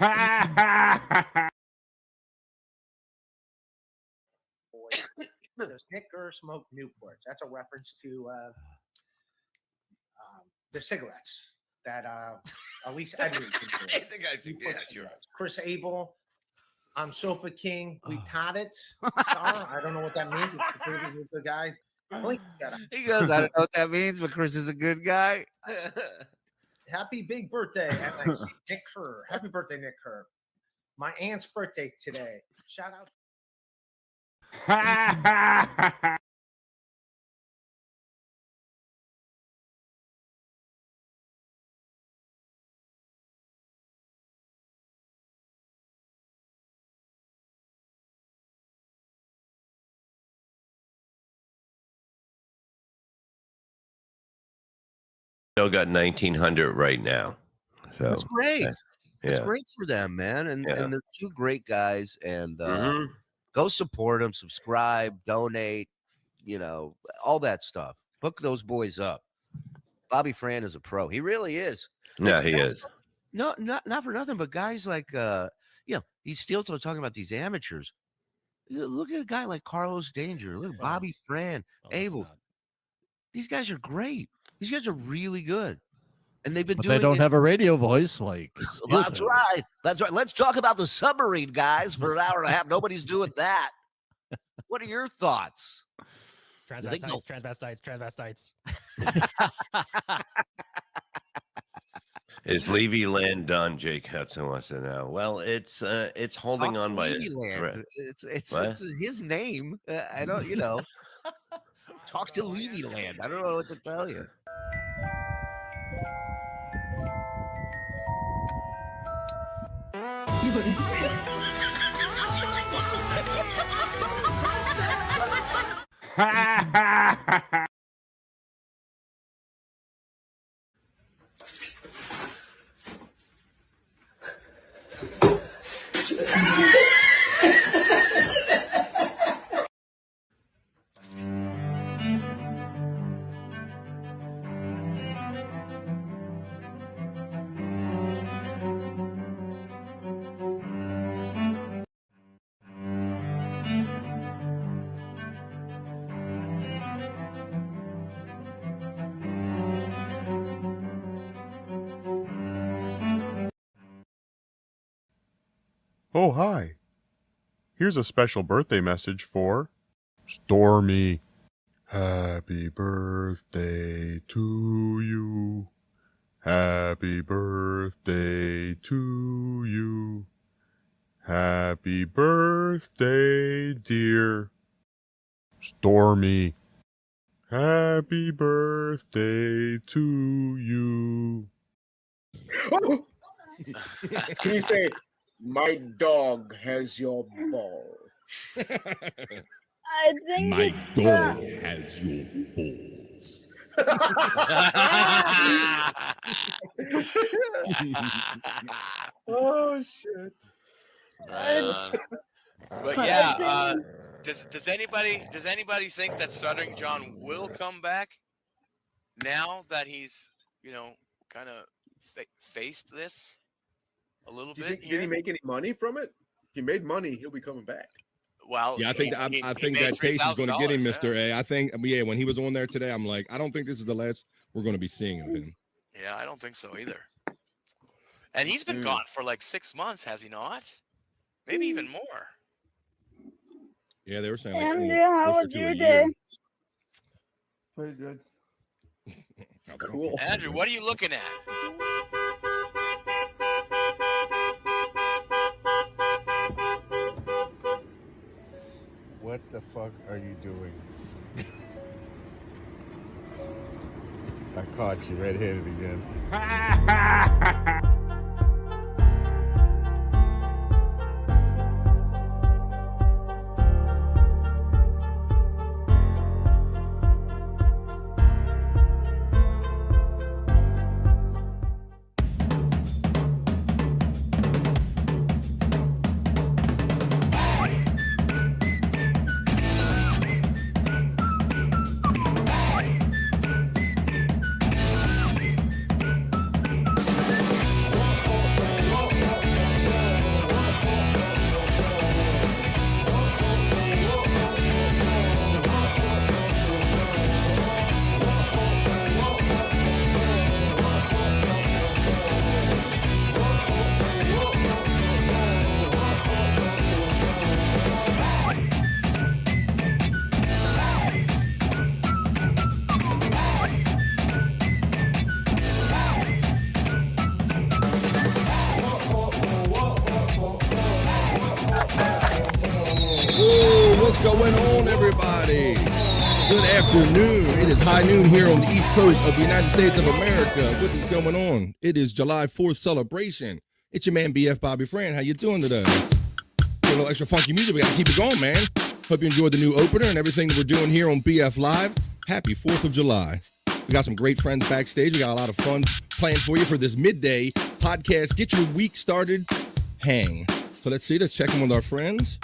Does Nick Gurr smoke Newports? That's a reference to the cigarettes that Elise Edwards. I think yeah, sure. Chris Abel. I'm Sofa King. We taught it. I don't know what that means. He's a good guy. He goes, I don't know what that means, but Chris is a good guy. Happy big birthday, NIC, Nick Kerr. Happy birthday, Nick Kerr. My aunt's birthday today. Shout out. Still got 1,900 right now. So that's great. Yeah. It's great for them, man. And they're two great guys. And go support them, subscribe, donate, all that stuff. Hook those boys up. Bobby Fran is a pro. He really is. Yeah, he is. No, not for nothing, but guys like he's still talking about these amateurs. Look at a guy like Carlos Danger. Look at Bobby Fran, Abel. These guys are great. These guys are really good. And they've been doing they don't have a radio voice like That's right. That's right. Let's talk about the submarine guys for an hour and a half. Nobody's doing that. What are your thoughts? Transvestites. Is Levy Land done? Jake Hudson wants to know. Well, it's holding on by it's his name. I don't, Talk to Levy Land. I don't know what to tell you. Oh, hi. Here's a special birthday message for Stormee. Happy birthday to you. Happy birthday to you. Happy birthday, dear Stormee. Happy birthday to you. Oh! Can you say, my dog has your ball? I think my dog has your balls. Oh shit! But yeah, does anybody think that Stuttering John will come back now that he's kind of faced this a little bit? Did he make any money from it? If he made money, he'll be coming back. Well, yeah, I think that case is going to get him, Mr. A. I think, when he was on there today, I'm like, I don't think this is the last we're going to be seeing of him. Yeah, I don't think so either. And he's been gone for like 6 months, has he not? Maybe even more. Yeah, they were saying. Andrew, how was your day? Pretty good. Cool. Andrew, what are you looking at? What the fuck are you doing? I caught you red-handed again. What's going on, everybody? Good afternoon. It is high noon here on the East Coast of the United States of America. What is going on? It is July 4th celebration. It's your man, BF Bobby Fran. How you doing today? A little extra funky music. We got to keep it going, man. Hope you enjoyed the new opener and everything that we're doing here on BF Live. Happy 4th of July. We got some great friends backstage. We got a lot of fun planned for you for this midday podcast. Get your week started. Hang. So let's see. Let's check in with our friends.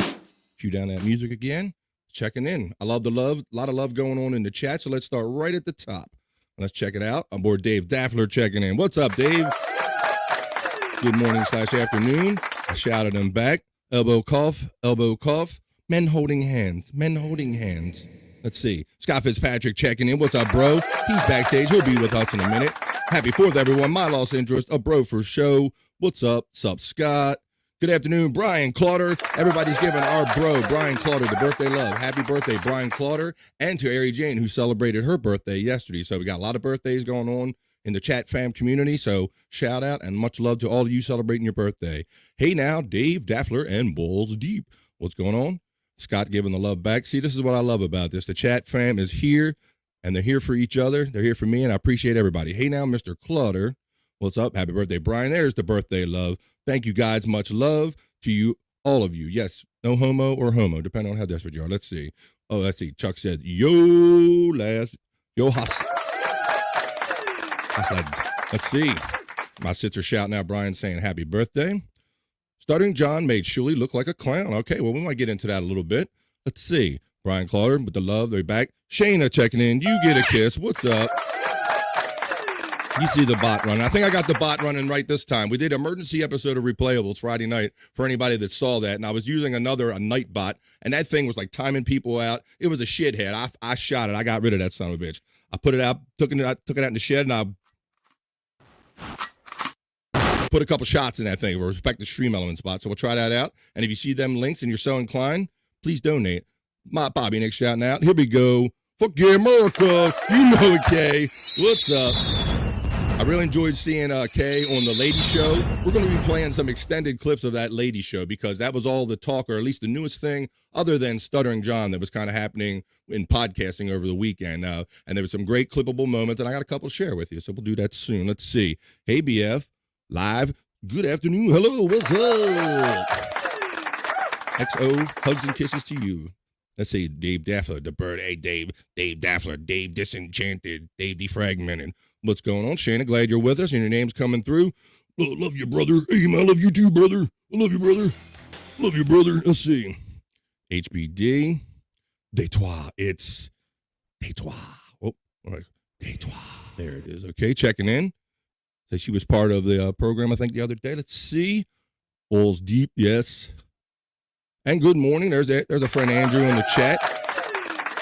Cue down that music again. Checking in. I love the love. A lot of love going on in the chat. So let's start right at the top. Let's check it out. I'm board Dave Daffler checking in. What's up, Dave? Good morning / afternoon. I shouted him back. Elbow cough. Elbow cough. Men holding hands. Men holding hands. Let's see. Scott Fitzpatrick checking in. What's up, bro? He's backstage. He'll be with us in a minute. Happy 4th, everyone. My lost interest. A bro for show. What's up? Sup, Scott? Good afternoon, Brian Clauder. Everybody's giving our bro, Brian Clauder, the birthday love. Happy birthday, Brian Clauder, and to Ari Jane, who celebrated her birthday yesterday. So we got a lot of birthdays going on in the chat fam community. So shout out and much love to all of you celebrating your birthday. Hey now, Dave Daffler and Balls Deep. What's going on? Scott giving the love back. See, this is what I love about this. The chat fam is here, and they're here for each other. They're here for me, and I appreciate everybody. Hey now, Mr. Clutter. What's up? Happy birthday, Brian. There's the birthday love. Thank you, guys. Much love to you, all of you. Yes, no homo or homo, depending on how desperate you are. Let's see. Oh, let's see. Chuck said, yo, hus. Let's see. My sits are shouting out Brian saying happy birthday. Stuttering John made Shuli look like a clown. Okay, well, we might get into that a little bit. Let's see. Brian Clauder with the love. They're back. Shayna checking in. You get a kiss. What's up? You see the bot running. I think I got the bot running right this time. We did an emergency episode of Replayables Friday night for anybody that saw that, and I was using a night bot, and that thing was like timing people out. It was a shithead. I shot it. I got rid of that son of a bitch. I put it out, took it out in the shed, and I put a couple shots in that thing. We'll respect the stream element spot, so we'll try that out. And if you see them links and you're so inclined, please donate. My Bobbynic shouting out. Here we go. Fuck yeah, America. You know it, Kay. What's up? I really enjoyed seeing Kay on the Lady Show. We're going to be playing some extended clips of that Lady Show because that was all the talk, or at least the newest thing, other than Stuttering John, that was kind of happening in podcasting over the weekend. And there were some great clippable moments, and I got a couple to share with you, so we'll do that soon. Let's see. Hey, BF, live. Good afternoon. Hello, what's up? XO, hugs and kisses to you. Let's see, Dave Daffler, the bird. Hey, Dave Daffler, Dave Disenchanted, Dave Defragmented. What's going on, Shannon? Glad you're with us and your name's coming through. Oh, love you, brother. Hey, man, I love you too, brother. I love you, brother. Love you, brother. Let's see. HBD. Détois. It's Détois. Oh, all right. Détois. There it is. Okay, checking in. So she was part of the program, I think, the other day. Let's see. Balls Deep, yes. And good morning. There's a friend Andrew in the chat.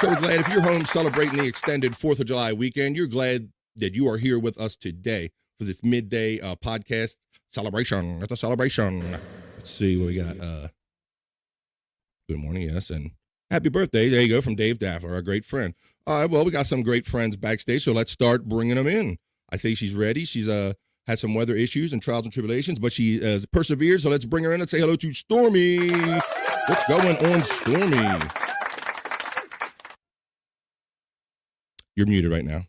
So we're glad if you're home celebrating the extended 4th of July weekend, you're glad that you are here with us today for this midday podcast celebration. It's a celebration. Let's see what we got. Good morning, yes, and happy birthday. There you go, from Dave Daffler, our great friend. All right, well, we got some great friends backstage, so let's start bringing them in. I think she's ready. She's had some weather issues and trials and tribulations, but she persevered, so let's bring her in and say hello to Stormee. What's going on, Stormee? You're muted right now.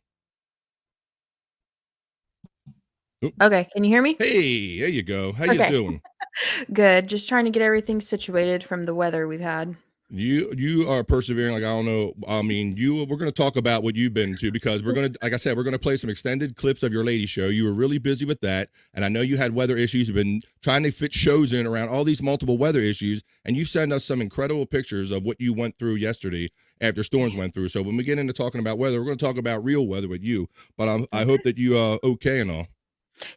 Okay, can you hear me? Hey, there you go. How you doing? Good. Just trying to get everything situated from the weather we've had. You are persevering. Like, I don't know. I mean, we're going to talk about what you've been to, because we're going to, like I said, we're going to play some extended clips of your Lady Show. You were really busy with that, and I know you had weather issues. You've been trying to fit shows in around all these multiple weather issues, and you sent us some incredible pictures of what you went through yesterday after storms went through. So when we get into talking about weather, we're going to talk about real weather with you. But I hope that you are okay and all.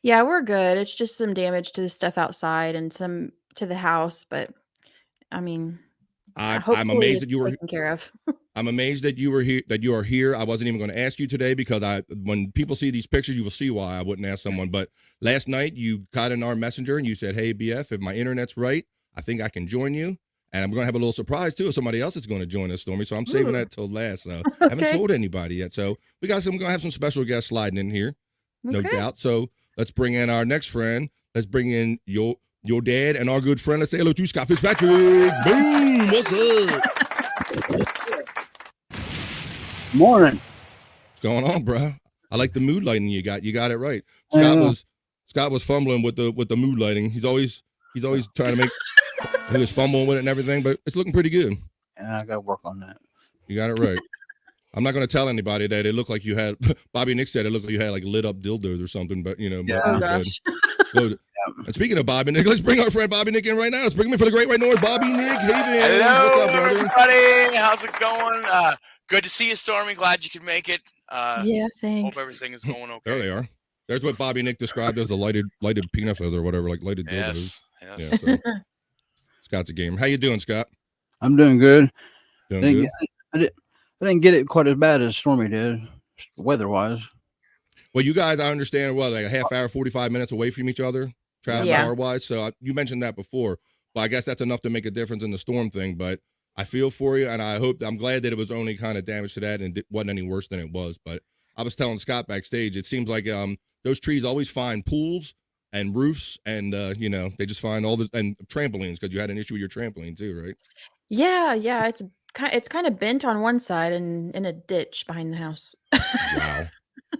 Yeah, we're good. It's just some damage to the stuff outside and some to the house, but I mean, I'm amazed that you were taken care of. I'm amazed that you were here. That you are here. I wasn't even going to ask you today, because when people see these pictures, you will see why I wouldn't ask someone. But last night you got in our messenger and you said, "Hey, BF, if my internet's right, I think I can join you." And I'm going to have a little surprise too if somebody else is going to join us, Stormee. So I'm saving that till last. So I haven't told anybody yet. So we're going to have some special guests sliding in here, no doubt. So let's bring in our next friend. Let's bring in your dad and our good friend. Let's say hello to Scott Fitzpatrick. Boom! What's up? Morning. What's going on, bro? I like the mood lighting you got. You got it right. Yeah. Scott was fumbling with the mood lighting. He's always trying to make. He was fumbling with it and everything, but it's looking pretty good. Yeah, I got to work on that. You got it right. I'm not going to tell anybody that it looked like you had. Bobbynic said it looked like you had like lit up dildos or something, but you know. Yeah. Oh gosh. Good. And speaking of Bobbynic, let's bring our friend Bobbynic in right now. Let's bring him in for the Great White North. Bobbynic, hey man, Hello, what's up, brother? everybody. How's it going? Good to see you, Stormee. Glad you could make it. Yeah, thanks. Hope everything is going okay. There they are. There's what Bobbynic described as the lighted penis or whatever, like lighted dildos. Yes. Yeah. So Scott's a gamer. How you doing, Scott? I'm doing good. Doing good. I didn't get it quite as bad as Stormee did, weather-wise. Well, you guys, I understand. Well, like a half hour, 45 minutes away from each other, travel hour-wise. So you mentioned that before, but I guess that's enough to make a difference in the storm thing. But I feel for you, and I'm glad that it was only kind of damage to that and it wasn't any worse than it was. But I was telling Scott backstage, it seems like those trees always find pools and roofs, and they just find all the and trampolines, because you had an issue with your trampoline too, right? Yeah, it's kind of bent on one side and in a ditch behind the house.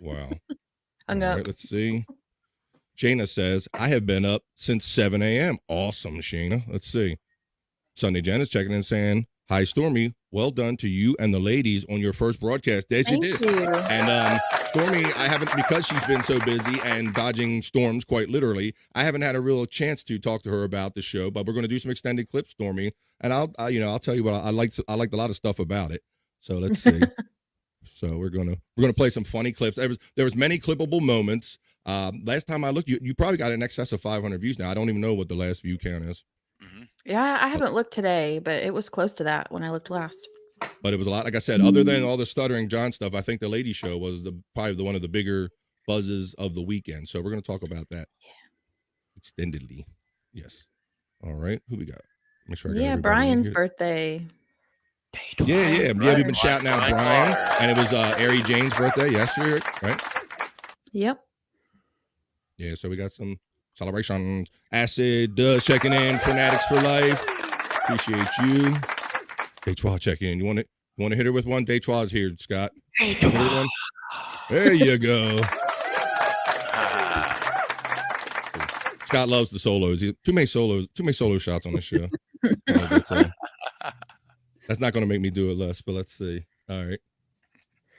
Wow. Hung All up. right, let's see. Shayna says, I have been up since 7 a.m. Awesome, Shayna. Let's see. Sunday Jen is checking in saying, hi, Stormee. Well done to you and the ladies on your first broadcast. There she did. Thank you. And Stormee, I haven't, because she's been so busy and dodging storms quite literally, I haven't had a real chance to talk to her about the show, but we're going to do some extended clips, Stormee. And I'll tell you what, I liked a lot of stuff about it. So let's see. So we're gonna play some funny clips. There was many clippable moments. Last time I looked, you probably got in excess of 500 views now. I don't even know what the last view count is. Mm-hmm. Yeah, I haven't looked today, but it was close to that when I looked last. But it was a lot. Like I said, other than all the Stuttering John stuff, I think the lady show was probably one of the bigger buzzes of the weekend. So we're going to talk about that extendedly. Yes. All right. Who we got? Make sure I got everybody in Brian's here. birthday. Yeah. We've been shouting out Brian, and it was Ari Jane's birthday yesterday, right? Yep. Yeah. So we got some celebrations. Acid checking in. Fanatics for life. Appreciate you. Detroit checking in. You want to hit her with one? Detroit's here, Scott. One? There you go. Scott loves the solos. Too many solo shots on this show. That's not going to make me do it less, but let's see. All right.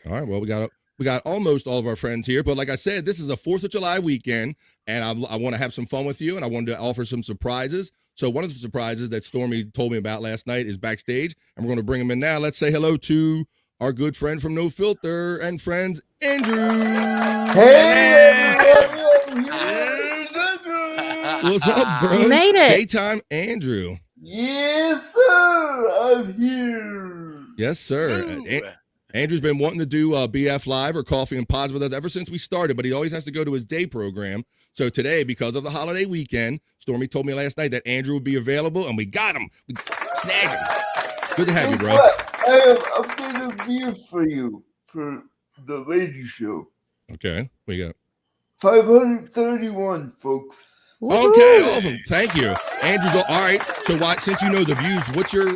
Well, we got almost all of our friends here, but like I said, this is a 4th of July weekend, and I want to have some fun with you, and I wanted to offer some surprises. So one of the surprises that Stormee told me about last night is backstage, and we're going to bring him in now. Let's say hello to our good friend from No Filter and friends, Andrew. Hey, what's up, bro? You made it. Daytime Andrew. Yes, sir. I'm here. Yes, sir. Andrew's been wanting to do BF Live or Coffee and Pods with us ever since we started, but he always has to go to his day program. So today, because of the holiday weekend, Stormee told me last night that Andrew would be available, and we got him. We snagged him. Good to have you, bro. I have updated views for you for the lady show. Okay, we got 531, folks. Okay, awesome. Thank you. Andrew's all right. So since you know the views, what's your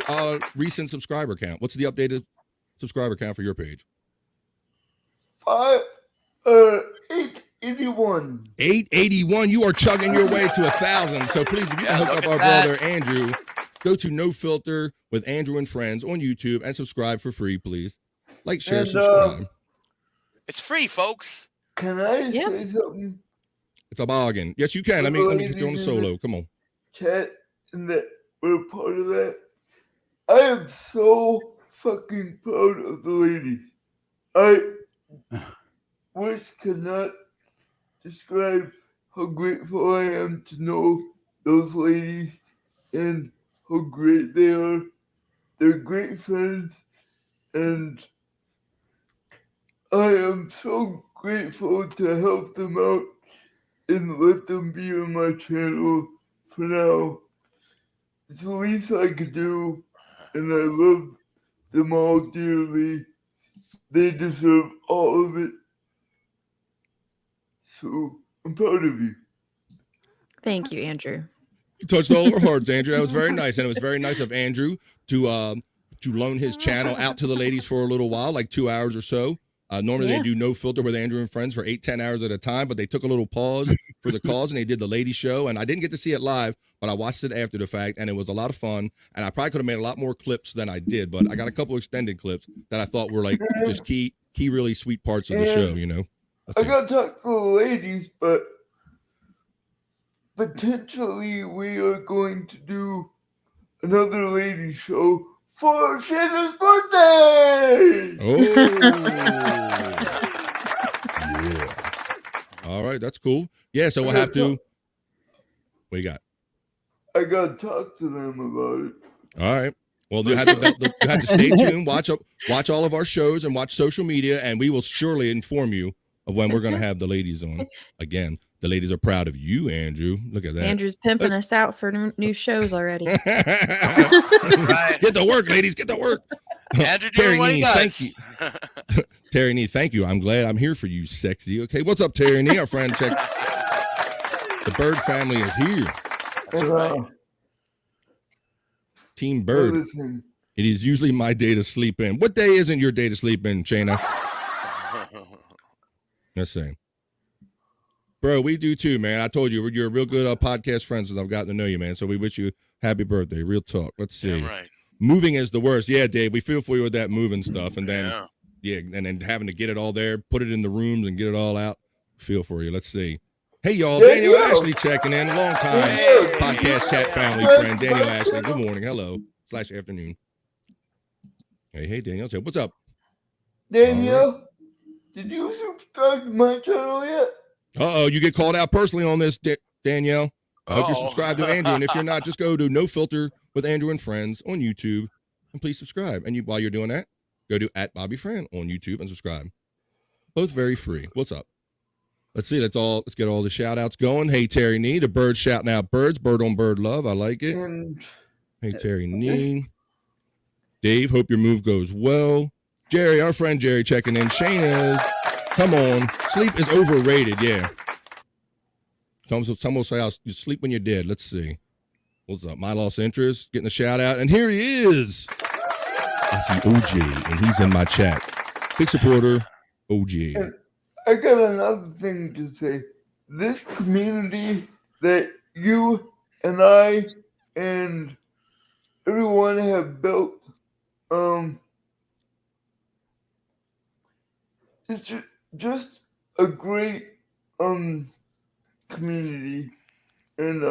recent subscriber count? What's the updated subscriber count for your page? 881. 881. You are chugging your way to 1,000. So please, if you can hook up our brother Andrew, go to No Filter with Andrew and Friends on YouTube and subscribe for free, please. Like, share, subscribe. It's free, folks. Can I say something? It's a bargain. Yes, you can. Let me get you on the solo. Come on. Chat and that we're part of that. I am so fucking proud of the ladies. Words cannot describe how grateful I am to know those ladies and how great they are. They're great friends, and I am so grateful to help them out and let them be on my channel for now. It's the least I could do, and I love them all dearly. They deserve all of it. So I'm proud of you. Thank you, Andrew. You touched all of our hearts, Andrew. That was very nice, and it was very nice of Andrew to loan his channel out to the ladies for a little while, like 2 hours or so. Normally they do No Filter with Andrew and Friends for 8-10 hours at a time, but they took a little pause for the cause and they did the lady show. And I didn't get to see it live, but I watched it after the fact, and it was a lot of fun. And I probably could have made a lot more clips than I did, but I got a couple extended clips that I thought were like just key really sweet parts of the show, you know. I got to talk to the ladies, but potentially we are going to do another ladies show for Shannon's birthday. Oh, yeah. All right, that's cool. Yeah, so we'll have to. What you got? I got to talk to them about it. All right. Well, you have to stay tuned, watch all of our shows, and watch social media, and we will surely inform you of when we're going to have the ladies on. Again, the ladies are proud of you, Andrew. Look at that. Andrew's pimping us out for new shows already. That's right. Get to work, ladies. Get to work. Andrew Terry doing what he Nee, does. thank you. Terry Nee, thank you. I'm glad I'm here for you, sexy. Okay, what's up, Terry Nee? Our friend, check. The Bird family is here. That's right. Team Bird. It is usually my day to sleep in. What day isn't your day to sleep in, Shayna? Let's see. Bro, we do too, man. I told you, you're a real good podcast friend since I've gotten to know you, man. So we wish you happy birthday. Real talk. Let's see. Yeah, right. Moving is the worst. Yeah, Dave, we feel for you with that moving stuff. And then, and then having to get it all there, put it in the rooms and get it all out. Feel for you. Let's see. Hey, y'all. Daniel Ashley checking in. Long time podcast chat family friend. Daniel Ashley. Good morning. Hello. / afternoon. Hey, Daniel. So what's up? Danielle, did you subscribe to my channel yet? Uh-oh, you get called out personally on this, Danielle. I hope you're subscribed to Andrew, and if you're not, just go to No Filter with Andrew and Friends on YouTube, and please subscribe. And while you're doing that, go to @BobbyFriend on YouTube and subscribe. Both very free. What's up? Let's see. Let's get all the shout outs going. Hey, Terry Nee, the birds shouting out birds, bird on bird love. I like it. Hey, Terry Nee. Dave, hope your move goes well. Jerry, our friend Jerry checking in. Shayna, come on. Sleep is overrated. Yeah. Some will say you sleep when you're dead. Let's see. What's up? My lost interest, getting a shout out. And here he is. I see OJ, and he's in my chat. Big supporter, OJ. And I got another thing to say. This community that you and I and everyone have built, it's just a great community, and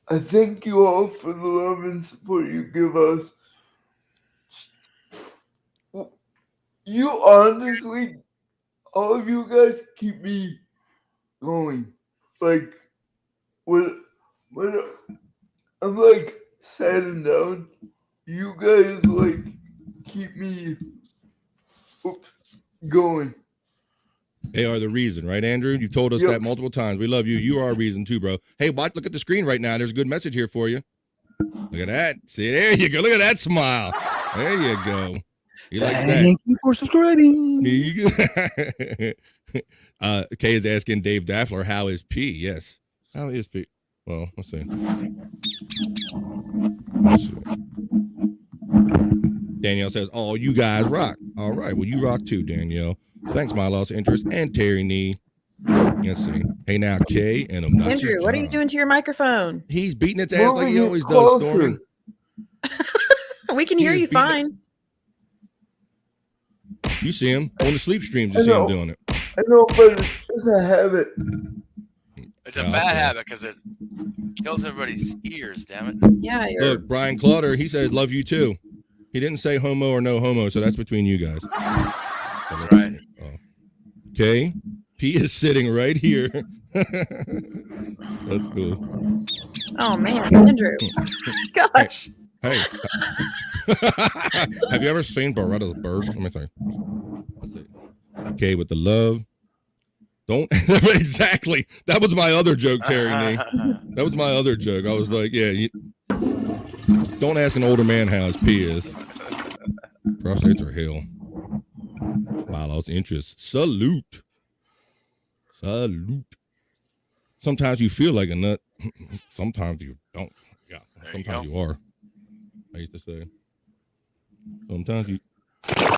I thank you all for the love and support you give us. You honestly, all of you guys keep me going. Like when I'm like sad and down, you guys like keep me going. They are the reason, right, Andrew? You've told us that multiple times. We love you. You are a reason too, bro. Hey, watch, look at the screen right now. There's a good message here for you. Look at that. See, there you go. Look at that smile. There you go. He likes that. Thank you for subscribing. There you go. Kay is asking Dave Daffler, how is P? Yes. How is P? Well, let's see. Danielle says, oh, you guys rock. All right. Well, you rock too, Danielle. Thanks, my lost interest, and Terry Nee. Let's see. Hey, now, Kay and Obnoxious Andrew, what are you doing to your microphone? He's beating its ass like he always does, Stormee. We can hear you fine. You see him on the sleep streams. You see him doing it. I know, but it's just a habit. It's a bad habit because it kills everybody's ears, damn it. Yeah. Look, Brian Clutter, he says, love you too. He didn't say homo or no homo, so that's between you guys. That's right. Okay. P is sitting right here. That's cool. Oh, man. Andrew. Gosh. Hey. Have you ever seen Beretta's bird? Let me see. Okay, with the love. Don't exactly. That was my other joke, Terry Nee. That was my other joke. I was like, yeah, don't ask an older man how his pee is. Prostates are hell. My lost interest. Salute. Sometimes you feel like a nut. Sometimes you don't. Yeah, There you sometimes go. you are. I used to say, sometimes you are.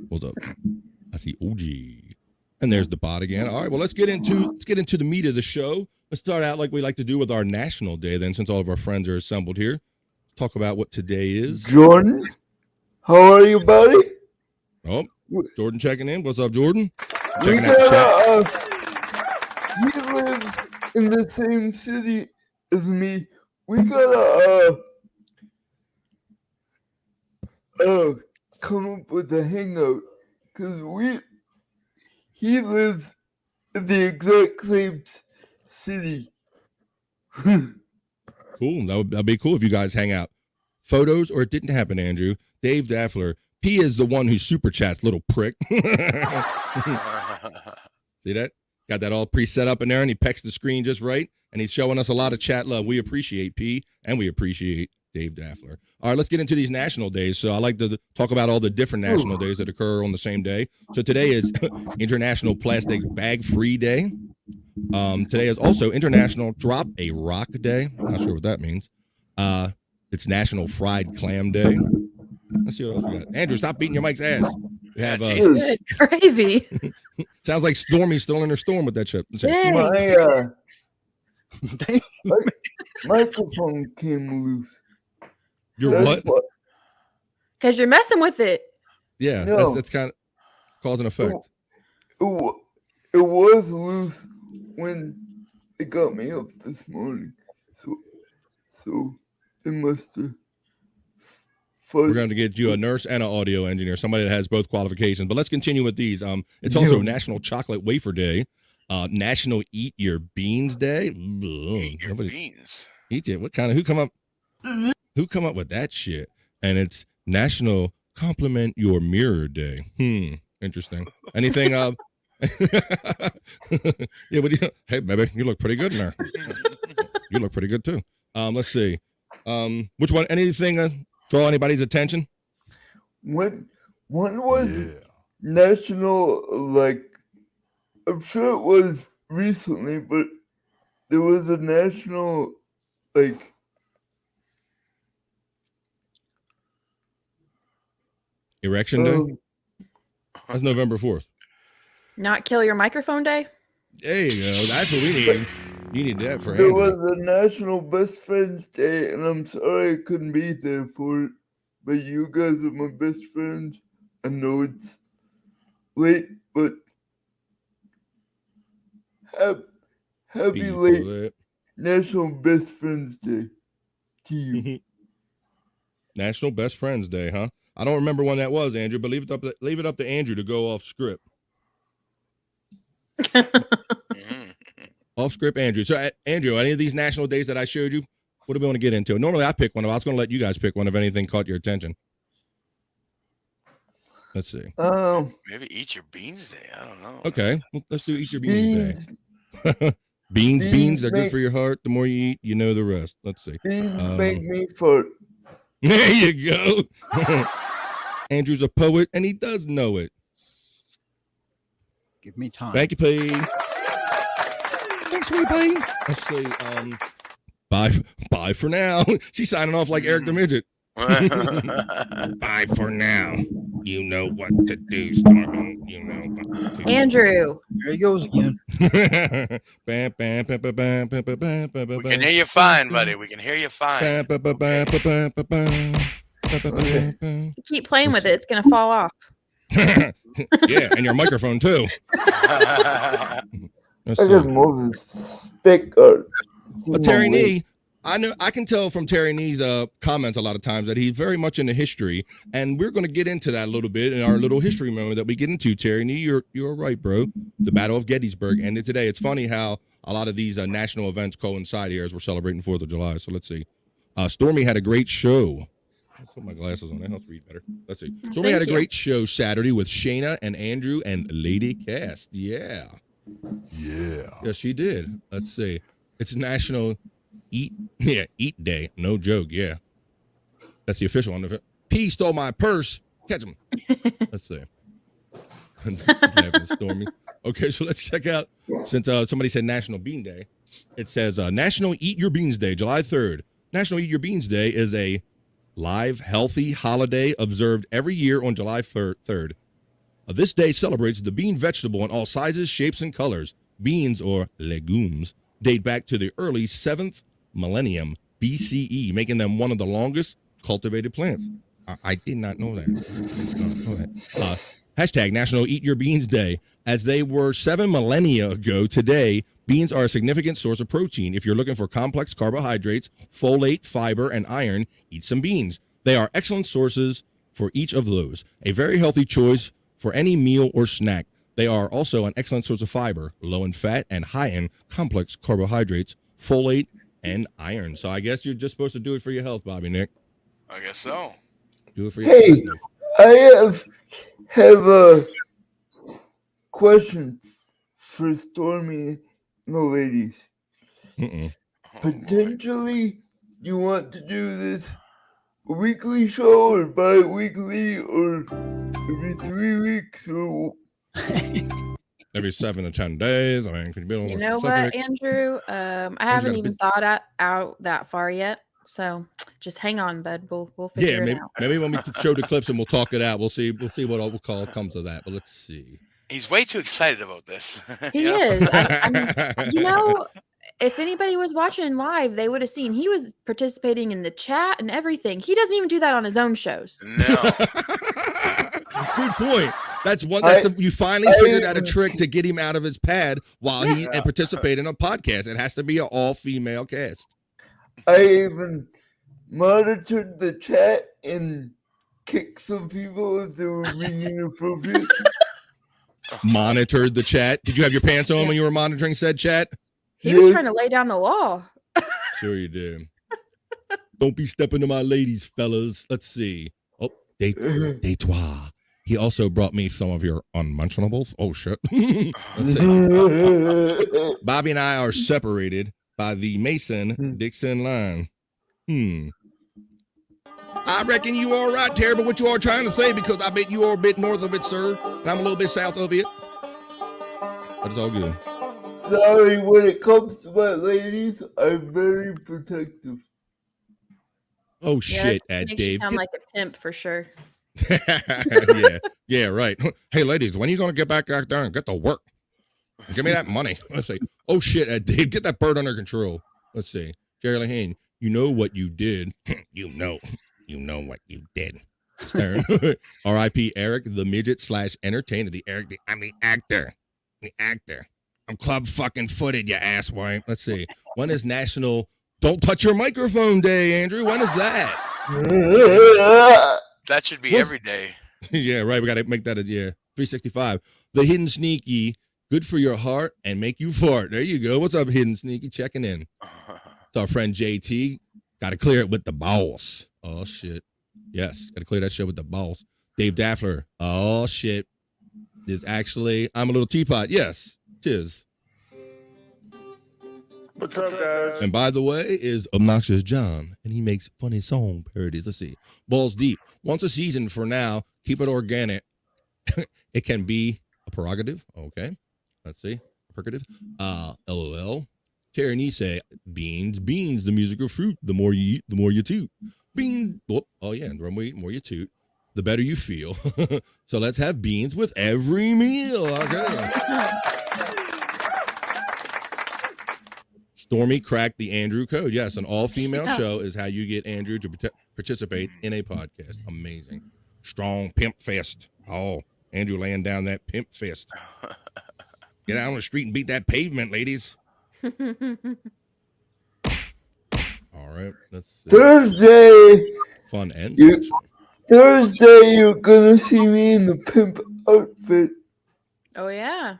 What's up? I see OG. And there's the bot again. All right, well, let's get into the meat of the show. Let's start out like we like to do with our National Day. Then, since all of our friends are assembled here, talk about what today is. Jordan, how are you, buddy? Oh, Jordan checking in. What's up, Jordan? We Checking out the chat. You live in the same city as me. We gotta come up with a hangout because he lives in the exact same city. Cool. That'd be cool if you guys hang out. Photos or it didn't happen, Andrew. Dave Daffler. P is the one who super chats, little prick. See that? Got that all pre-set up in there, and he pecks the screen just right, and he's showing us a lot of chat love. We appreciate P, and we appreciate Dave Daffler. All right, let's get into these national days. So I like to talk about all the different national days that occur on the same day. So today is International Plastic Bag Free Day. Today is also International Drop a Rock Day. Not sure what that means. It's National Fried Clam Day. Let's see what else we got. Andrew, stop beating your mic's ass. We have Good gravy. sounds like Stormie's still in her storm with that shit. My microphone came loose. Your what? Because you're messing with it. Yeah, No. that's kind of cause and effect. It was loose when it got me up this morning. So it must have. We're going to get you a nurse and an audio engineer, somebody that has both qualifications. But let's continue with these. It's also National Chocolate Wafer Day, National Eat Your Beans Day. Eat your beans. Eat it. What kind of who come up with that shit? And it's National Compliment Your Mirror Day. Interesting. Anything? Yeah. What do you? Hey, baby, you look pretty good in there. You look pretty good too. Let's see. Which one? Anything? Draw anybody's attention? One was national, like, I'm sure it was recently, but there was a national, like, Erection Day? That's November 4th. Not kill your microphone day? There you go. That's what we need. You need that for there Andrew. was a National Best Friends Day, and I'm sorry I couldn't be there for it, but you guys are my best friends. I know it's late, but happy People late that- National Best Friends Day to you. National Best Friends Day, huh? I don't remember when that was, Andrew, but leave it up to Andrew to go off script. Off script, Andrew. So, Andrew, any of these national days that I showed you, what do we want to get into? Normally, I pick one. I was going to let you guys pick one if anything caught your attention. Let's see. Maybe Eat Your Beans Day. I don't know. Okay, well, let's do Eat Your Beans Day. Beans, they're good for your heart. The more you eat, you know the rest. Let's see. Beans make me fart. There you go. Andrew's a poet, and he does know it. Give me time. Thank you, P. Thanks, sweet P. Let's see. Bye for now. She's signing off like Eric the Midget. Bye for now. You know what to do, Stormee. You know what to do. Andrew. There he goes again. We can hear you fine, buddy. We can hear you fine. Keep playing with it. It's going to fall off. Yeah, and your microphone too. Let's I see. got more thick. But Terry Nee, I can tell from Terry Nee's comments a lot of times that he's very much into history, and we're going to get into that a little bit in our little history moment that we get into. Terry Nee, you're right, bro. The Battle of Gettysburg ended today. It's funny how a lot of these national events coincide here as we're celebrating 4th of July. So let's see. Stormee had a great show. I'll put my glasses on. That helps read better. Let's see. Stormee had a great show Saturday with Shayna and Andrew and Lady Cast. Yeah. Yes, she did. Let's see. It's National Eat Day. No joke. Yeah. That's the official one. P stole my purse. Catch him. Let's see. Stormee. Okay, so let's check out, since somebody said National Bean Day, it says National Eat Your Beans Day, July 3rd. National Eat Your Beans Day is a live, healthy holiday observed every year on July 3rd. This day celebrates the bean vegetable in all sizes, shapes, and colors. Beans, or legumes, date back to the early 7th millennium BCE, making them one of the longest cultivated plants. I did not know that. Hashtag National Eat Your Beans Day. As they were 7 millennia ago today, beans are a significant source of protein. If you're looking for complex carbohydrates, folate, fiber, and iron, eat some beans. They are excellent sources for each of those. A very healthy choice for any meal or snack. They are also an excellent source of fiber, low in fat and high in complex carbohydrates, folate, and iron. So I guess you're just supposed to do it for your health, Bobbynic. I guess so. Do it for your Hey, I have a question for Stormee and the ladies. Potentially, you want to do this a weekly show or bi-weekly or every 3 weeks or every 7 to 10 days. I mean, could you be a little You more know specific? what, Andrew? I got haven't a even bit- thought out that far yet. So just hang on, bud. We'll figure Yeah, it maybe, out. maybe when we show the clips and we'll talk it out. We'll see what all call comes of that. But let's see. He's way too excited about this. He You know? is. I mean, you know, if anybody was watching live, they would have seen he was participating in the chat and everything. He doesn't even do that on his own shows. No. Good point. That's one. You finally figured out a trick to get him out of his pad while he and participate in a podcast. It has to be an all-female cast. I even monitored the chat and kicked some people if they were being inappropriate. Monitored the chat. Did you have your pants on when you were monitoring said chat? He was trying to lay down the law. Sure you did. Don't be stepping to my ladies, fellas. Let's see. Oh, day trois. He also brought me some of your unmentionables. Oh, shit. Let's see. Bobby and I are separated by the Mason-Dixon line. I reckon you are right, Terry, but what you are trying to say, because I bet you are a bit north of it, sir, and I'm a little bit south of it. But it's all good. Sorry, when it comes to my ladies, I'm very protective. Oh, shit, Makes you Dave. sound like a pimp for sure. yeah, right. Hey, ladies, when are you going to get back out there and get to work? Give me that money. Let's see. Oh, shit, Dave, get that bird under control. Let's see. Jerry Lahane, you know what you did. You know what you did. Stern. R.I.P. Eric, the midget / entertainer. I'm the actor. I'm club fucking footed, you asswipe. Let's see. When is National Don't Touch Your Microphone Day, Andrew? When is that? That should be every day. Yeah, right. We got to make that 365. The Hidden Sneaky, good for your heart and make you fart. There you go. What's up, Hidden Sneaky? Checking in. It's our friend JT. Got to clear it with the boss. Oh, shit. Yes, got to clear that shit with the boss. Dave Daffler. Oh, shit. Is actually, I'm a little teapot. Yes, tis. What's up, guys? And by the way, is Obnoxious John, and he makes funny song parodies. Let's see. Balls Deep. Once a season for now. Keep it organic. It can be a prerogative. Okay. Let's see. Prerogative. LOL. Terry Nise. Beans. The music of fruit. The more you eat, the more you toot. Bean. Oh, yeah. The more you eat, the more you toot. The better you feel. So let's have beans with every meal. Okay. Stormee cracked the Andrew code. Yes, an all-female show is how you get Andrew to participate in a podcast. Amazing. Strong pimp fist. Oh, Andrew laying down that pimp fist. Get out on the street and beat that pavement, ladies. All right. Let's see. Thursday. Fun and Thursday, you're gonna see me in the pimp outfit. Oh yeah.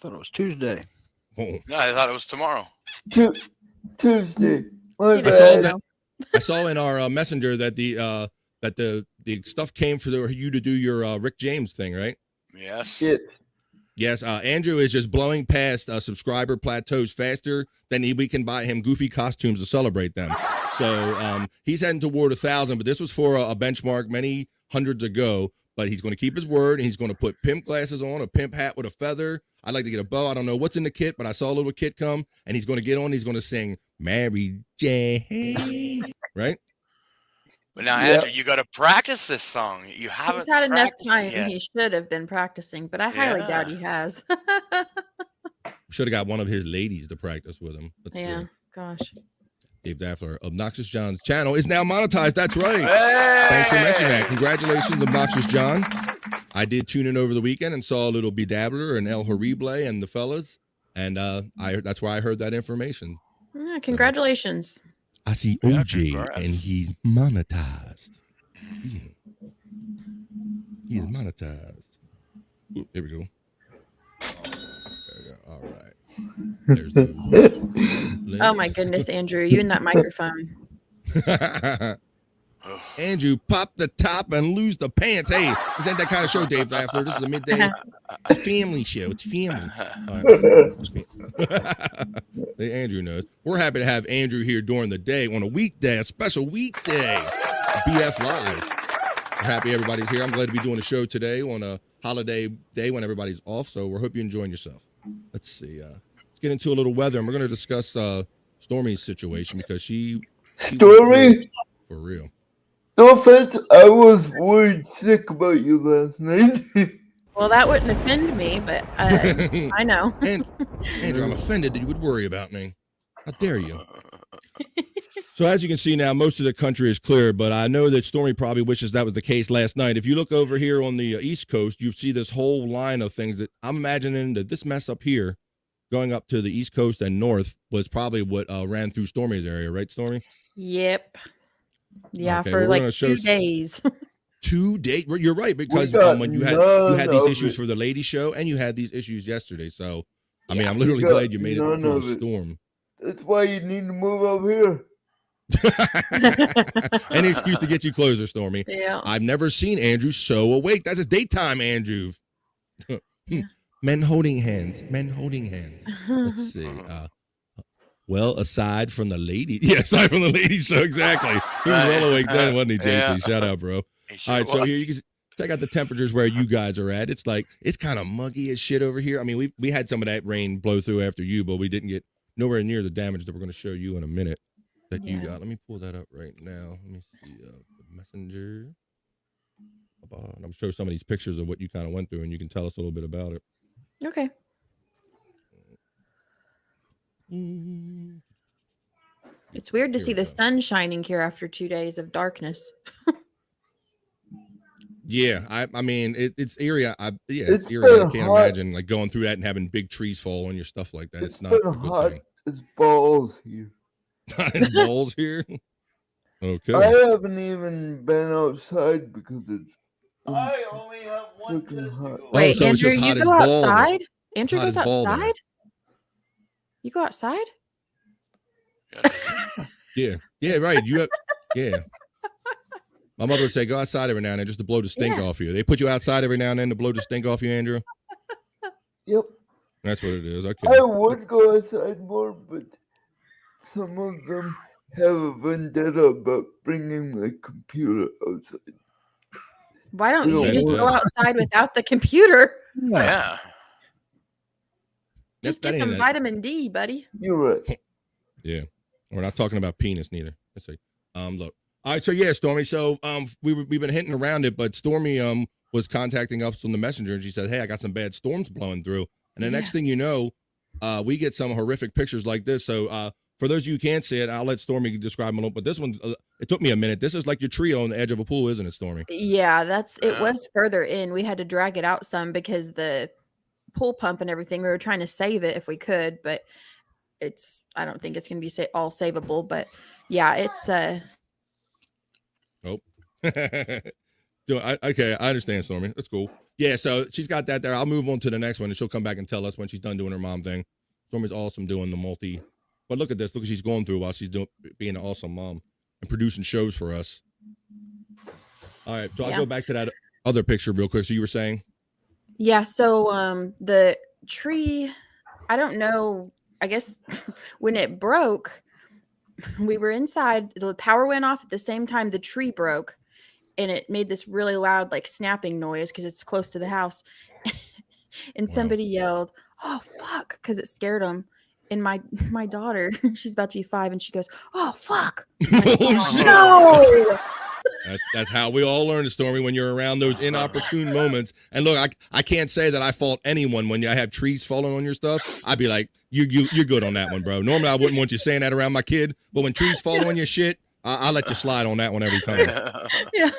Thought it was Tuesday. Oh. No, I thought it was tomorrow. Tuesday. My I saw in our messenger that the stuff came for you to do your Rick James thing, right? Yes. Yes. Andrew is just blowing past subscriber plateaus faster than we can buy him goofy costumes to celebrate them. So he's heading toward 1,000, but this was for a benchmark many hundreds ago. But he's going to keep his word, and he's going to put pimp glasses on, a pimp hat with a feather, I'd like to get a bow. I don't know what's in the kit, but I saw a little kit come, and he's going to get on. He's going to sing Mary Jane, right? But now, Andrew, you got to practice this song. You haven't. He's had enough practiced it time. yet. He should have been practicing, but I highly doubt Yeah. he has. Should have got one of his ladies to practice with him. Let's see. Yeah, gosh. Dave Daffler, Obnoxious John's channel is now monetized. That's right. Thanks for mentioning that. Congratulations, Obnoxious John. I did tune in over the weekend and saw a little Bedabbler and El Horrible and the fellas, and that's where I heard that information. Yeah, congratulations. I see OJ, and he's monetized. Yeah. He is monetized. Ooh, here we go. There we go. All right. There's those Oh my goodness, Andrew, you and that microphone. Andrew, pop the top and lose the pants. Hey, this ain't that kind of show, Dave Daffler. This is a midday family show. It's family. Hey, Andrew knows. We're happy to have Andrew here during the day on a weekday, a special weekday, BF Live. We're happy everybody's here. I'm glad to be doing a show today on a holiday day when everybody's off. So we hope you're enjoying yourself. Let's see. Let's get into a little weather, and we're going to discuss Stormee's situation because she Stormee? For real. No offense, I was worried sick about you last night. Well, that wouldn't offend me, but I know. Andrew, I'm offended that you would worry about me. How dare you? So as you can see now, most of the country is clear, but I know that Stormee probably wishes that was the case last night. If you look over here on the East Coast, you see this whole line of things that I'm imagining that this mess up here going up to the East Coast and North was probably what ran through Stormee's area, right, Stormee? Yep. Yeah, Okay, for well, like we're gonna 2 show days. 2 days. You're right, because got when you had these none issues of for the lady show and you had these issues yesterday. So I mean, Yeah. I'm literally We got glad you made it none through of the it. storm. That's why you need to move up here. Any excuse to get you closer, Stormee. Yeah. I've never seen Andrew so awake. That's his daytime, Andrew. Men holding hands. Men holding hands. Let's see. Well, aside from the lady. Yeah, aside from the lady show, exactly. He was well awake then, wasn't he, JT? Yeah. Shout out, bro. All right, so here you can check out the temperatures where you guys are at. It's like, it's kind of muggy as shit over here. I mean, we had some of that rain blow through after you, but we didn't get nowhere near the damage that we're going to show you in a minute that you got. Let me pull that up right now. Let me see. The messenger. And I'm going to show some of these pictures of what you kind of went through, and you can tell us a little bit about it. Okay. It's weird to see the sun shining here after 2 days of darkness. Yeah, I mean, it's eerie. It's it's eerie. I been can't hot. imagine like going through that and having big trees fall on your stuff like that. It's It's not a been good hot thing. as balls here. His balls here. Okay. I haven't even been outside because it's I only have one freaking hot. Wait, so it's Andrew, just hot you as go ball there. outside? Andrew Hot goes as ball there. outside? You go outside? Yeah, right. Yeah. My mother would say, go outside every now and then just to blow the stink Yeah. off you. They put you outside every now and then to blow the stink off you, Andrew. Yep. That's what it is. Okay. I would go outside more, but some of them have a vendetta about bringing my computer outside. Why don't You you just don't go want- outside without the computer? Yeah. Just That get some ain't it. vitamin D, buddy. You're right. Yeah. We're not talking about penis neither. Let's see. Look. All right, so yeah, Stormee. So we've been hinting around it, but Stormee was contacting us on the messenger, and she said, "Hey, I got some bad storms blowing through." And the next thing you know, we get some horrific pictures like this. So for those of you who can't see it, I'll let Stormee describe them a little. But this one, it took me a minute. This is like your tree on the edge of a pool, isn't it, Stormee? Yeah, it Yeah. was further in. We had to drag it out some because the pool pump and everything, we were trying to save it if we could, but I don't think it's going to be all savable, but yeah, it's Oh. Okay, I understand, Stormee. That's cool. Yeah, so she's got that there. I'll move on to the next one, and she'll come back and tell us when she's done doing her mom thing. Stormee's awesome doing the multi. But look at this. Look what she's going through while she's being an awesome mom and producing shows for us. All right, so I'll go back to that other picture real quick. So you were saying? Yeah, so the tree, I don't know, I guess when it broke, we were inside, the power went off at the same time the tree broke, and it made this really loud like snapping noise because it's close to the house. and Wow. somebody yelled, "Oh fuck," because it scared them. And my daughter, she's about to be 5, and she goes, "Oh fuck." I'm like, Oh, shit. no. That's how we all learn the story when you're around those inopportune moments. And look, I can't say that I fault anyone when I have trees falling on your stuff. I'd be like, you're good on that one, bro. Normally I wouldn't want you saying that around my kid, but when trees fall on your shit, I'll let you slide on that one every time. Yeah,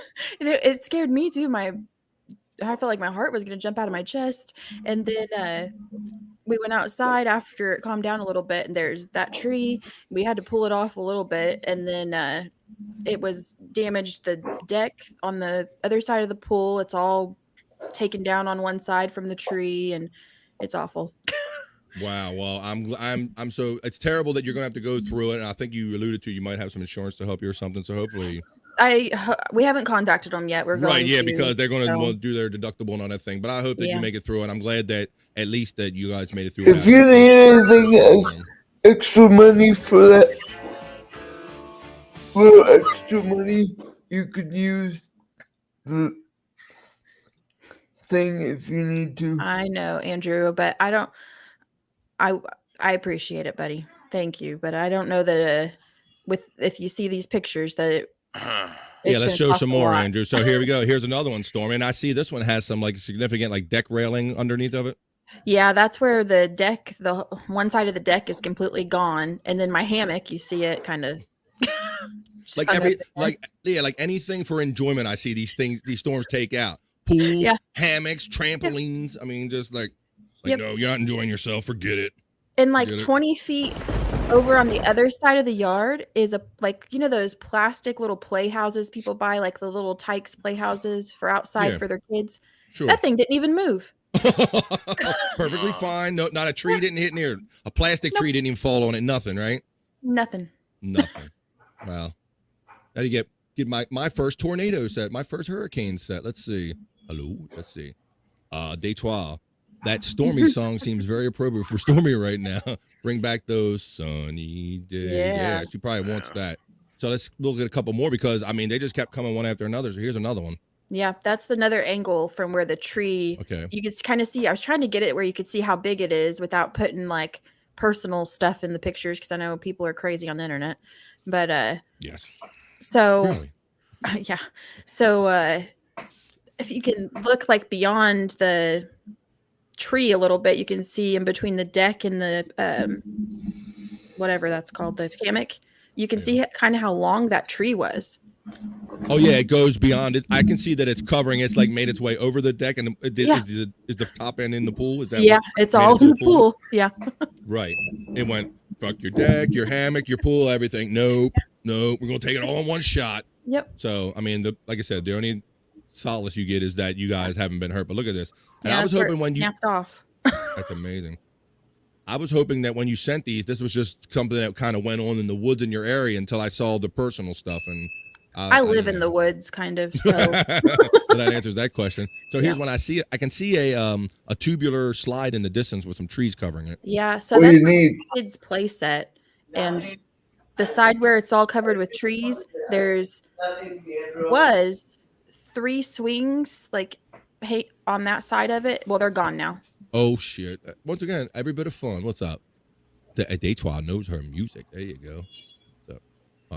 and it scared me too. I felt like my heart was gonna jump out of my chest. And then we went outside after it calmed down a little bit, and there's that tree. We had to pull it off a little bit, and then it was damaged the deck on the other side of the pool. It's all taken down on one side from the tree, and it's awful. Wow. Well, I'm so it's terrible that you're gonna have to go through it. And I think you alluded to you might have some insurance to help you or something. So hopefully. We haven't contacted them yet. We're going right, yeah, to, because they're going to so. do their deductible and all that thing. But I hope that Yeah. you make it through, and I'm glad that at least that you guys made it through. If you need anything extra money for that, little extra money, you could use the thing if you need to. I know, Andrew, but I don't. I appreciate it, buddy. Thank you, but I don't know that if you see these pictures that it. Yeah, let's show some more, Andrew. So here we go. Here's another one, Stormee, and I see this one has some like significant like deck railing underneath of it. Yeah, that's where the deck, the one side of the deck is completely gone, and then my hammock, you see it kind of like like anything for enjoyment. I see these storms take out pools, hammocks, trampolines. I mean, just like no, you're not enjoying yourself. Forget it. And like 20 feet over on the other side of the yard is those plastic little playhouses people buy, like the little Tykes playhouses for outside for their kids. Sure. That thing didn't even move. Perfectly fine. No, not a tree didn't hit near. A plastic tree didn't even fall on it. Nothing, right? Nothing. Wow. Now you get my first tornado set, my first hurricane set. Let's see. Hello. Let's see. Day 12. That Stormee song seems very appropriate for Stormee right now. Bring back those sunny days. Yeah, she probably wants that. So let's look at a couple more because I mean they just kept coming one after another. So here's another one. Yeah, that's another angle from where the tree. Okay. You could kind of see. I was trying to get it where you could see how big it is without putting like personal stuff in the pictures because I know people are crazy on the internet. But yes. So really? Yeah. So if you can look like beyond the tree a little bit, you can see in between the deck and the whatever that's called, the hammock. You can see kind of how long that tree was. Oh yeah, it goes beyond it. I can see that it's covering. It's like made its way over the deck, and is the top end in the pool? Is that it's all in the pool. Yeah. Right. It went fuck your deck, your hammock, your pool, everything. Nope. We're gonna take it all in one shot. Yep. So I mean, like I said, the only solace you get is that you guys haven't been hurt. But look at this. And I was hoping when you snapped off. That's amazing. I was hoping that when you sent these, this was just something that kind of went on in the woods in your area until I saw the personal stuff. And I live in the woods, kind of. So well, that answers that question. So here's when I see it. I can see a tubular slide in the distance with some trees covering it. Yeah. So that's a kid's play set, and the side where it's all covered with trees, was 3 swings like on that side of it. Well, they're gone now. Oh shit! Once again, every bit of fun. What's up? Daytwa knows her music. There you go. So,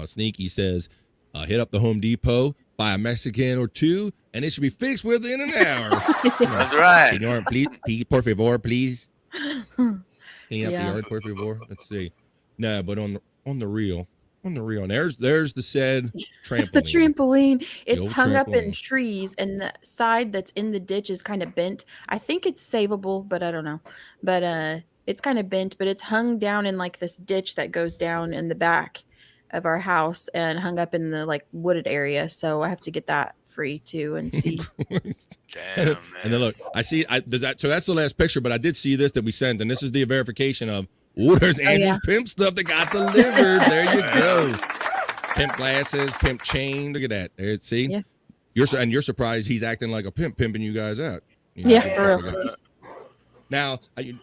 Sneaky says, hit up the Home Depot, buy a Mexican or two, and it should be fixed within an hour. That's right. Senor, please, por favor, please. Clean up the yard, por favor. Let's see. No, but on the real. And there's the said trampoline. The trampoline. It's old hung up in trampoline. trees, and the side that's in the ditch is kind of bent. I think it's savable, but I don't know. But it's kind of bent, but it's hung down in like this ditch that goes down in the back of our house and hung up in the like wooded area. So I have to get that free too and see. Damn, man. And then look, I see. So that's the last picture, but I did see this that we sent, and this is the verification of. Oh, there's Andrew's pimp stuff that got delivered. There you go. Pimp glasses, pimp chain. Look at that. There, see? Yeah. You're surprised he's acting like a pimp, pimping you guys out. For real. Now,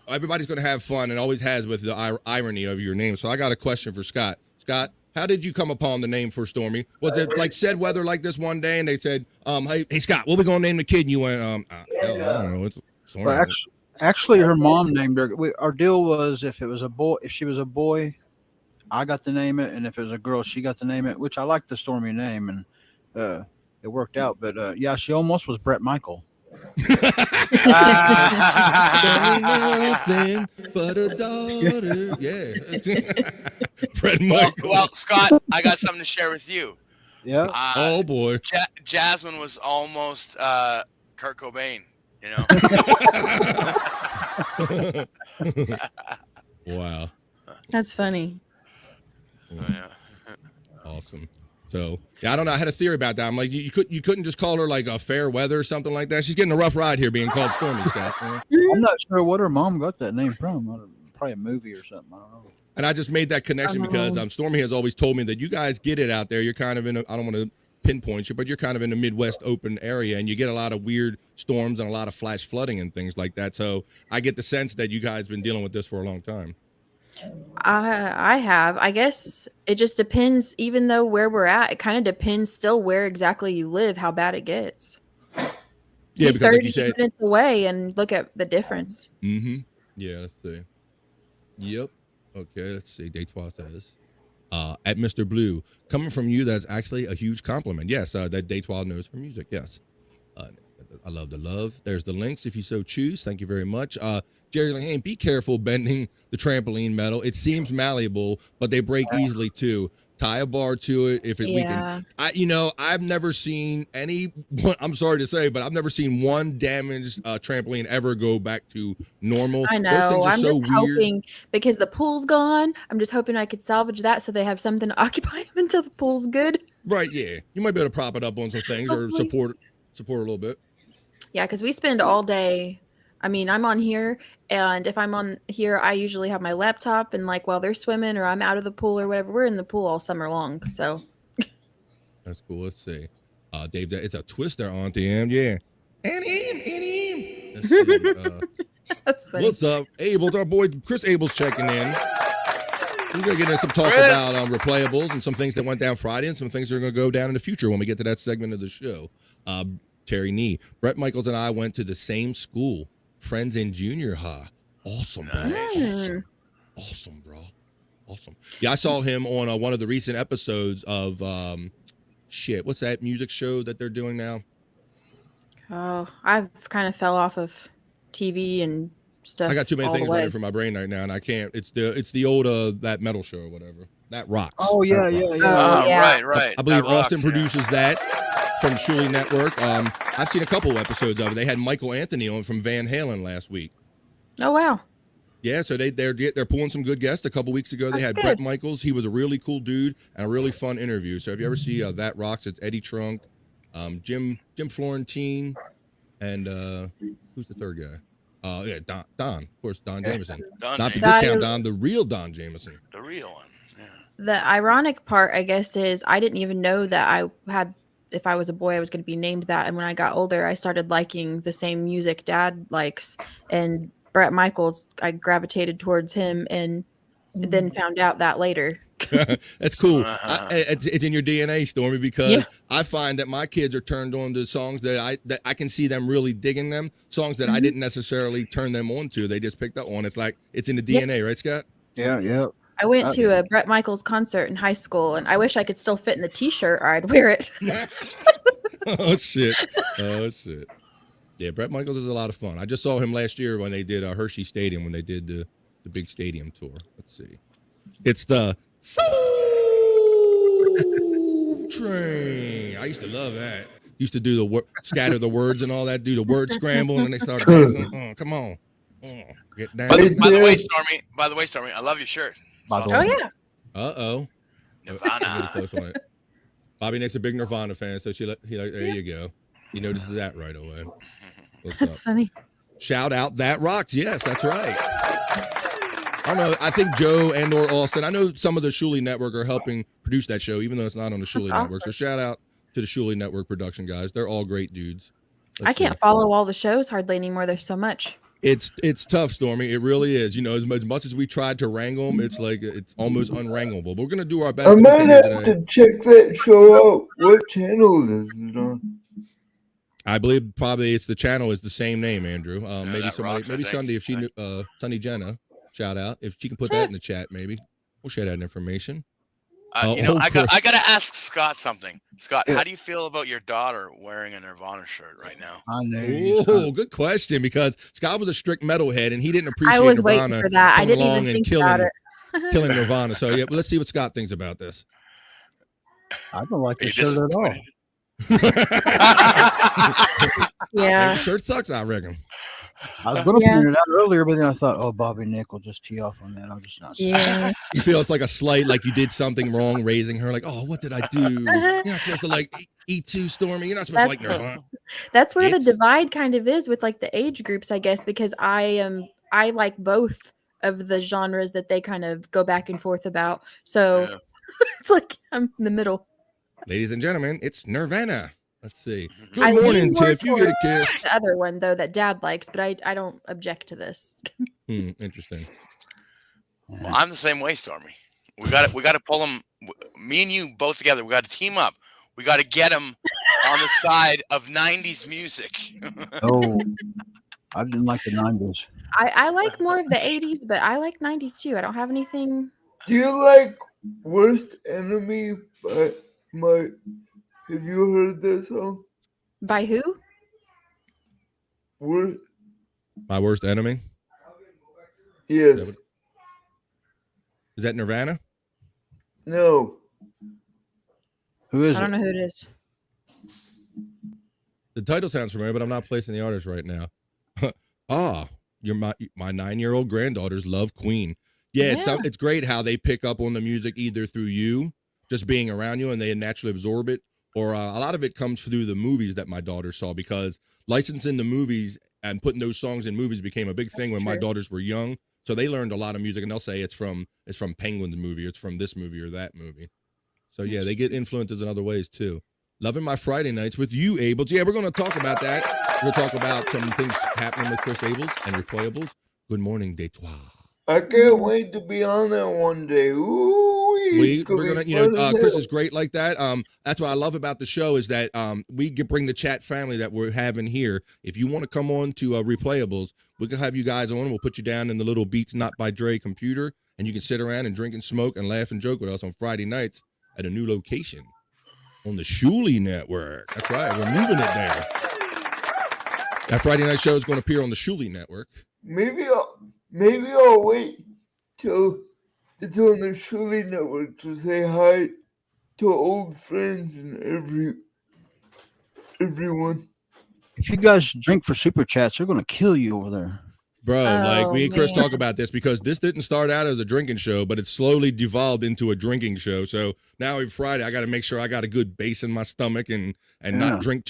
everybody's going to have fun and always has with the irony of your name. So I got a question for Scott. Scott, how did you come upon the name for Stormee? Was it like said weather like this one day and they said, hey Scott, what we going to name the kid? And you went, I don't know. It's Stormee. Well, Actually, her mom named her. Our deal was if she was a boy, I got to name it, and if it was a girl, she got to name it. Which I like the Stormee name, and it worked out. But yeah, she almost was Brett Michael. Nothing but a daughter. Yeah. Fred Michael. Well, Scott, I got something to share with you. Yeah. Oh boy. Jasmine was almost Kurt Cobain. You know. Wow. That's funny. Yeah. Awesome. So yeah, I don't know. I had a theory about that. I'm like, you couldn't just call her like a fair weather or something like that. She's getting a rough ride here being called Stormee, Scott. I'm not sure what her mom got that name from. Probably a movie or something. I don't know. And I just made that connection because Stormee has always told me that you guys get it out there. You're kind of in I don't want to pinpoint you, but you're kind of in the Midwest open area, and you get a lot of weird storms and a lot of flash flooding and things like that. So I get the sense that you guys been dealing with this for a long time. I have. I guess it just depends. Even though where we're at, it kind of depends still where exactly you live, how bad it gets. Yeah, He's because 30 like you said, minutes away, and look at the difference. Mm-hmm. Yeah, let's see. Yep. Okay, let's see. Detroit says, at Mr. Blue, coming from you, that's actually a huge compliment. Yes, that Detroit knows her music. Yes. I love the love. There's the links if you so choose. Thank you very much. Jerry Lane, be careful bending the trampoline metal. It seems malleable, but they break easily too. Tie a bar to it if we can. I've never seen I'm sorry to say, but I've never seen one damaged trampoline ever go back to normal. I know. I'm just hoping because the pool's gone. I'm just hoping I could salvage that so they have something to occupy them until the pool's good. Right. Yeah. You might be able to prop it up on some things or support a little bit. Yeah, because we spend all day. I mean, I'm on here, and if I'm on here, I usually have my laptop, and like while they're swimming or I'm out of the pool or whatever, we're in the pool all summer long. So that's cool. Let's see. Dave, it's a twist there, Auntie M. Yeah. And him. Let's see, that's funny. What's up, Abel's our boy Chris Abel's checking in. We're gonna get into some talk about replayables and some things that went down Friday and some things that are gonna go down in the future when we get to that segment of the show. Terry Nee, Brett Michaels and I went to the same school, friends in junior high. Awesome, bro. Nice. Awesome, bro. Awesome. Yeah, I saw him on one of the recent episodes of what's that music show that they're doing now? Oh, I've kind of fell off of TV and stuff. I got too many things running for my brain right now, and I can't. It's the old that metal show or whatever. That rocks. Oh yeah. Right. I believe Austin produces that from Shuley Network. I've seen a couple episodes of it. They had Michael Anthony on from Van Halen last week. Oh wow. Yeah, so they're pulling some good guests. A couple weeks ago, they had Brett Michaels. He was a really cool dude and a really fun interview. So if you ever see That Rocks, it's Eddie Trunk, Jim Florentine, and who's the third guy? Don, of course, Don Jameson. Not the discount Don, the real Don Jameson. The real one. Yeah. The ironic part, I guess, is I didn't even know that if I was a boy, I was going to be named that. And when I got older, I started liking the same music Dad likes. And Brett Michaels, I gravitated towards him and then found out that later. That's cool. It's in your DNA, Stormee, because I find that my kids are turned on to songs that I can see them really digging them. Songs that I didn't necessarily turn them on to. They just picked up on. It's like it's in the DNA, right, Scott? Yeah. I went to a Brett Michaels concert in high school, and I wish I could still fit in the T-shirt, or I'd wear it. Oh shit! Yeah, Brett Michaels is a lot of fun. I just saw him last year when they did Hershey Stadium when they did the big stadium tour. Let's see, it's the Soul Train. I used to love that. Used to do the scatter the words and all that. Do the word scramble and they start dancing. Oh, come on, get down. By the way, Stormee, I love your shirt. Oh yeah. Uh-oh. Nirvana. Really close on it. Bobbynic's a big Nirvana fan, so there you go. He notices that right away. That's funny. Shout out That Rocks. Yes, that's right. I don't know. I think Joe and or Austin, I know some of the Shuley Network are helping produce that show, even though it's not on the Shuley Network. So shout out to the Shuley Network production guys. They're all great dudes. I can't follow all the shows hardly anymore. There's so much. It's tough, Stormee. It really is. You know, as much as we tried to wrangle them, it's like it's almost unwranglable. But we're gonna do our best. I might have to check that show out. What channel is it on? I believe probably it's the channel is the same name, Andrew. Maybe that somebody, rocks, I maybe think. Sunday if she knew, Sunday Jenna, shout out if she can put that in the chat. Maybe we'll share that information. You know, I gotta ask Scott something. Scott, how do you feel about your daughter wearing a Nirvana shirt right now? I know. Oh, good question. Because Scott was a strict metalhead and he didn't appreciate I was Nirvana waiting for that. I coming didn't along even and think about killing, it. killing Nirvana. So yeah, but let's see what Scott thinks about this. I don't like Are the you shirt at all. disappointed? Yeah. The shirt sucks, I reckon. I was going to Yeah. point it out earlier, but then I thought, oh, Bobbynic will just tee off on that. I'm just not. Yeah. You feel it's like a slight, like you did something wrong, raising her. Like, oh, what did I do? You're not supposed to like E2 Stormee. You're not supposed to like Nirvana. That's where It's- the divide kind of is with like the age groups, I guess, because I like both of the genres that they kind of go back and forth about. So Yeah. it's like I'm in the middle. Ladies and gentlemen, it's Nirvana. Let's see. I Good lean morning, more Tiff. You get a towards kiss. the other one though that Dad likes, but I don't object to this. Interesting. Well, I'm the same way, Stormy. We got to pull them. Me and you both together. We got to team up. We got to get them on the side of '90s music. Oh, I didn't like the 90s. I like more of the 80s, but I like 90s too. I don't have anything. Do you like Worst Enemy by my? Have you heard that song? By who? My Worst Enemy? Yes. Is that Nirvana? No. Who is I don't it? know who it is. The title sounds familiar, but I'm not placing the artist right now. You're my 9-year-old granddaughters love Queen. Yeah, it's great how they pick up on the music either through you, just being around you, and they naturally absorb it, or a lot of it comes through the movies that my daughter saw, because licensing the movies and putting those songs in movies became a big thing when my daughters were young. So they learned a lot of music, and they'll say it's from Penguin's movie, it's from this movie or that movie. So yeah, they get influences in other ways too. Loving my Friday nights with you, Abels. Yeah, we're going to talk about that. We'll talk about some things happening with Chris Abels and Replayables. Good morning, Detroit. I can't wait to be on there one day. Ooh, We're gonna, Chris is great like that. That's what I love about the show is that we can bring the chat family that we're having here. If you want to come on to Replayables, we can have you guys on. We'll put you down in the little Beats Not by Dre computer, and you can sit around and drink and smoke and laugh and joke with us on Friday nights at a new location on the Shuley Network. That's right, we're moving it there. That Friday night show is going to appear on the Shuley Network. Maybe I'll wait till it's on the Shuley Network to say hi to old friends and everyone. If you guys drink for super chats, they're going to kill you over there. Bro, like me and Chris talk about this because this didn't start out as a drinking show, but it slowly devolved into a drinking show. So now every Friday, I got to make sure I got a good base in my stomach and not drink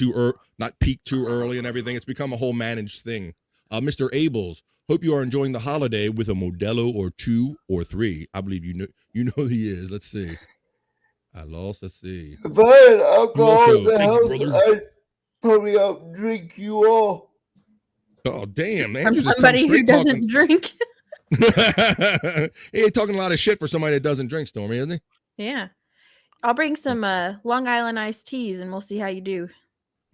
not peak too early and everything. It's become a whole managed thing. Mr. Abels, hope you are enjoying the holiday with a Modelo or 2 or 3. I believe you know he is. Let's see. I lost. Let's see. If I had alcohol in the Thank you, house, I'd probably outdrink you all. Oh, damn, man. From somebody who doesn't drink. He ain't talking a lot of shit for somebody that doesn't drink, Stormy, isn't he? Yeah. I'll bring some Long Island iced teas and we'll see how you do.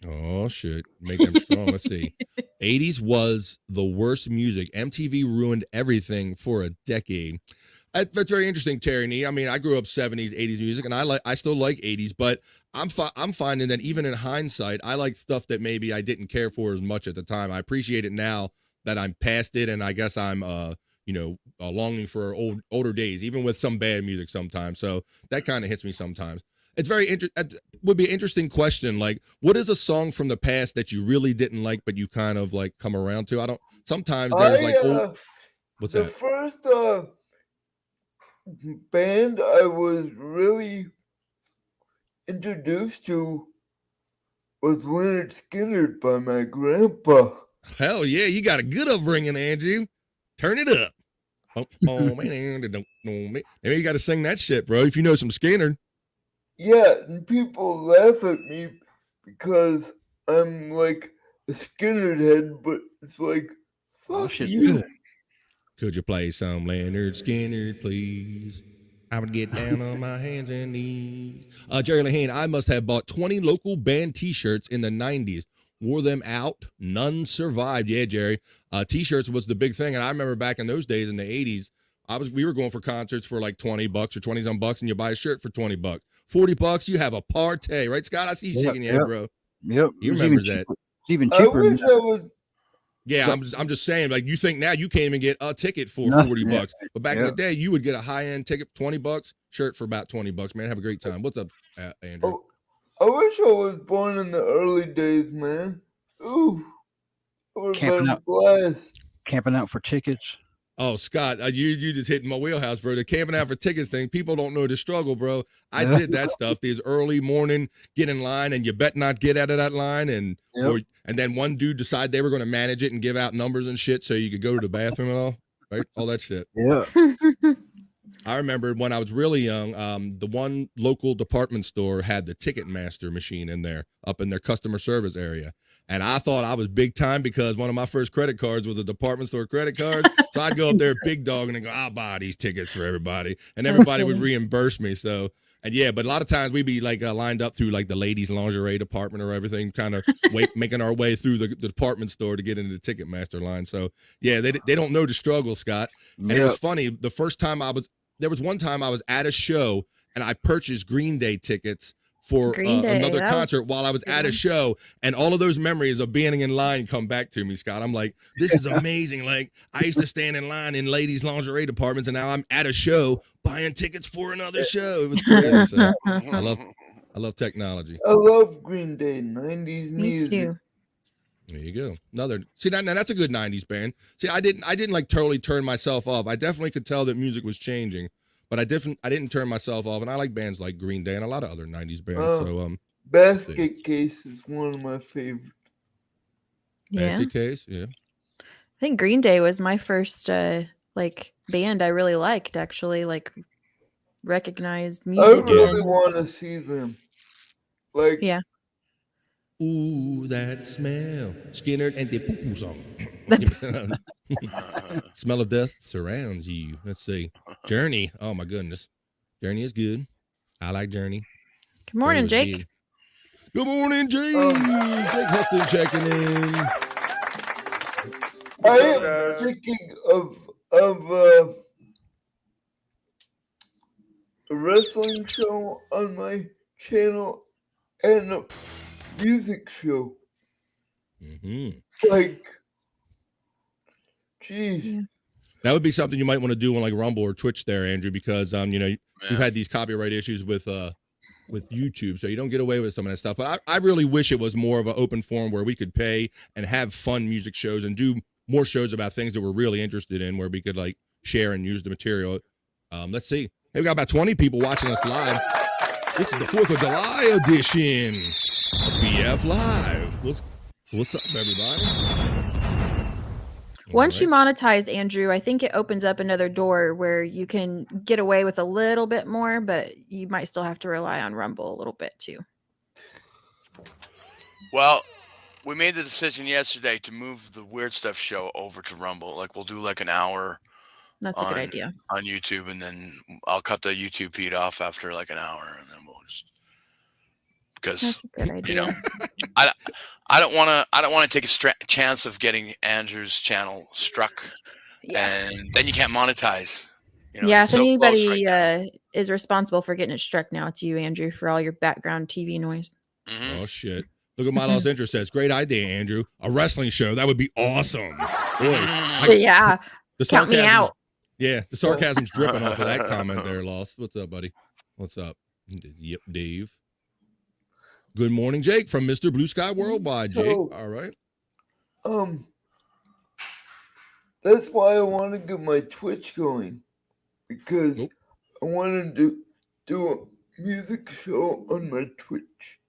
Oh, shit. Make them strong. Let's see. 80s was the worst music. MTV ruined everything for a decade. That's very interesting, Terry Nee. I mean, I grew up 70s, 80s music, and I still like 80s, but I'm finding that even in hindsight, I like stuff that maybe I didn't care for as much at the time. I appreciate it now that I'm past it, and I guess I'm longing for older days, even with some bad music sometimes. So that kind of hits me sometimes. It's would be an interesting question. Like, what is a song from the past that you really didn't like, but you kind of like come around to? Sometimes there's what's the that? first band I was really introduced to was Leonard Skinner by my grandpa. Hell yeah, you got a good upbringing, Andrew. Turn it up. Oh man, maybe you got to sing that shit, bro. If you know some Skinner. Yeah, and people laugh at me because I'm like a Skinner head, but it's like, fuck you. Could you play some Leonard Skinner, please? I would get down on my hands and knees. Jerry Lehane, I must have bought 20 local band t-shirts in the 90s. wore them out. None survived. Yeah, Jerry. T-shirts was the big thing. And I remember back in those days in the 80s, we were going for concerts for like $20 or 20 some bucks, and you buy a shirt for $20. $40, you have a party, right, Scott? I see you shaking your head, bro. Yep. He remembers that. It's even I cheaper. wish I was. Yeah, I'm just saying, like, you think now you can't even get a ticket for No, $40, yeah, but back in the day, you would get a high-end ticket, $20, shirt for about $20, man. Have a great time. What's up, Andrew? I wish I was born in the early days, man. Ooh, it would have been a blast. Camping out for tickets. Oh, Scott, you just hitting my wheelhouse, bro. The camping out for tickets thing. People don't know the struggle, bro. I did that stuff. These early morning, get in line, and you bet not get out of that line, and then one dude decided they were going to manage it and give out numbers and shit, so you could go to the bathroom and all, right? All that shit. Yeah. I remember when I was really young, the one local department store had the Ticketmaster machine in there, up in their customer service area. And I thought I was big time because one of my first credit cards was a department store credit card. So I'd go up there big dog and go, I'll buy these tickets for everybody. And everybody would reimburse me. So, and yeah, but a lot of times we'd be like lined up through like the ladies' lingerie department or everything, kind of making our way through the department store to get into the Ticketmaster line. So yeah, they don't know the struggle, Scott. And it was funny. The first time there was one time I was at a show and I purchased Green Day tickets for another concert while I was at a show, and all of those memories of being in line come back to me, Scott. I'm like, this is amazing. Like, I used to stand in line in ladies' lingerie departments, and now I'm at a show buying tickets for another show. It was crazy. So I love technology. I love Green Day, 90s music. Me too. There you go. Now that's a good 90s band. See, I didn't like totally turn myself off. I definitely could tell that music was changing. But I didn't turn myself off, and I like bands like Green Day and a lot of other 90s bands. Basket Case is one of my favorites. Yeah. Basket Case, yeah. I think Green Day was my first like band I really liked, actually, like recognized music. I really want to see them. Like, yeah. Ooh, that smell. Skinner and the poo-poo song. Smell of death surrounds you. Let's see. Journey. Oh, my goodness. Journey is good. I like Journey. Good morning, Jake. Good morning, Jake. Jake Huston checking in. I am thinking of a wrestling show on my channel and a music show. Like, geez. Yeah. That would be something you might want to do on like Rumble or Twitch there, Andrew, because you've had these copyright issues with YouTube, so you don't get away with some of that stuff. But I really wish it was more of an open forum where we could pay and have fun music shows and do more shows about things that we're really interested in, where we could like share and use the material. Let's see. Hey, we got about 20 people watching us live. This is the 4th of July edition of BF Live. What's up, everybody? Once you monetize, Andrew, I think it opens up another door where you can get away with a little bit more, but you might still have to rely on Rumble a little bit too. Well, we made the decision yesterday to move the Weird Stuff show over to Rumble. Like, we'll do like an hour. That's a good idea. On YouTube, and then I'll cut the YouTube feed off after like an hour, and then we'll just, because that's a good idea. I don't want to take a chance of getting Andrew's channel struck, and then you can't monetize. If anybody is responsible for getting it struck now, it's you, Andrew, for all your background TV noise. Oh shit! Look at my lost interest says. Great idea, Andrew. A wrestling show that would be awesome. Boy, count me out. Yeah, the sarcasm's dripping off of that comment there, Lost. What's up, buddy? What's up? Yep, Dave. Good morning, Jake, from Mr. Blue Sky Worldwide, Jake. All right. That's why I want to get my Twitch going, because I want to do a music show on my Twitch.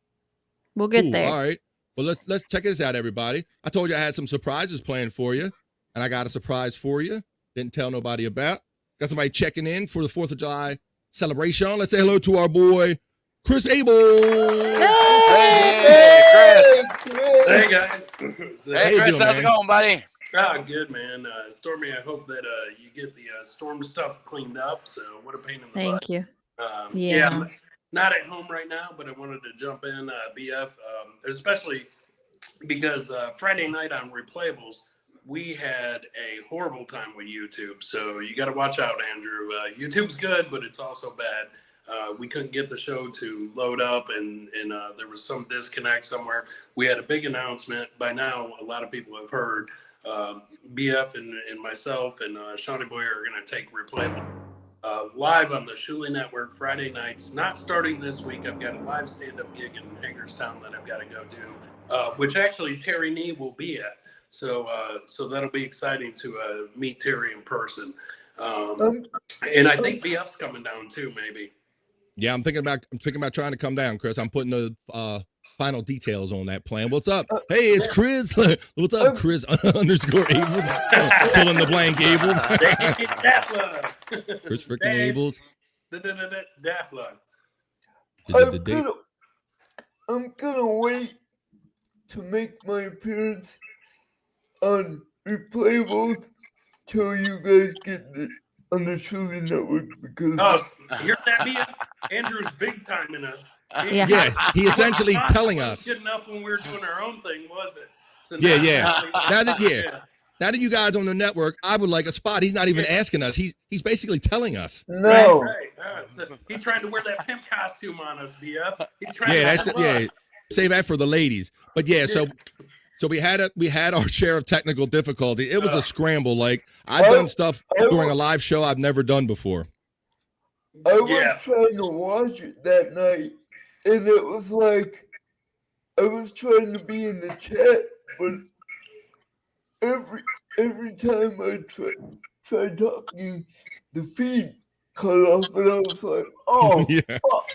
We'll get there. All right. Well, let's check this out, everybody. I told you I had some surprises planned for you, and I got a surprise for you. Didn't tell nobody about. Got somebody checking in for the 4th of July celebration. Let's say hello to our boy, Chris Abel. Hey, Chris. Hey, guys. Hey, Chris, how's it going, buddy? Good, man. Stormee, I hope that you get the storm stuff cleaned up. So, what a pain in the butt. Thank you. I'm not at home right now, but I wanted to jump in, BF, especially because Friday night on Replayables, we had a horrible time with YouTube. So you got to watch out, Andrew. YouTube's good, but it's also bad. We couldn't get the show to load up, and there was some disconnect somewhere. We had a big announcement. By now, a lot of people have heard. BF and myself and Shawnee Boy are going to take Replayable live on the Shuli Network Friday nights. Not starting this week. I've got a live stand-up gig in Hagerstown that I've got to go to, which actually Terry Nee will be at. So that'll be exciting to meet Terry in person. And I think BF's coming down too, maybe. Yeah, I'm thinking about trying to come down, Chris. I'm putting the final details on that plan. What's up? Hey, it's Chris. What's up, Chris _Ables? Fill in the blank Ables. Chris freaking Ables. Daffla. I'm gonna wait to make my appearance on Replayables till you guys get on the Shuli Network, because hear that, Mia? Andrew's big time in us. Yeah, he essentially telling us. Good enough when we were doing our own thing, was it? So Yeah. Now that you guys on the network, I would like a spot. He's not even asking us. He's basically telling us. No. Right. So he's trying to wear that pimp costume on us, BF. He's trying Save that for the ladies. But so we had our share of technical difficulty. It was a scramble. Like, I've done stuff during a live show I've never done before. I was trying to watch it that night, and it was like I was trying to be in the chat, but every time I tried talking, the feed cut off, and I was like, oh,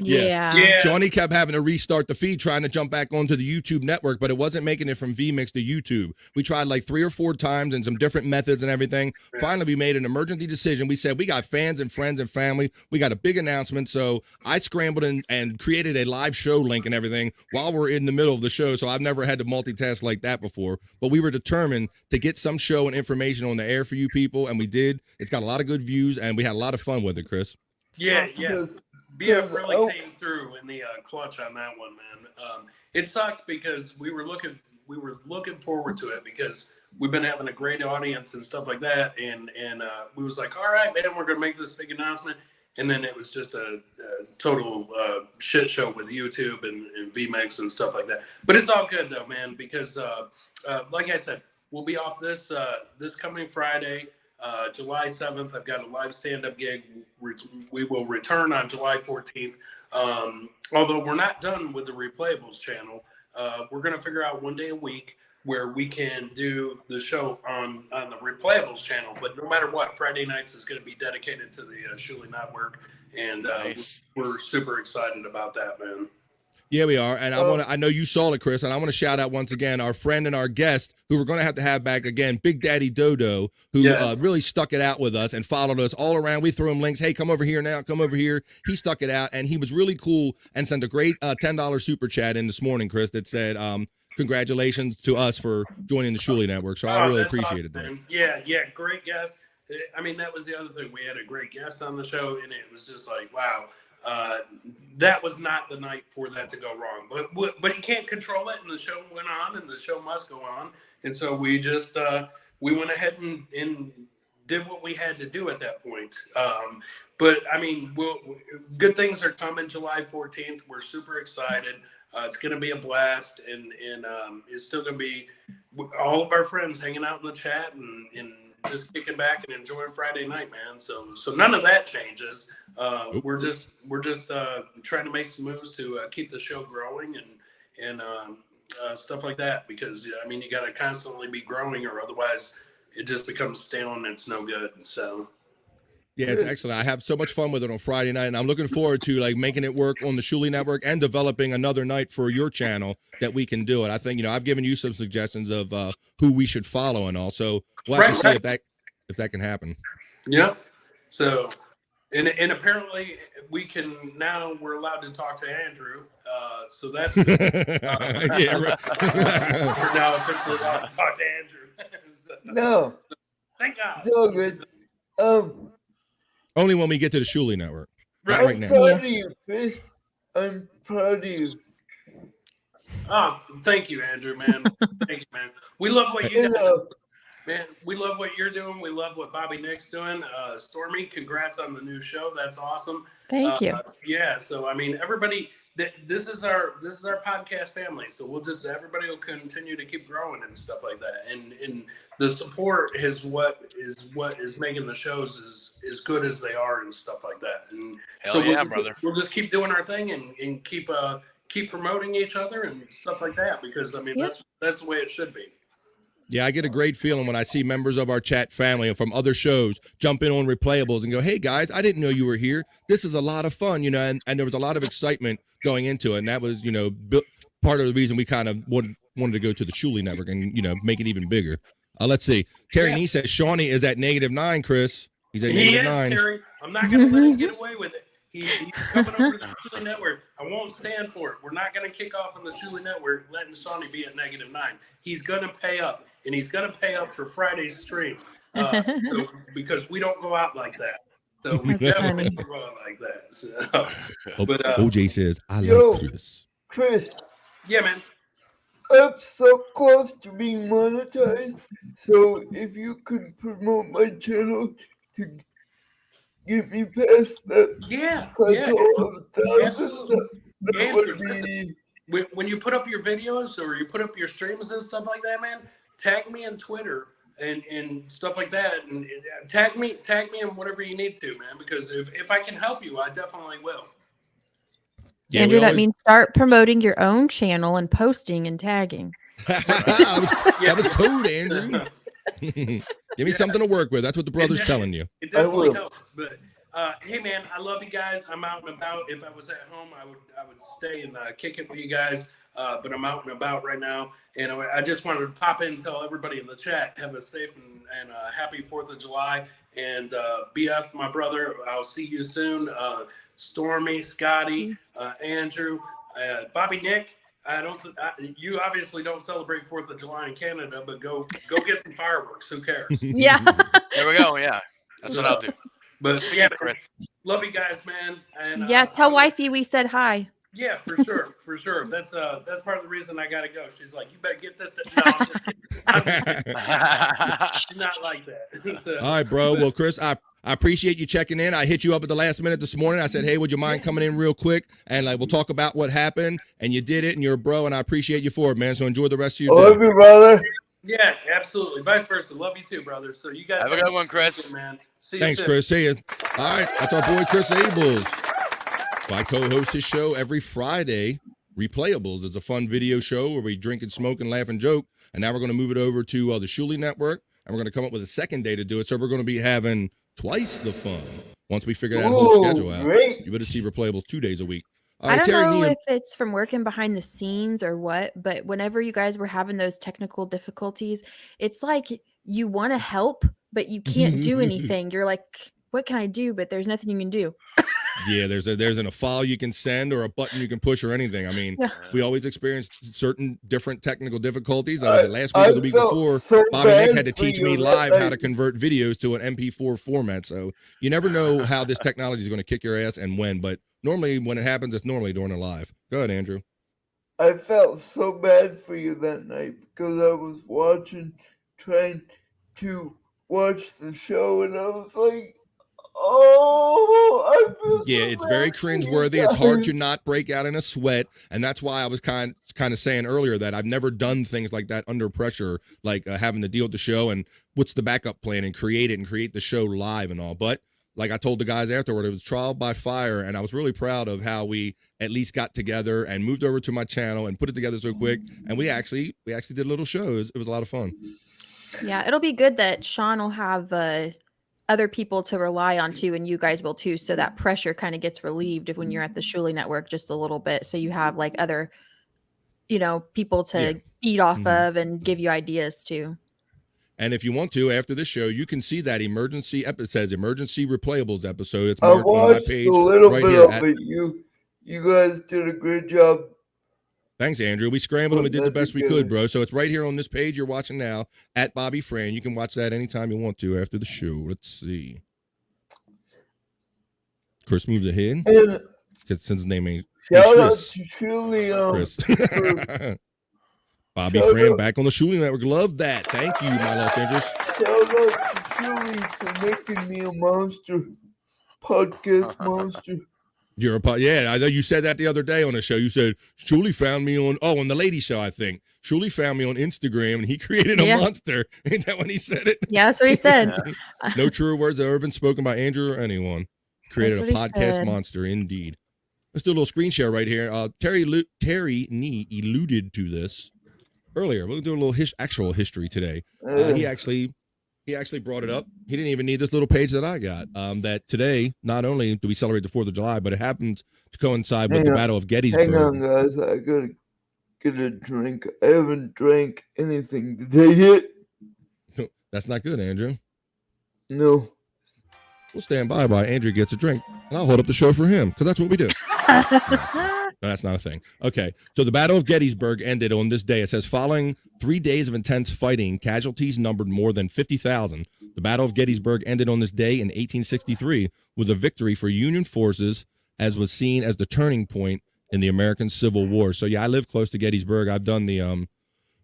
Yeah. Johnny kept having to restart the feed, trying to jump back onto the YouTube network, but it wasn't making it from vMix to YouTube. We tried like 3 or 4 times and some different methods and everything. Finally, we made an emergency decision. We said, we got fans and friends and family. We got a big announcement. So I scrambled and created a live show link and everything while we're in the middle of the show. So I've never had to multitask like that before. But we were determined to get some show and information on the air for you people, and we did. It's got a lot of good views, and we had a lot of fun with it, Chris. Yeah. BF really came through in the clutch on that one, man. It sucked because we were looking forward to it because we've been having a great audience and stuff like that, and we was like, all right, man, we're gonna make this big announcement, and then it was just a total shit show with YouTube and vMix and stuff like that. But it's all good though, man, because like I said, we'll be off this coming Friday. July 7th, I've got a live stand-up gig. We will return on July 14th. Although we're not done with the Replayables channel, we're going to figure out one day a week where we can do the show on the Replayables channel. But no matter what, Friday nights is going to be dedicated to the Shuli Network, and we're super excited about that, man. Yeah, we are. And I know you saw it, Chris, and I want to shout out once again our friend and our guest who we're going to have back again, Big Daddy Dodo, who really stuck it out with us and followed us all around. We threw him links. Hey, come over here now. Come over here. He stuck it out, and he was really cool and sent a great $10 super chat in this morning, Chris, that said, congratulations to us for joining the Shuli Network. So I really appreciated that. Man. Yeah, great guest. I mean, that was the other thing. We had a great guest on the show, and it was just like, wow. That was not the night for that to go wrong, but you can't control it, and the show went on, and the show must go on, and so we just we went ahead and did what we had to do at that point. But I mean, good things are coming July 14th. We're super excited. It's going to be a blast, and it's still going to be all of our friends hanging out in the chat and just kicking back and enjoying Friday night, man. So none of that changes. We're just trying to make some moves to keep the show growing and stuff like that, because I mean, you got to constantly be growing, or otherwise it just becomes stale and it's no good. So yeah, it's excellent. I have so much fun with it on Friday night, and I'm looking forward to like making it work on the Shuli Network and developing another night for your channel that we can do it. I think, I've given you some suggestions of who we should follow and all. So we'll have to see if that can happen. Yeah. So, and apparently we're allowed to talk to Andrew. So that's good. Yeah, right. We're now officially allowed to talk to Andrew. No. Thank God. It's all good. Only when we get to the Shuli Network. I'm Right now. proud of you, Chris. I'm proud of you. Oh, thank you, Andrew, man. Thank you, man. We love what you guys man. We love what you're doing. We love what Bobbynic's doing. Stormee, congrats on the new show. That's awesome. Thank you. Yeah. So I mean, everybody, this is our podcast family. So everybody will continue to keep growing and stuff like that. And the support is what is making the shows as good as they are and stuff like that. And Hell so yeah, brother. We'll just keep doing our thing and keep promoting each other and stuff like that, because I mean that's the way it should be. Yeah, I get a great feeling when I see members of our chat family from other shows jump in on Replayables and go, "Hey guys, I didn't know you were here. This is a lot of fun," and there was a lot of excitement going into it, and that was part of the reason we kind of wanted to go to the Shuley Network and make it even bigger. Let's see. Terry Nee says Shawnee is at -9. Chris, he's at -9. Terry. I'm not going to let him get away with it. He's coming over to the Shuley Network. I won't stand for it. We're not going to kick off on the Shuley Network letting Shawnee be at -9. He's going to pay up, and he's going to pay up for Friday's stream because we don't go out like that. So we definitely don't go out like that. So, but OJ says, I like Chris. Chris. Yeah, man. I'm so close to being monetized. So if you could promote my channel to get me past that Andrew, when you put up your videos or you put up your streams and stuff like that, man, tag me on Twitter and stuff like that, and tag me in whatever you need to, man, because if I can help you, I definitely will. Yeah, Andrew, that means start promoting your own channel and posting and tagging. that was code, Andrew. Give me something to work with. That's what the brother's telling you. It definitely helps. But hey, man, I love you guys. I'm out and about. If I was at home, I would stay and kick it with you guys. But I'm out and about right now, and I just wanted to pop in and tell everybody in the chat have a safe and happy 4th of July. And BF, my brother, I'll see you soon. Stormee, Scotty, Andrew, Bobbynic. You obviously don't celebrate 4th of July in Canada, but go get some fireworks. Who cares? Yeah. There we go. Yeah, that's what I'll do. But yeah, love you guys, man. And yeah, tell wifey we said hi. Yeah, for sure. That's part of the reason I gotta go. She's like, you better get this. I'm just not like that. So, all right, bro. Well, Chris, I appreciate you checking in. I hit you up at the last minute this morning. I said, hey, would you mind coming in real quick? And we'll talk about what happened. And you did it, and you're a bro, and I appreciate you for it, man. So enjoy the rest of your day. Love you, brother. Yeah, absolutely. Vice versa. Love you too, brother. So you guys have a good one, Chris. Man. See you Thanks, soon. Chris. See you. All right, that's our boy Chris Abels. I co-host his show every Friday. Replayables is a fun video show where we drink and smoke and laugh and joke. And now we're going to move it over to the Shuley Network, and we're going to come up with a second day to do it. So we're going to be having twice the fun once we figure that whole schedule out. Great. You better see Replayables 2 days a week. I don't know if it's from working behind the scenes or what, but whenever you guys were having those technical difficulties, it's like you want to help, but you can't do anything. You're like, what can I do? But there's nothing you can do. Yeah, there's a file you can send or a button you can push or anything. I mean, we always experience certain different technical difficulties. I was last week or the week before. Bobbynic had to teach me live how to convert videos to an MP4 format. So you never know how this technology is going to kick your ass and when. But normally, when it happens, it's normally during a live. Go ahead, Andrew. I felt so bad for you that night because I was trying to watch the show, and I was like, oh, I feel yeah, it's very cringeworthy. It's hard to not break out in a sweat, and that's why I was kind of saying earlier that I've never done things like that under pressure, like having to deal with the show and what's the backup plan and create the show live and all. But like I told the guys afterward, it was trial by fire, and I was really proud of how we at least got together and moved over to my channel and put it together so quick. And we actually did a little show. It was a lot of fun. Yeah, it'll be good that Sean will have other people to rely on too, and you guys will too, so that pressure kind of gets relieved when you're at the Shuley Network just a little bit, so you have like other people to eat off of and give you ideas too. And if you want to, after this show, you can see that emergency replayables episode. It's marked on my page. I watched a little bit of it. You guys did a great job. Thanks, Andrew. We scrambled and we did the best we could, bro. So it's right here on this page you're watching now at Bobby Fran. You can watch that anytime you want to after the show. Let's see. Chris moves ahead because since his name ain't Shout out Chris. to Shirley. Chris. for- Bobby Shout Fran out- back on the Shooting Network. Love that. Thank you, my Los Angeles. Shout out to Shirley for making me a monster. Podcast monster. You're yeah, I know you said that the other day on the show. You said Shuli found me on the lady show, I think. Shuli found me on Instagram and he created a Yeah. monster. Ain't that when he said it? Yeah, that's what he said. No truer words have ever been spoken by Andrew or anyone. Created a That's what he podcast said. monster, indeed. Let's do a little screen share right here. Terry Nee alluded to this earlier. We'll do a little actual history today. He actually brought it up. He didn't even need this little page that I got. That today, not only do we celebrate the 4th of July, but it happens to coincide with the Battle of Gettysburg. Hang on, guys. I gotta get a drink. I haven't drank anything today yet. That's not good, Andrew. No. We'll stand by while Andrew gets a drink, and I'll hold up the show for him, because that's what we do. No, that's not a thing. Okay, so the Battle of Gettysburg ended on this day. It says, following 3 days of intense fighting, casualties numbered more than 50,000. The Battle of Gettysburg ended on this day in 1863 with a victory for Union forces, as was seen as the turning point in the American Civil War. So yeah, I live close to Gettysburg. I've done the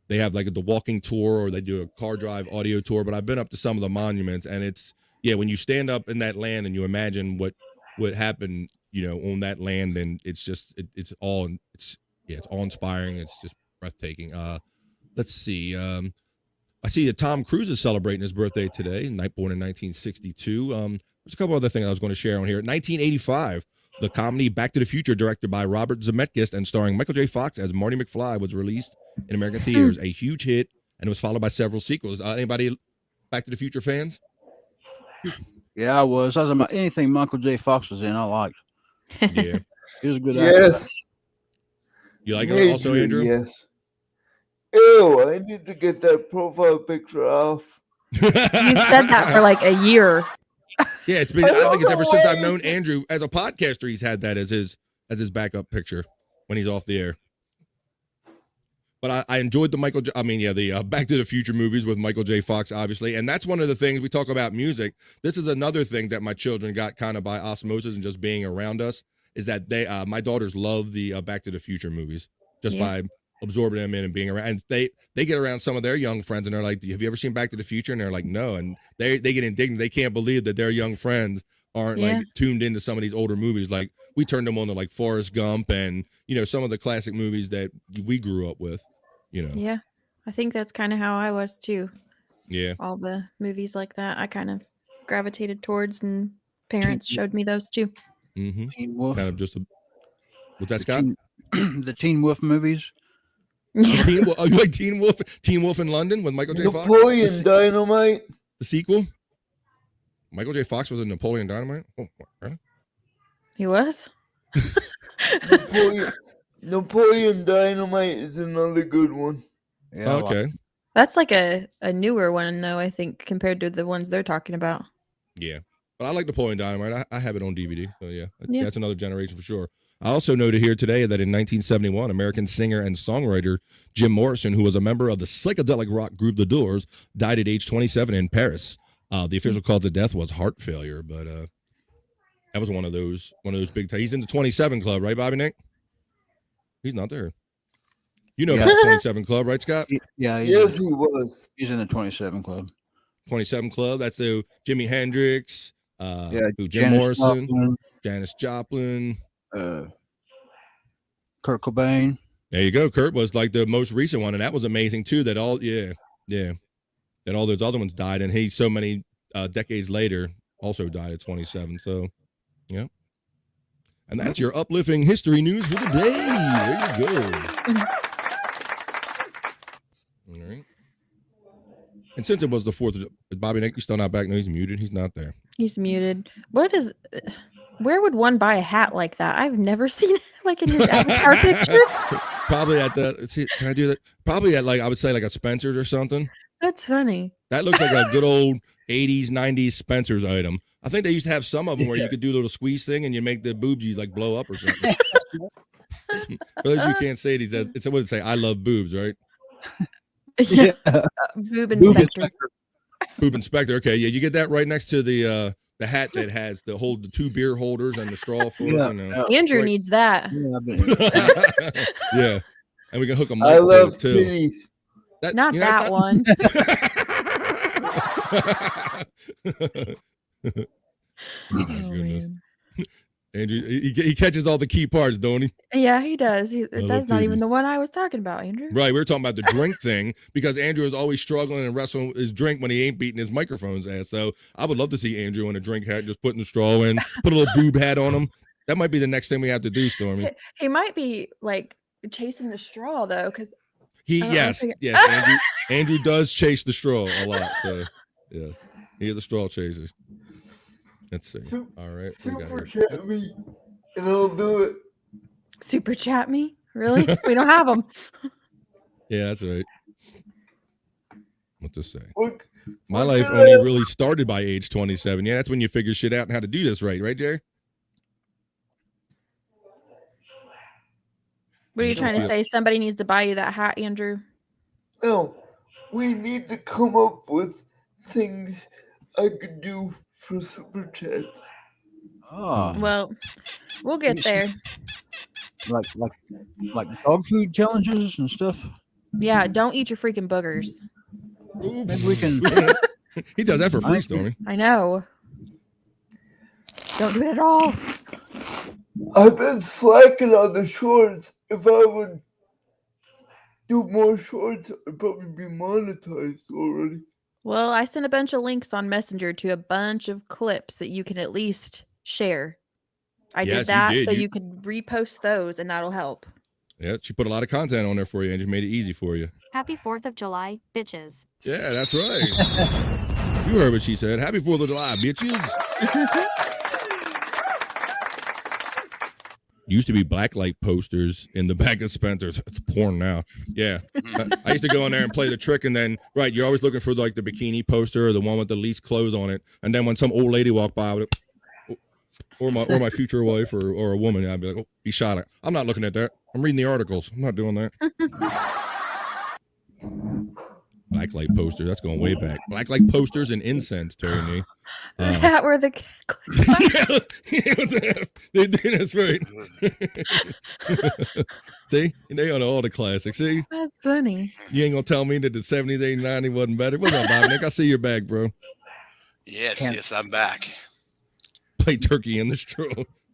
they have like the walking tour, or they do a car drive audio tour, but I've been up to some of the monuments, and it's, yeah, when you stand up in that land and you imagine what happened, you know, on that land, and it's just it's awe inspiring. It's just breathtaking. Let's see. I see that Tom Cruise is celebrating his birthday today, born in 1962. There's a couple other things I was going to share on here. 1985, the comedy Back to the Future, directed by Robert Zemeckis and starring Michael J. Fox as Marty McFly, was released in American theaters. A huge hit, and it was followed by several sequels. Anybody Back to the Future fans? Yeah, I was. Anything Michael J. Fox was in, I liked. Yeah. He was a good actor. Yes. You like it also, Major, Andrew? Yes. Ew, I need to get that profile picture off. You've said that for like a year. Yeah, it's been. I think it's ever since I've known Andrew as a podcaster. He's had that as his backup picture when he's off the air. But I enjoyed the the Back to the Future movies with Michael J. Fox, obviously, and that's one of the things we talk about music. This is another thing that my children got kind of by osmosis and just being around us, is that my daughters love the Back to the Future movies just by absorbing them in and being around. And they get around some of their young friends and they're like, "Have you ever seen Back to the Future?" And they're like, "No," and they get indignant. They can't believe that their young friends aren't like tuned into some of these older movies. Like we turned them on to like Forrest Gump and some of the classic movies that we grew up with. Yeah, I think that's kind of how I was too. Yeah, all the movies like that I kind of gravitated towards, and parents showed me those too. Teen Wolf. Kind of just what's that, Scott? The Teen Wolf movies. Teen Wolf. Oh, you like Teen Wolf? Teen Wolf in London with Michael J. Fox? Napoleon Dynamite. The sequel? Michael J. Fox was in Napoleon Dynamite? Oh, really? He was? Napoleon Dynamite is another good one. Yeah. Okay. That's like a newer one, though, I think, compared to the ones they're talking about. Yeah. But I like Napoleon Dynamite. I have it on DVD. So, yeah. Yeah. That's another generation for sure. I also noted here today that in 1971, American singer and songwriter Jim Morrison, who was a member of the psychedelic rock group The Doors, died at age 27 in Paris. The official cause of death was heart failure, but that was one of those big. He's in the 27 Club, right, Bobbynic? He's not there. You know about the 27 Club, right, Scott? Yeah. Yes, he was. He's in the 27 Club. 27 Club. That's the Jimi Hendrix. Jim Janis Morrison, Joplin, Janis Joplin, Kurt Cobain. There you go. Kurt was like the most recent one, and that was amazing too. That all those other ones died, and he so many decades later also died at 27. So, yeah. And that's your uplifting history news for the day. There you go. All right. And since it was the 4th of Bobbynic, you still not back? No, he's muted. He's not there. He's muted. Where would one buy a hat like that? I've never seen it like in his avatar picture. Probably at the, let's see, can I do that? Probably at I would say like a Spencer's or something. That's funny. That looks like a good old 80s, 90s Spencer's item. I think they used to have some of them where you could do a little squeeze thing and you make the boobs like blow up or something. For those you can't say it, he says, it's what it say, I love boobs, right? Yeah. Boob inspector. Boob inspector. Okay, yeah, you get that right next to the the hat that has the 2 beer holders and the straw for Yeah, it. You know. Andrew Right. needs that. Yeah, Yeah, and we can hook a I mic to love it too. kitties. Not you know, it's that one. Oh my Oh, goodness, man. Andrew, he catches all the key parts, don't he? Yeah, he does. love That's not even titties. the one I was talking about, Andrew. Right, we were talking about the drink thing because Andrew is always struggling and wrestling his drink when he ain't beating his microphone's ass. So I would love to see Andrew in a drink hat, just putting the straw in, put a little boob hat on him. That might be the next thing we have to do, Stormy. He might be like chasing the straw though, because Yes, Andrew does chase the straw a lot. So yes, he is a straw chaser. Let's see. All right, we got Super here. chat me, and I'll do it. super chat me. Really? We don't have them. Yeah, that's right. What to say? Look, My look life at only that. really started by age 27. Yeah, that's when you figure shit out and how to do this right, Jerry? What are you trying to say? Somebody needs to buy you that hat, Andrew? No, we need to come up with things I could do for super chats. Oh, Well, we'll get there. like dog food challenges and stuff. Yeah, don't eat your freaking boogers. Maybe we can. He does that for free, Stormy. I know. Don't do it at all. I've been slacking on the shorts. If I would do more shorts, I'd probably be monetized already. Well, I sent a bunch of links on Messenger to a bunch of clips that you can at least share. I Yes, you did that did. so You- you can repost those and that'll help. Yeah, she put a lot of content on there for you and just made it easy for you. Happy 4th of July, bitches. Yeah, that's right. You heard what she said. Happy 4th of July, bitches. Used to be blacklight posters in the back of Spencer's. It's porn now. Yeah. I used to go in there and play the trick, and then, right, you're always looking for like the bikini poster or the one with the least clothes on it. And then when some old lady walked by with it, or my future wife or a woman, I'd be like, oh, he shot it. I'm not looking at that. I'm reading the articles. I'm not doing that. Blacklight posters. That's going way back. Blacklight posters and incense, Terry. That were the They do, that's right. See, they on all the classics. See, That's funny. you ain't gonna tell me that the 70s, 80s, 90s wasn't better. What's up, Bobbynic? I see your bag, bro. Yes, I'm back. Play turkey in the straw.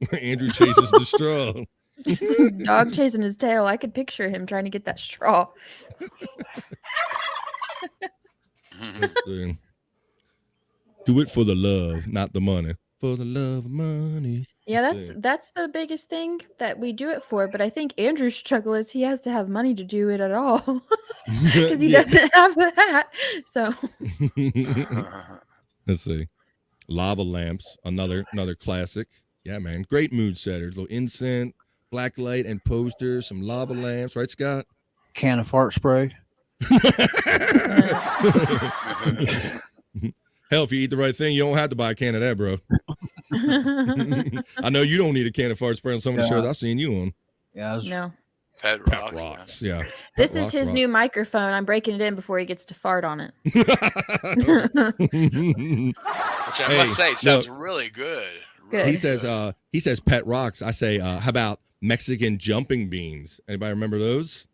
Where Andrew chases the straw. Dog chasing his tail. I could picture him trying to get that straw. Do it for the love, not the money. For the love of money. Yeah, that's the biggest thing that we do it for. But I think Andrew's struggle is he has to have money to do it at all because he Yeah. doesn't have that. So Let's see. Lava lamps, another classic. Yeah, man. Great mood setters. Little incense, black light, and posters, some lava lamps, right, Scott? Can of fart spray. Hell, if you eat the right thing, you don't have to buy a can of that, bro. I know you don't need a can of fart spray on some of the Yeah. shows I've seen you on. Yeah. no. Pet Pet rocks. rocks, yeah. This Pet is rocks his rock. new microphone. I'm breaking it in before he gets to fart on it. Which I must say sounds really good. Good. He says pet rocks. I say, how about Mexican jumping beans? Anybody remember those?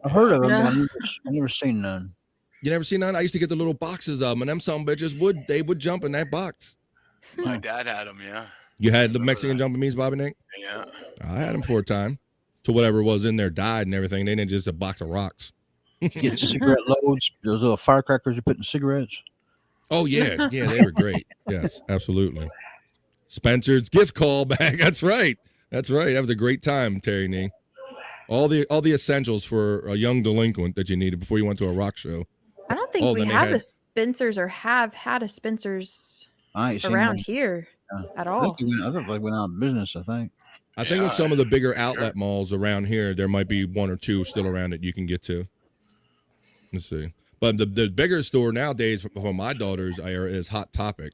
I heard of them. No. But I've never seen none. You never seen that? I used to get the little boxes of them, and them some bitches would jump in that box. My dad had them, yeah. You had the Mexican jumping beans, Bobbynic? Yeah. I had them for a time. Till whatever was in there died and everything. They didn't just a box of rocks. Get cigarette loads. Those little firecrackers you put in cigarettes. Oh yeah, they were great. Yes, absolutely. Spencer's gift call bag. That's right. That was a great time, Terry Nee. All the essentials for a young delinquent that you needed before you went to a rock show. I don't think we have a Spencer's or have had a Spencer's I ain't seen around one. here at I all. think they went out of business. I think in some of the bigger outlet malls around here, there might be one or two still around that you can get to. Let's see. But the bigger store nowadays for my daughter's era is Hot Topic.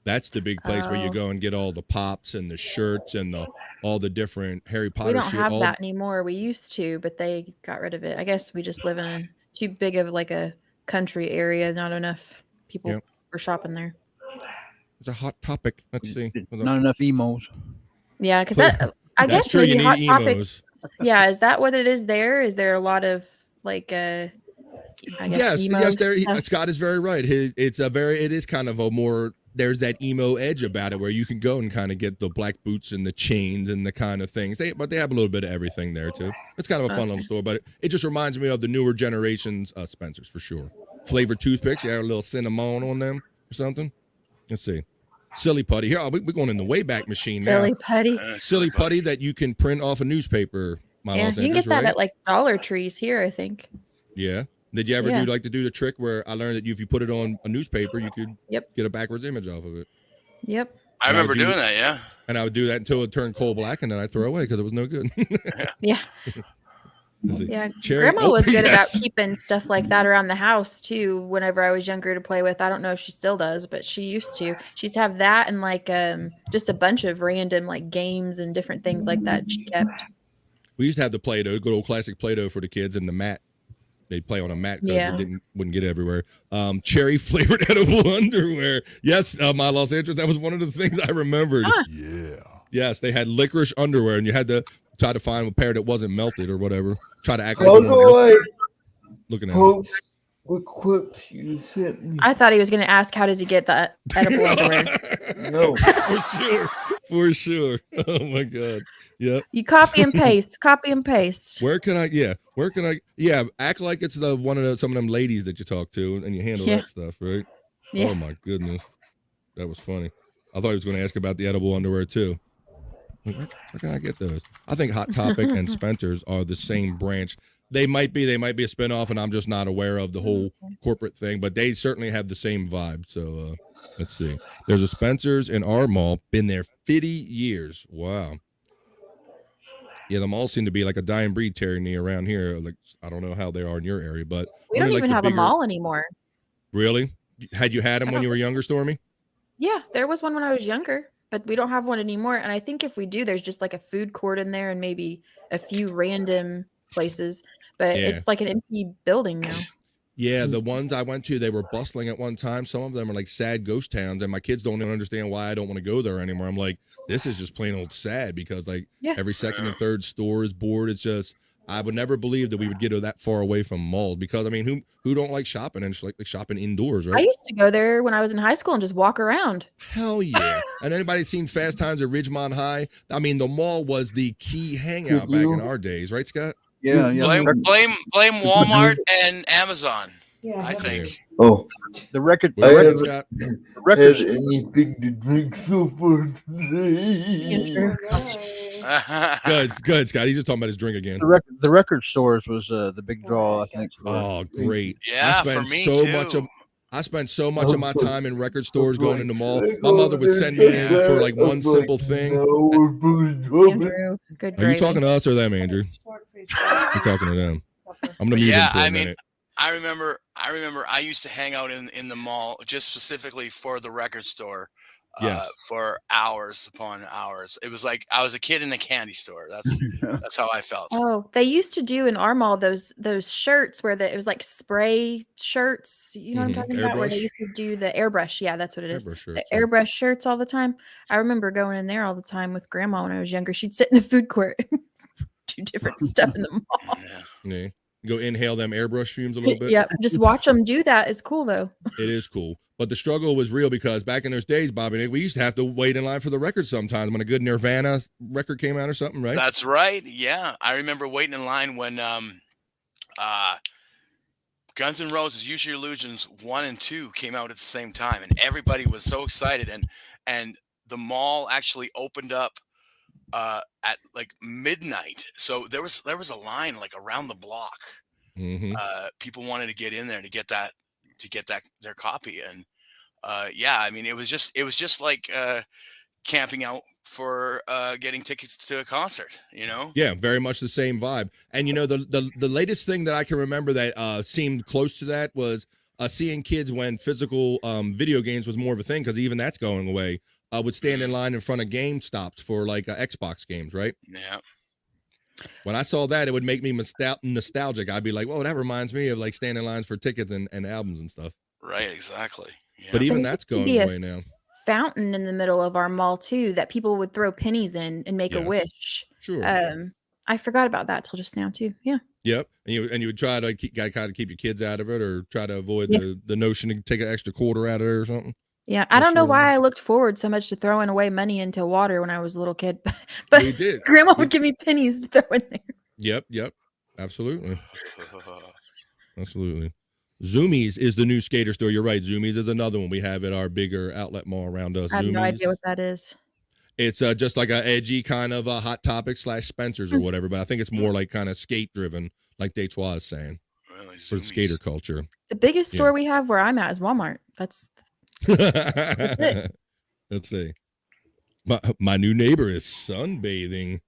That's the big place where you go and get all the pops and the shirts and all the different Harry Potter We don't shit. have that anymore. We used to, but they got rid of it. I guess we just live in a too big of like a country area. Not enough people were shopping there. It's a hot topic. Let's see. Not enough emos. Yeah, because that I That's guess true, you maybe need Hot emos. Topics. Yeah, is that what it is? There is there a lot of like I guess Yes, emo yes. stuff? Scott is very right. It is kind of a more. There's that emo edge about it where you can go and kind of get the black boots and the chains and the kind of things. But they have a little bit of everything there too. It's kind of a fun little store, but it just reminds me of the newer generations Spencer's for sure. Flavored toothpicks, you have a little cinnamon on them or something. Let's see. Silly putty. Here, we're going in the Wayback Machine now. Silly putty. Silly putty that you can print off a newspaper. Yeah, you can get that at like Dollar Trees here, I think. Yeah. Did you ever Yeah. do the trick where I learned that if you put it on a newspaper, you could get a backwards image off of it? Yep. I remember doing that, yeah. And I would do that until it turned coal black, and then I'd throw away because it was no good. Yeah. Let's see. Yeah. Cherry- Grandma oh, was good yes. about keeping stuff like that around the house too. Whenever I was younger to play with, I don't know if she still does, but she used to. She used to have that and like just a bunch of random like games and different things like that she kept. We used to have the Play-Doh, good old classic Play-Doh for the kids, and the mat. They'd play on a mat because Yeah. it wouldn't get everywhere. Cherry flavored edible underwear. Yes, my Los Angeles. That was one of the things I remembered. Yeah. Yes, they had licorice underwear, and you had to try to find a pair that wasn't melted or whatever. Try to act like How it do wasn't I looking at it. post the clips you sent me? I thought he was going to ask, how does he get the edible underwear? No. For sure. Oh my God. Yep. You copy and paste. Copy and paste. Where can I act like it's some of them ladies that you talk to and you handle Yeah. that stuff, right? Yeah. Oh my goodness. That was funny. I thought he was going to ask about the edible underwear too. Where can I get those? I think Hot Topic and Spencer's are the same branch. They might be a spinoff, and I'm just not aware of the whole corporate thing, but they certainly have the same vibe. So let's see. There's a Spencer's in our mall, been there 50 years. Wow. Yeah, the malls seem to be like a dying breed, Terry, around here. Like, I don't know how they are in your area, but We don't only, even like, the have a bigger- mall anymore. Really? Had you had them when you were younger, Stormy? Yeah, there was one when I was younger, but we don't have one anymore. And I think if we do, there's just like a food court in there and maybe a few random places, but Yeah. it's like an empty building now. Yeah, the ones I went to, they were bustling at one time. Some of them are like sad ghost towns, and my kids don't even understand why I don't want to go there anymore. I'm like, this is just plain old sad because like Yeah. every second and third store is bored. It's just I would never believe that we would get that far away from malls because I mean, who don't like shopping and like shopping indoors, I right? used to go there when I was in high school and just walk around. Hell yeah! And anybody seen Fast Times at Ridgemont High? I mean, the mall was the key hangout back in our days, right, Scott? Yeah. Blame Walmart and Amazon. I think. Oh, The record. What I is it, haven't Scott? The record. had anything to drink so far today. Good, Scott. He's just talking about his drink again. The record stores was the big draw, I think. Oh, great! Yeah, I spent for me so too. much of. I spent so much of my time in record stores going in the mall. Like, My mother would send me in for like I'm one simple like, thing. no, we're really dropping. Andrew, good Are you gravy. talking to us or them, Andrew? You're talking to them. I'm gonna mute Yeah, him for a I mean, minute. I remember I used to hang out in the mall just specifically for the record store Yes. for hours upon hours. It was like I was a kid in a candy store. That's how I felt. Oh, they used to do in our mall those shirts where it was like spray shirts. You know what I'm talking about? Where they Airbrush? used to do the airbrush. Yeah, that's what it is. Airbrush shirts, The yeah. airbrush shirts all the time. I remember going in there all the time with grandma when I was younger. She'd sit in the food court, do different stuff in the mall. Yeah. Go inhale them airbrush fumes a little bit. Yep, just watch them do that. It's cool though. It is cool. But the struggle was real because back in those days, Bobby, we used to have to wait in line for the record sometimes when a good Nirvana record came out or something, right? That's right. Yeah, I remember waiting in line when Guns N' Roses, Use Your Illusions 1 and 2 came out at the same time, and everybody was so excited. And the mall actually opened up at like midnight, so there was a line like around the block. Mm-hmm. People wanted to get in there to get that their copy, and yeah, I mean it was just like camping out for getting tickets to a concert, you know? Yeah, very much the same vibe. And you know, the latest thing that I can remember that seemed close to that was seeing kids when physical video games was more of a thing, because even that's going away. Would stand in line in front of GameStops for like Xbox games, right? Yeah. When I saw that, it would make me nostalgic. I'd be like, "Whoa, that reminds me of like standing in lines for tickets and albums and stuff." Right, exactly. Yeah. But even There that's used to going be a away now. fountain in the middle of our mall too that people would throw pennies in and make a Yes. wish. Sure. I forgot about that till just now too. Yeah. Yep. And you would try to keep your kids out of it, or try to avoid Yeah. the notion to take an extra quarter out of it or something. Yeah, I don't know why I looked forward so much to throwing away money into water when I was a little kid, but We did. Grandma would give me pennies to throw in there. Yep. Absolutely. Absolutely. Zoomies is the new skater store. You're right. Zoomies is another one we have at our bigger outlet mall around us. I have no Zoomies. idea what that is. It's just like a edgy kind of a Hot Topic / Spencer's or whatever, but I think it's more like kind of skate driven, like Detroit is saying, for the skater culture. The biggest store we have where I'm at is Walmart. That's it. Let's see. My new neighbor is sunbathing.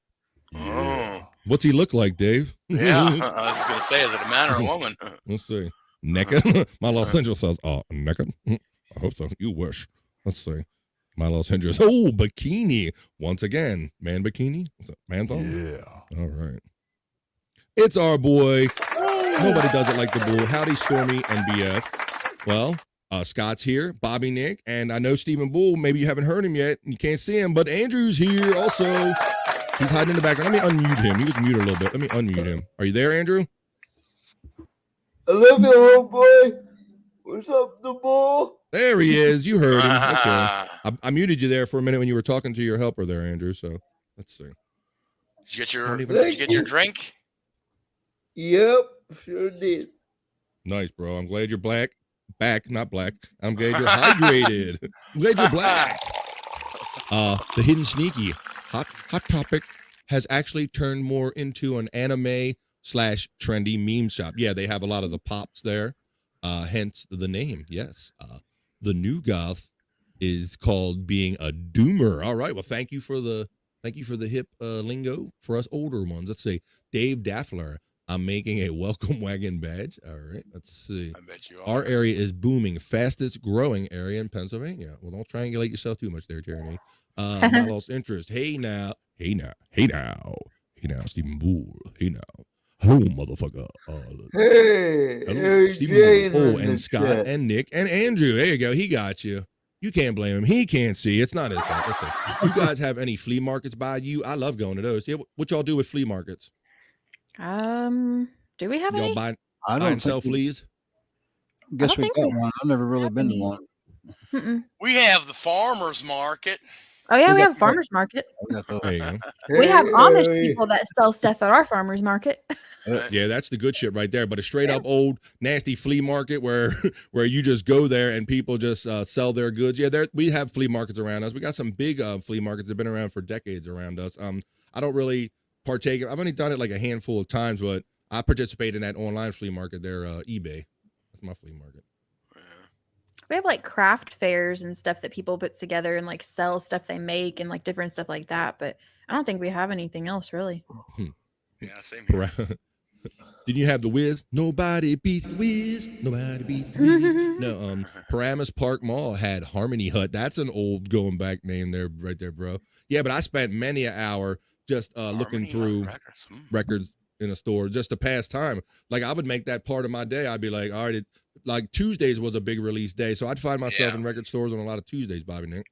Oh. What's he look like, Dave? Yeah, I was going to say, is it a man or a woman? Let's see. Naked? My Los Angeles says, naked? I hope so. You wish. Let's see. My Los Angeles. Oh, bikini. Once again. Man bikini? What's that? Man thong? Yeah. All right. It's our boy. Nobody does it like the bull. Howdy, Stormee and BF. Well, Scott's here, Bobbynic, and I know Stephen Bull. Maybe you haven't heard him yet, and you can't see him, but Andrew's here also. He's hiding in the background. Let me unmute him. He was muted a little bit. Let me unmute him. Are you there, Andrew? I love you, homeboy. What's up, the bull? There he is. You heard him. Okay. I muted you there for a minute when you were talking to your helper there, Andrew. So let's see. Did you get your drink? Yep, sure did. Nice, bro. I'm glad you're back, not black. I'm glad you're hydrated. I'm glad you're black. The Hidden Sneaky Hot Topic has actually turned more into an anime / trendy meme shop. Yeah, they have a lot of the pops there. Hence the name. Yes. The new goth is called being a doomer. All right. Well, thank you for the hip lingo for us older ones. Let's see. Dave Daffler. I'm making a welcome wagon badge. All right. Let's see. I bet you are. Our area is booming. Fastest growing area in Pennsylvania. Well, don't triangulate yourself too much there, Tyranny. My lost interest. Hey now, Stephen Bull. Hey now. Hello, motherfucker. Hey, hello, Stephen Jane Bull. in Oh, and the Scott chat. and Nick and Andrew. There you go. He got you. You can't blame him. He can't see. It's not his fault. Let's see. You guys have any flea markets by you? I love going to those. Yeah, what y'all do with flea markets? Do we have Y'all any? buy I don't and sell think we- fleas? Guess don't we think got we one. I've never really have been to any. one. Mm-mm. We have the farmer's market. Oh yeah, We we got have a farmers market. We got those. There you go. We have Amish Hey. people that sell stuff at our farmers market. Yeah, that's the good shit right there. But a straight up old nasty flea market where you just go there and people just sell their goods. Yeah, we have flea markets around us. We got some big flea markets that have been around for decades around us. I don't really partake. I've only done it like a handful of times, but I participate in that online flea market there, eBay. That's my flea market. We have like craft fairs and stuff that people put together and like sell stuff they make and like different stuff like that. But I don't think we have anything else really. Yeah, same here. Didn't you have the Wiz? Nobody beats the Wiz. Nobody beats the Wiz. No, Paramus Park Mall had Harmony Hut. That's an old going back name there, right there, bro. Yeah, but I spent many an hour just looking through records in a store just to pass time. Like I would make that part of my day. I'd be like, all right, like Tuesdays was a big release day, so I'd find myself in record stores on a lot of Tuesdays, Bobbynic.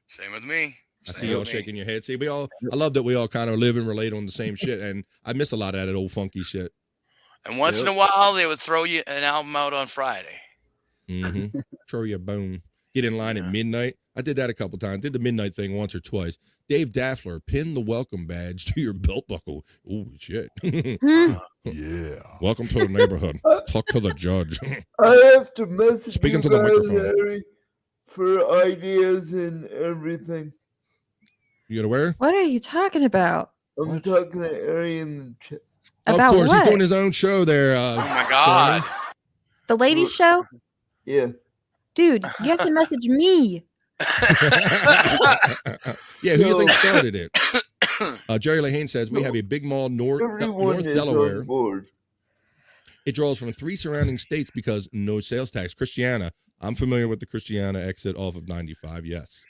Same with me. I see y'all shaking your head. See, I love that we all kind of live and relate on the same shit, and I miss a lot of that old funky shit. And once in a while, they would throw you an album out on Friday. Mm-hmm. Throw you a bone. Get in line at midnight. I did that a couple times. Did the midnight thing once or twice. Dave Daffler, pin the welcome badge to your belt buckle. Oh, shit. Yeah. Welcome to the neighborhood. Talk to the judge. I have to message Speaking you to the guys, microphone. Harry, for ideas and everything. You got to wear? What are you talking about? I'm talking to Harry in the chat. About of course, what? he's doing his own show there. Oh my God. The ladies show? Yeah. Dude, you have to message me. Yeah, who do you think started it? Jerry Lahane says we have a big mall North Delaware. On board. It draws from 3 surrounding states because no sales tax. Christiana, I'm familiar with the Christiana exit off of 95. Yes,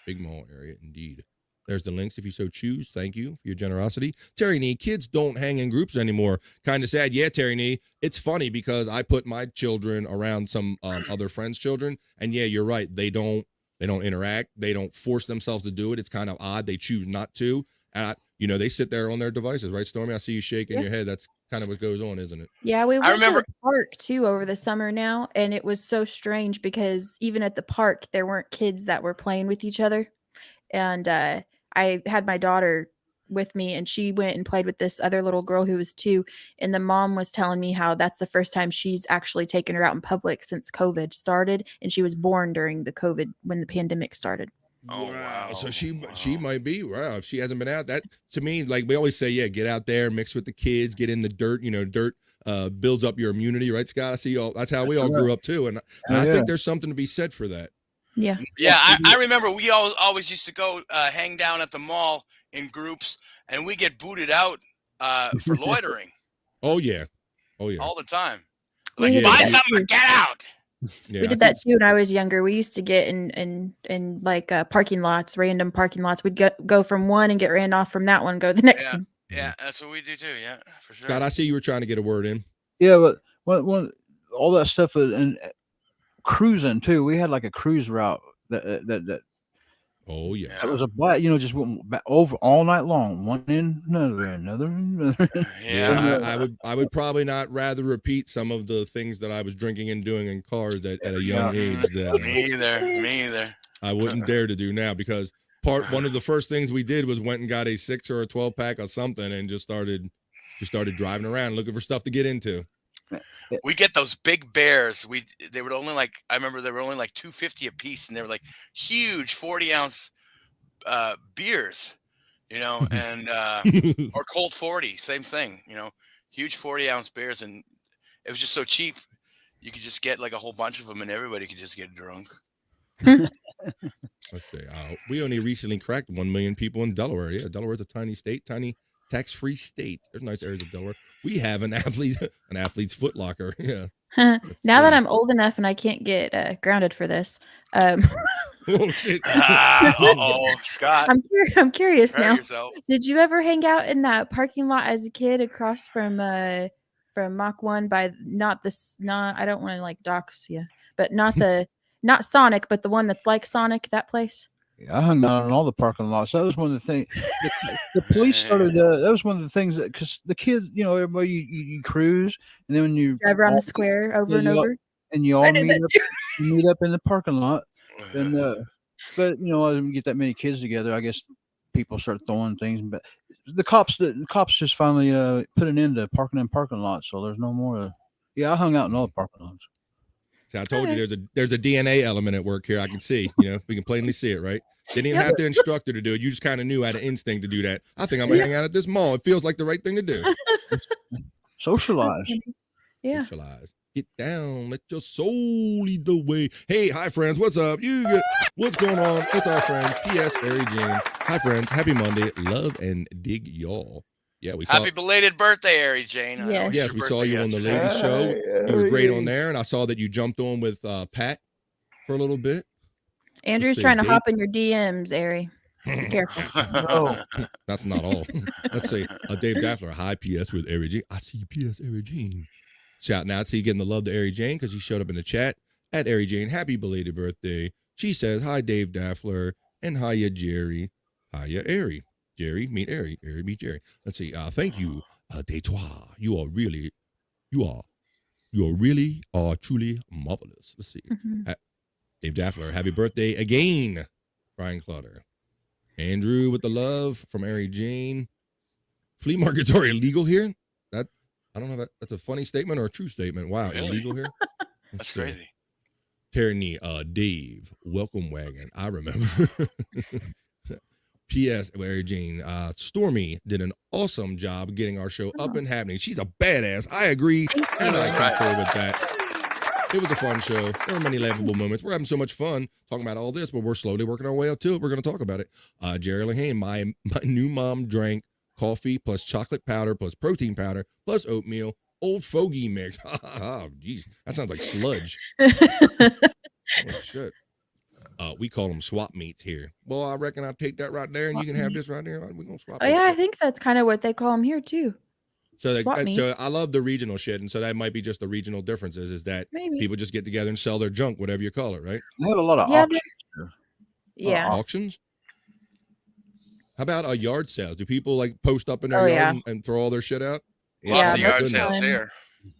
big mall area indeed. There's the links if you so choose. Thank you for your generosity. Terry Nee, kids don't hang in groups anymore. Kind of sad. Yeah, Terry Nee. It's funny because I put my children around some other friends' children, and yeah, you're right. They don't They don't interact. They don't force themselves to do it. It's kind of odd. They choose not to. They sit there on their devices, right, Stormee? I see you shaking your head. That's kind of what goes on, isn't it? Yeah, we went to the park too over the summer now, and it was so strange because even at the park, there weren't kids that were playing with each other. And I had my daughter with me, and she went and played with this other little girl who was 2, and the mom was telling me how that's the first time she's actually taken her out in public since COVID started, and she was born during the COVID when the pandemic started. Oh wow! So she might be if she hasn't been out. That to me, like we always say, yeah, get out there, mix with the kids, get in the dirt. Dirt builds up your immunity, right, Scott? I see y'all. That's how we all grew up too, and I think there's something to be said for that. Yeah. Yeah, I remember we always used to go hang down at the mall in groups, and we get booted out for loitering. Oh yeah, all the time. We Like, did buy that something, too. get out. We did that too when I was younger. We used to get in like parking lots, random parking lots. We'd go from one and get ran off from that one, go to the next one. Yeah, that's what we do too. Yeah, for sure. Scott, I see you were trying to get a word in. Yeah, but when all that stuff was, and cruising too. We had like a cruise route that. Oh yeah, it was a blast. Just went over all night long, one in another. Yeah, I would probably not rather repeat some of the things that I was drinking and doing in cars at a young age. That Me either. I wouldn't dare to do now, because one of the first things we did was went and got a 6 or a 12 pack of something and just started driving around looking for stuff to get into. We get those big bears. They were only like, I remember they were only like $2.50 a piece, and they were like huge 40-ounce beers, and or Colt 40, same thing, huge 40-ounce beers, and it was just so cheap. You could just get like a whole bunch of them, and everybody could just get drunk. Let's see. We only recently cracked 1 million people in Delaware. Yeah, Delaware's a tiny state, tiny tax-free state. There's nice areas of Delaware. We have an athlete's Foot Locker. Yeah. Now that I'm old enough and I can't get grounded for this, oh shit! Scott. I'm curious now. Yourself. Did you ever hang out in that parking lot as a kid across from Mach 1 by not I don't want to like dox you, but not Sonic, but the one that's like Sonic, that place? Yeah, I hung out in all the parking lots. That was one of the things. The police started. That was one of the things that, because the kids, everybody you cruise, and then when you drive around the square over and over, and you all meet up in the parking lot, and but I didn't get that many kids together. I guess people start throwing things, but the cops just finally put an end to parking in parking lots, so there's no more. I hung out in all the parking lots. See, I told you there's a DNA element at work here. I can see, we can plainly see it, right? Didn't even have to instruct her to do it. You just kind of knew, had an instinct to do that. I think I'm gonna hang out at this mall. It feels like the right thing to do. Socialize. Yeah. Socialize. Get down. Let your soul lead the way. Hey, hi friends. What's up? What's going on? It's our friend P.S. Ari Jane. Hi friends. Happy Monday. Love and dig y'all. Yeah, we saw. Happy belated birthday, Ari Jane. Yes, we saw you on the ladies' show. You were great on there, and I saw that you jumped on with Pat for a little bit. Andrew's trying to hop in your DMs, Ari. Be careful. No, that's not all. Let's see. Dave Daffler. Hi, P.S. with Ari Jane. I see you, P.S. Ari Jane. Shouting out to you, getting the love to Ari Jane because he showed up in the chat at Ari Jane. Happy belated birthday. She says, hi, Dave Daffler, and hiya, Jerry. Hiya, Ari. Jerry, meet Ari. Ari, meet Jerry. Let's see. Thank you, Detroit. You are really truly marvelous. Let's see. Mm-hmm. Dave Daffler, happy birthday again, Brian Clutter. Andrew with the love from Ari Jane. Flea markets are illegal here? I don't know if that's a funny statement or a true statement. Wow, really? Illegal here? That's crazy. Terry, Dave, welcome wagon. I remember. P.S. Ari Jane, Stormee did an awesome job getting our show up and happening. She's a badass. I agree, and I concur with that. It was a fun show. There were many laughable moments. We're having so much fun talking about all this, but we're slowly working our way up to it. We're going to talk about it. Jerry Lehane, my new mom drank coffee plus chocolate powder plus protein powder plus oatmeal, old fogey mix. Jeez, that sounds like sludge. Oh, shit. We call them swap meets here. Well, I reckon I'll take that right there, and you can have this right there. We're gonna swap. Oh yeah, I think that's kind of what they call them here too. So I love the regional shit, and so that might be just the regional differences. Is that people just get together and sell their junk, whatever you call it, right? They have a lot of options. Yeah. auctions? How about yard sales? Do people like post up in their Oh, yard yeah. and throw all their shit out? Lots of most yard of the sales time- here.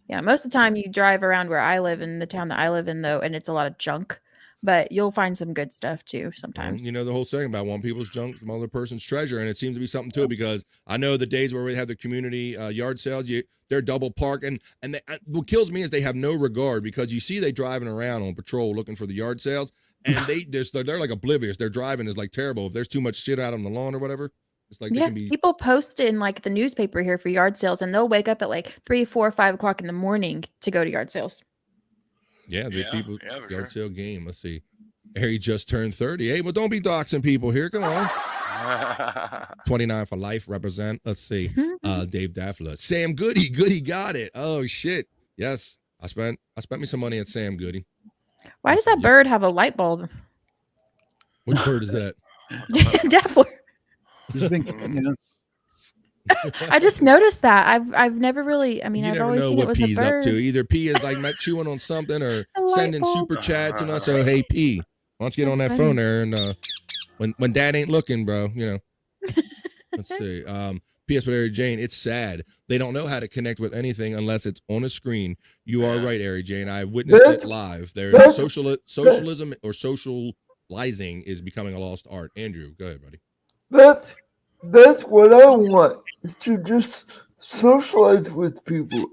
Yeah, most of the time you drive around where I live in the town that I live in, though, and it's a lot of junk. But you'll find some good stuff too sometimes. You know the whole saying about one people's junk, some other person's treasure, and it seems to be something to it because I know the days where we have the community yard sales, they're double park, and what kills me is they have no regard because you see they driving around on patrol looking for the yard sales, and they're like oblivious. Their driving is like terrible. If there's too much shit out on the lawn or whatever, it's like they Yeah, can be. people post in like the newspaper here for yard sales, and they'll wake up at like 3, 4, 5 o'clock in the morning to go to yard sales. Yeah, the people yeah, for yard sale game. Let's see. Harry just turned 30. Hey, well, don't be doxing people here. Come on. 29 for life represent. Let's see. Dave Daffler. Sam Goody. Goody got it. Oh shit. Yes. I spent me some money at Sam Goody. Why does that bird have a light bulb? What bird is that? Daffler. I just noticed that. I've never really. I mean, You I've never always know seen it what was P's a up bird. to. Either P is like chewing on something or A light sending bulb. super chats and us. So hey P, why don't you get on that That's phone funny. there and when Dad ain't looking, bro, you know. Let's see. P.S. with Ari Jane, it's sad. They don't know how to connect with anything unless it's on a screen. You are right, Ari Jane. I witnessed it live. There's socialism or socializing is becoming a lost art. Andrew, go ahead, buddy. That's what I want, is to just socialize with people.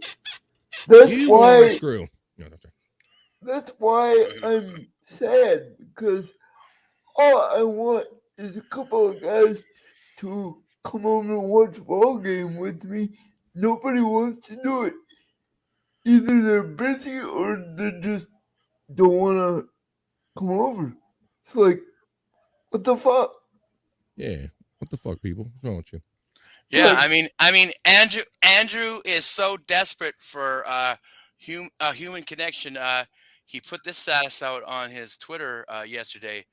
That's You want my why screw. No, that's right. that's why I'm sad, because all I want is a couple of guys to come over and watch a ball game with me. Nobody wants to do it. Either they're busy or they just don't want to come over. It's like, what the fuck? Yeah. What the fuck, people? What's wrong with you? Yeah, I mean, Andrew is so desperate for human connection. He put this status out on his Twitter yesterday,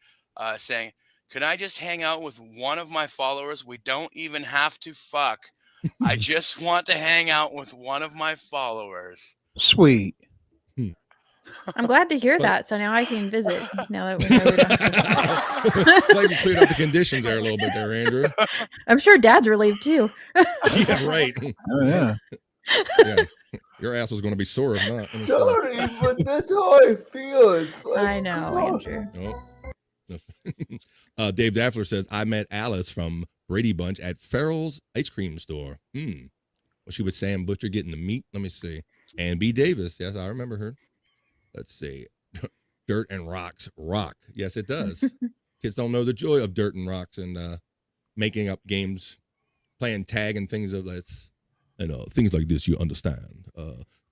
saying, "Can I just hang out with one of my followers? We don't even have to fuck. I just want to hang out with one of my followers." Sweet. I'm glad to hear that. So now I can visit. Now that we know we don't have to Glad you cleared up the conditions there a little bit there, Andrew. I'm sure Dad's relieved too. Yeah, right. Oh yeah. Yeah. Your ass was going to be sore if not. Let me see. Sorry, but that's how I feel. It's like, I know, come on. Andrew. No. Dave Daffler says, I met Alice from Brady Bunch at Farrell's ice cream store. Was she with Sam Butcher getting the meat? Let me see. And B. Davis. Yes, I remember her. Let's see. Dirt and rocks rock. Yes, it does. Kids don't know the joy of dirt and rocks and making up games, playing tag and things of that. And things like this, you understand.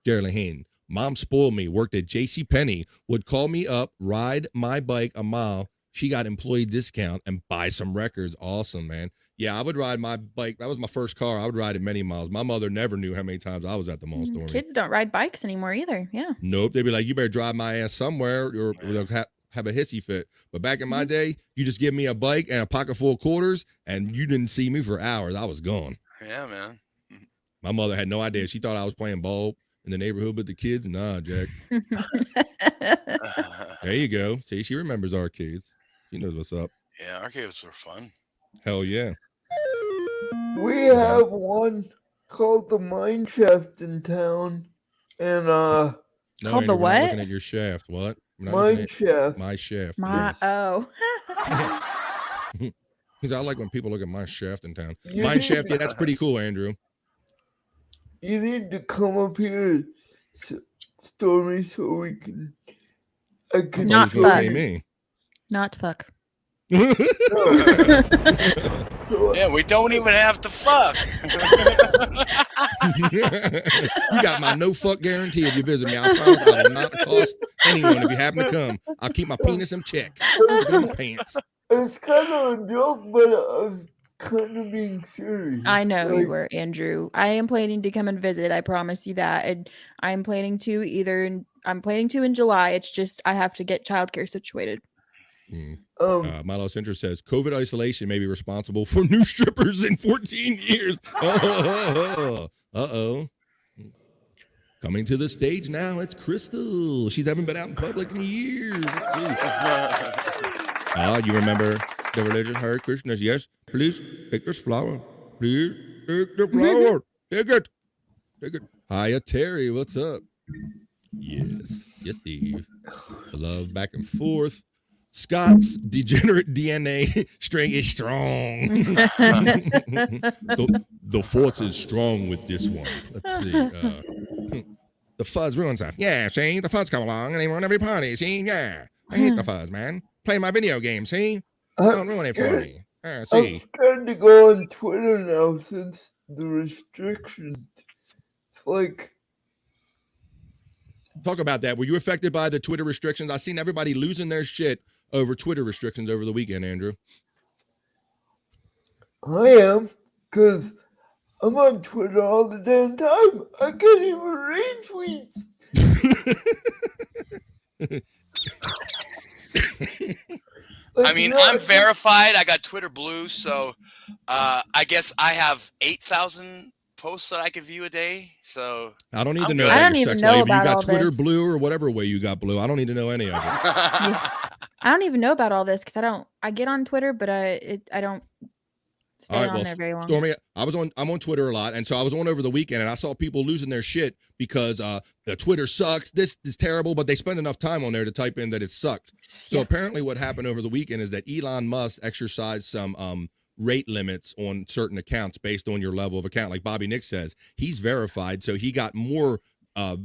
Jerry Lehane, mom spoiled me, worked at JCPenney, would call me up, ride my bike a mile. She got employee discount and buy some records. Awesome, man. Yeah, I would ride my bike. That was my first car. I would ride it many miles. My mother never knew how many times I was at the mall, Stormee. Kids don't ride bikes anymore either. Yeah. Nope. They'd be like, you better drive my ass somewhere or they'll have a hissy fit. But back in my day, you just give me a bike and a pocket full of quarters and you didn't see me for hours. I was gone. Yeah, man. My mother had no idea. She thought I was playing ball in the neighborhood with the kids. Nah, Jack. There you go. See, she remembers arcades. She knows what's up. Yeah, arcades were fun. Hell yeah. We have one called the Mine Shaft in town, and No, Called Andrew, the we're not what? looking at your shaft. What? We're not Mine looking at Shaft. my shaft. My oh. Because I like when people look at my shaft in town. You Mine need shaft, yeah, to- that's pretty cool, Andrew. You need to come up here, Stormee, so we can. I can Not He's gonna fuck. pay me. Not fuck. Yeah, we don't even have to fuck. You got my no fuck guarantee if you visit me. I promise I will not cost anyone if you happen to come. I'll keep my penis in check. Put it in my pants. It's kind of a joke, but I was kind of being serious. I know you Like, were, Andrew. I am planning to come and visit. I promise you that. And I'm planning to in July. It's just I have to get childcare situated. My Los Interest says COVID isolation may be responsible for new strippers in 14 years. Uh-oh. Coming to the stage now, it's Crystal. She hasn't been out in public in years. Let's see. You remember the religious Hare Krishnas? Yes, please take this flower. Please take the flower. Take it. Take it. Hiya, Terry. What's up? Yes, Steve. The love back and forth. Scott's degenerate DNA string is strong. the force is strong with this one. Let's see. The fuzz ruins stuff. Yeah, see? The fuzz come along and they ruin every party. See? Yeah. I hate the fuzz, man. Play my video game, see? Don't ruin it for me. I'm See? scared to go on Twitter now since the restrictions. It's like, Talk about that. Were you affected by the Twitter restrictions? I seen everybody losing their shit over Twitter restrictions over the weekend, Andrew. I am, because I'm on Twitter all the damn time. I can't even read tweets. I mean, I'm verified. I got Twitter Blue, so I guess I have 8,000 posts that I could view a day. So I don't need to know good. I about don't your even sex know life. You about got all Twitter this. Blue or whatever way you got Blue. I don't need to know any of it. I don't even know about all this because I get on Twitter, but I don't stay on there very long. Stormee, I'm on Twitter a lot, and so I was on over the weekend, and I saw people losing their shit because the Twitter sucks. This is terrible, but they spend enough time on there to type in that it sucks. So apparently, what happened over the weekend is that Elon Musk exercised some rate limits on certain accounts based on your level of account. Like Bobbynic says, he's verified, so he got more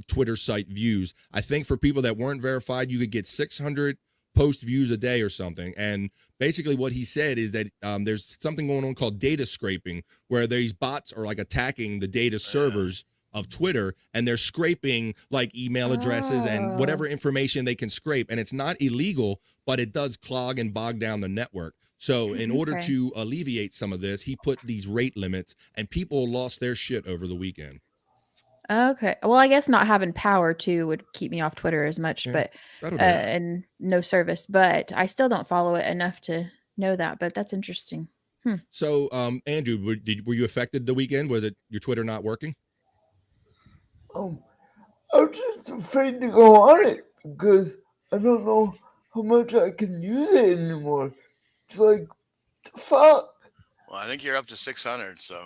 Twitter site views. I think for people that weren't verified, you could get 600 post views a day or something. And basically what he said is that there's something going on called data scraping, where these bots are like attacking the data servers of Twitter, and they're scraping like email addresses and whatever information they can scrape. And it's not illegal, but it does clog and bog down the network. So in order to alleviate some of this, he put these rate limits, and people lost their shit over the weekend. Okay. Well, I guess not having power too would keep me off Twitter as much, but and no service, but I still don't follow it enough to know that. But that's interesting. So, Andrew, were you affected the weekend? Was it your Twitter not working? I'm just afraid to go on it because I don't know how much I can use it anymore. It's like, the fuck. Well, I think you're up to 600, so.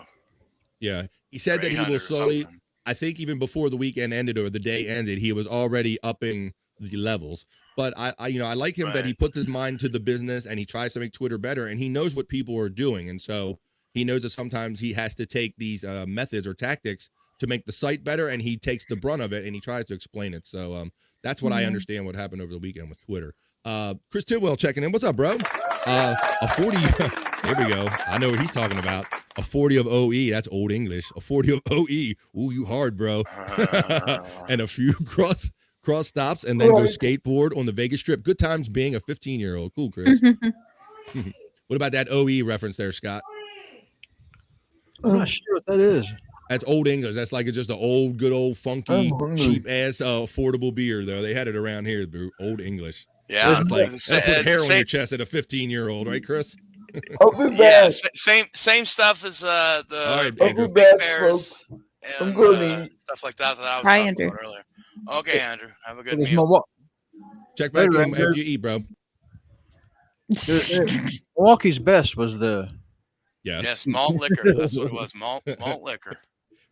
Yeah. He said that he will slowly, I think even before the weekend ended or the day ended, he was already upping the levels. But I like him that he puts his mind to the business and he tries to make Twitter better, and he knows what people are doing. And so he knows that sometimes he has to take these methods or tactics to make the site better, and he takes the brunt of it and he tries to explain it. So that's what I understand what happened over the weekend with Twitter. Chris Tidwell checking in. What's up, bro? A 40. Here we go. I know what he's talking about. A 40 of OE. That's old English. A 40 of OE. Ooh, you hard, bro. And a few cross stops, and then go skateboard on the Vegas Strip. Good times being a 15-year-old. Cool, Chris. What about that OE reference there, Scott? I'm not sure what that is. That's old English. That's like just an old, good old, funky, cheap ass, affordable beer. Though they had it around here, bro. Old English. Yeah, it's like put hair on your chest at a 15-year-old, right, Chris? Yeah, same stuff as the Big Bears and stuff like that I was talking about earlier. Okay, Andrew, have a good meal. Check back in after you eat, bro. Milwaukee's best was the yes, malt liquor. That's what it was, malt liquor.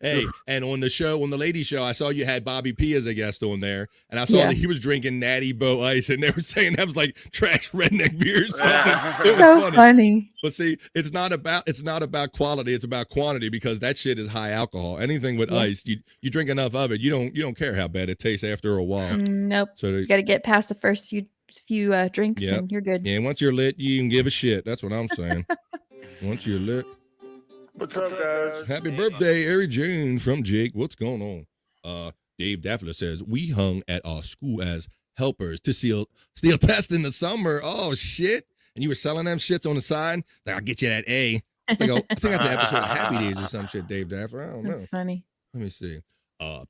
Hey, and on the lady show, I saw you had Bobby P as a guest on there, and I saw that he was drinking Natty Bow Ice, and they were saying that was like trash redneck beer or something. It was funny. But see, it's not about quality, it's about quantity, because that shit is high alcohol. Anything with ice, you drink enough of it, you don't care how bad it tastes after a while. Nope. So you got to get past the first few drinks, and you're good. Yeah, once you're lit, you can give a shit. That's what I'm saying. Once you're lit. What's up, guys? Happy birthday, Ari Jane from Jake. What's going on? Dave Daffler says, we hung at our school as helpers to steal tests in the summer. Oh, shit. And you were selling them shits on the side? Like, I'll get you that A. I think that's an episode of Happy Days or some shit, Dave Daffler. I don't know. That's funny. Let me see.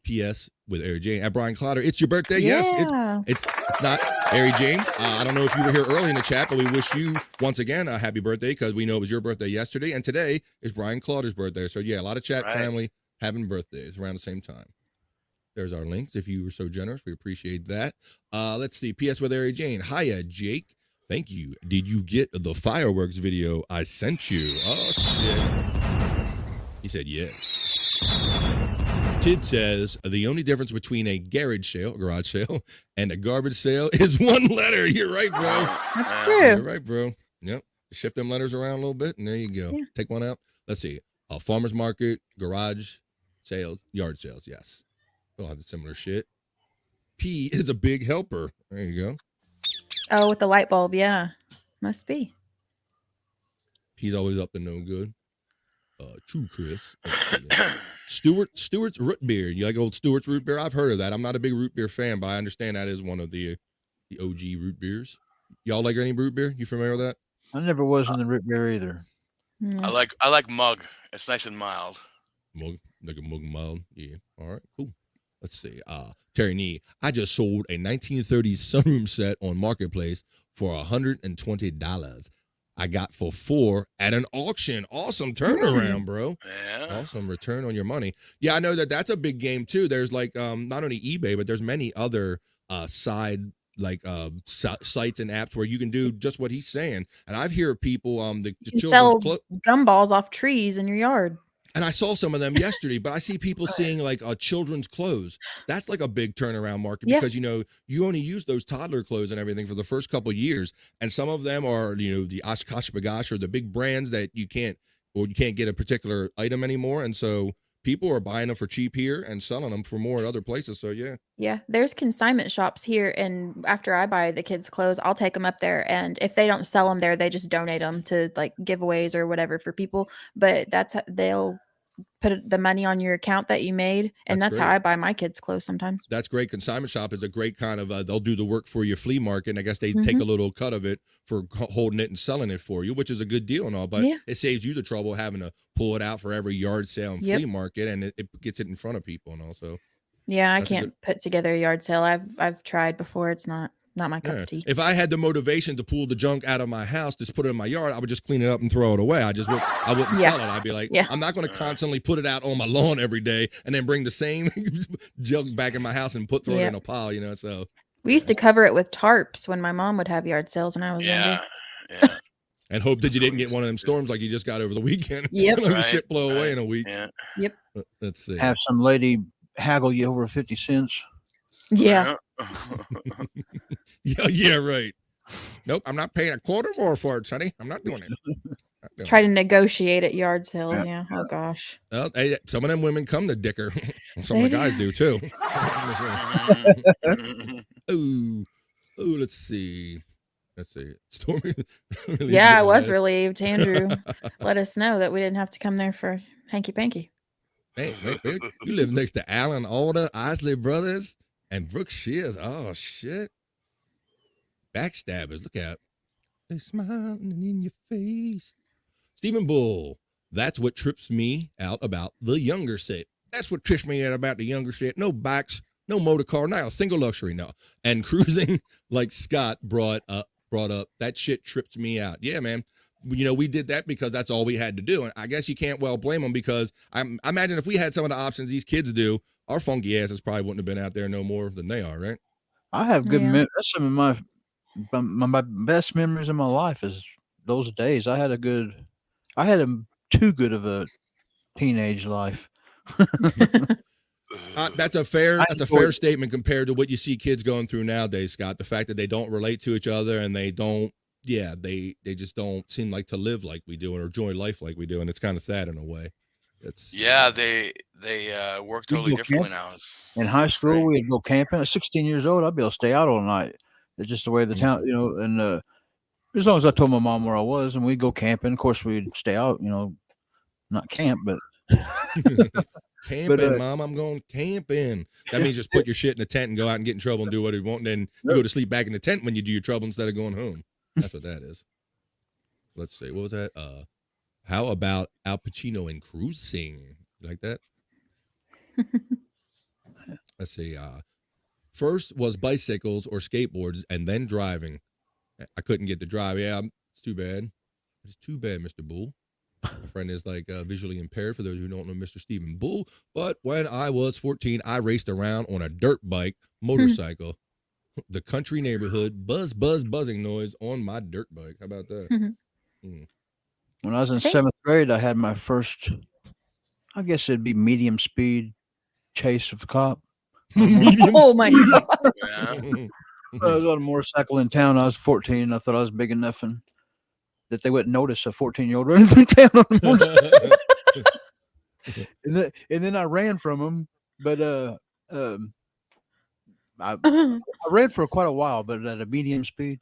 P.S. with Ari Jane. At Brian Clotter, it's your birthday. Yeah. Yes, it's not Ari Jane. I don't know if you were here early in the chat, but we wish you once again a happy birthday, because we know it was your birthday yesterday, and today is Brian Clotter's birthday. So yeah, a lot of chat family having birthdays around the same time. There's our links. If you were so generous, we appreciate that. Let's see. P.S. with Ari Jane. Hiya, Jake. Thank you. Did you get the fireworks video I sent you? Oh, shit. He said yes. Tid says, the only difference between a garage sale, and a garbage sale is one letter. You're right, bro. That's true. You're right, bro. Yep. Shift them letters around a little bit, and there you go. Yeah. Take one out. Let's see. Farmer's market, garage sales, yard sales. Yes. They'll have the similar shit. P is a big helper. There you go. Oh, with the light bulb. Yeah. Must be. He's always up to no good. True, Chris. Stewart's root beer. You like old Stewart's root beer? I've heard of that. I'm not a big root beer fan, but I understand that is one of the OG root beers. Y'all like any root beer? You familiar with that? I never was in the root beer either. I like mug. It's nice and mild. Mug, like a mug mild. Yeah. All right. Cool. Let's see. Terry Nee. I just sold a 1930s sunroom set on Marketplace for $120. I got for 4 at an auction. Awesome turnaround, bro. Yeah. Awesome return on your money. Yeah, I know that's a big game too. There's like not only eBay, but there's many other side like sites and apps where you can do just what he's saying. And I've heard people the You can children's sell gumballs off trees in your yard. and I saw some of them yesterday, but I see people seeing like children's clothes. That's like a big turnaround market Yeah. because, you only use those toddler clothes and everything for the first couple of years. And some of them are, the Oshkosh B'gosh or the big brands that you can't get a particular item anymore. And so people are buying them for cheap here and selling them for more at other places. So, yeah. Yeah, there's consignment shops here, and after I buy the kids' clothes, I'll take them up there, and if they don't sell them there, they just donate them to like giveaways or whatever for people. But that's how they'll put the money on your account that you made, and That's that's how great. I buy my kids' clothes sometimes. That's great. Consignment shop is a great kind of, they'll do the work for your flea market. And I guess they take a little cut of it for holding it and selling it for you, which is a good deal and all, but Yeah. it saves you the trouble having to pull it out for every yard sale and Yep. flea market. And it gets it in front of people and also. Yeah, I That's a can't put together a yard sale. I've tried before. It's not my cup of tea. If I had the motivation to pull the junk out of my house, just put it in my yard, I would just clean it up and throw it away. I wouldn't Yeah. sell it. I'd be like, Yeah. I'm not going to constantly put it out on my lawn every day and then bring the same junk back in my house and throw it Yeah. in a pile, so. We used to cover it with tarps when my mom would have yard sales when I was younger. Yeah. And hope that you didn't get one of them storms like you just got over the weekend. Yep. Let the Right, shit blow away right. in a week. Yeah. Yep. Let's see. Have some lady haggle you over 50 cents. Yeah. Yeah, right. Nope, I'm not paying a quarter more for it, sonny. I'm not doing it. Not doing Try it. to negotiate at yard sales. Yeah. Yeah. Oh gosh. Well, some of them women come to dicker. Some They of the guys do. do too. Oh, let's see. Stormee. Really Yeah, I getting was last. relieved. Andrew let us know that we didn't have to come there for hanky panky. Hey, wait, you live next to Alan Alda, Isley Brothers, and Brooke Shears. Oh shit. Backstabbers. Look out. They smiling in your face. Stephen Bull. That's what trips me out about the younger set. That's what trips me out about the younger set. No bikes, no motor car, not a single luxury, no. And cruising like Scott brought up. That shit trips me out. Yeah, man. We did that because that's all we had to do. And I guess you can't well blame them because I imagine if we had some of the options these kids do, our funky asses probably wouldn't have been out there no more than they are, right? I have good Yeah. that's some of my best memories of my life is those days. I had too good of a teenage life. That's a fair I enjoyed it. statement compared to what you see kids going through nowadays, Scott. The fact that they don't relate to each other and they just don't seem like to live like we do or enjoy life like we do, and it's kind of sad in a way. It's Yeah, they work We totally go differently camp- now. It's In high school, great. we'd go camping. At 16 years old, I'd be able to stay out all night. It's just the way the town, and as long as I told my mom where I was, and we'd go camping. Of course, we'd stay out, not camp, but camping, Mom. I'm going camping. That means just put your shit in a tent and go out and get in trouble and do what you want, and then you go to sleep back in the tent when you do your trouble instead of going home. That's what that is. Let's see. What was that? How about Al Pacino in Cruising? You like that? Let's see. First was bicycles or skateboards, and then driving. I couldn't get to drive. Yeah, it's too bad. It's too bad, Mr. Bull. My friend is visually impaired, for those who don't know Mr. Stephen Bull. But when I was 14, I raced around on a dirt bike motorcycle. The country neighborhood buzzing noise on my dirt bike. How about that? When I was in 7th grade, I had my first, I guess it'd be medium speed chase of a cop. Oh my god! I was on a motorcycle in town. I was 14. I thought I was big enough and that they wouldn't notice a 14-year-old running through town on a motorcycle. and then I ran from them, but I ran for quite a while, but at a medium speed.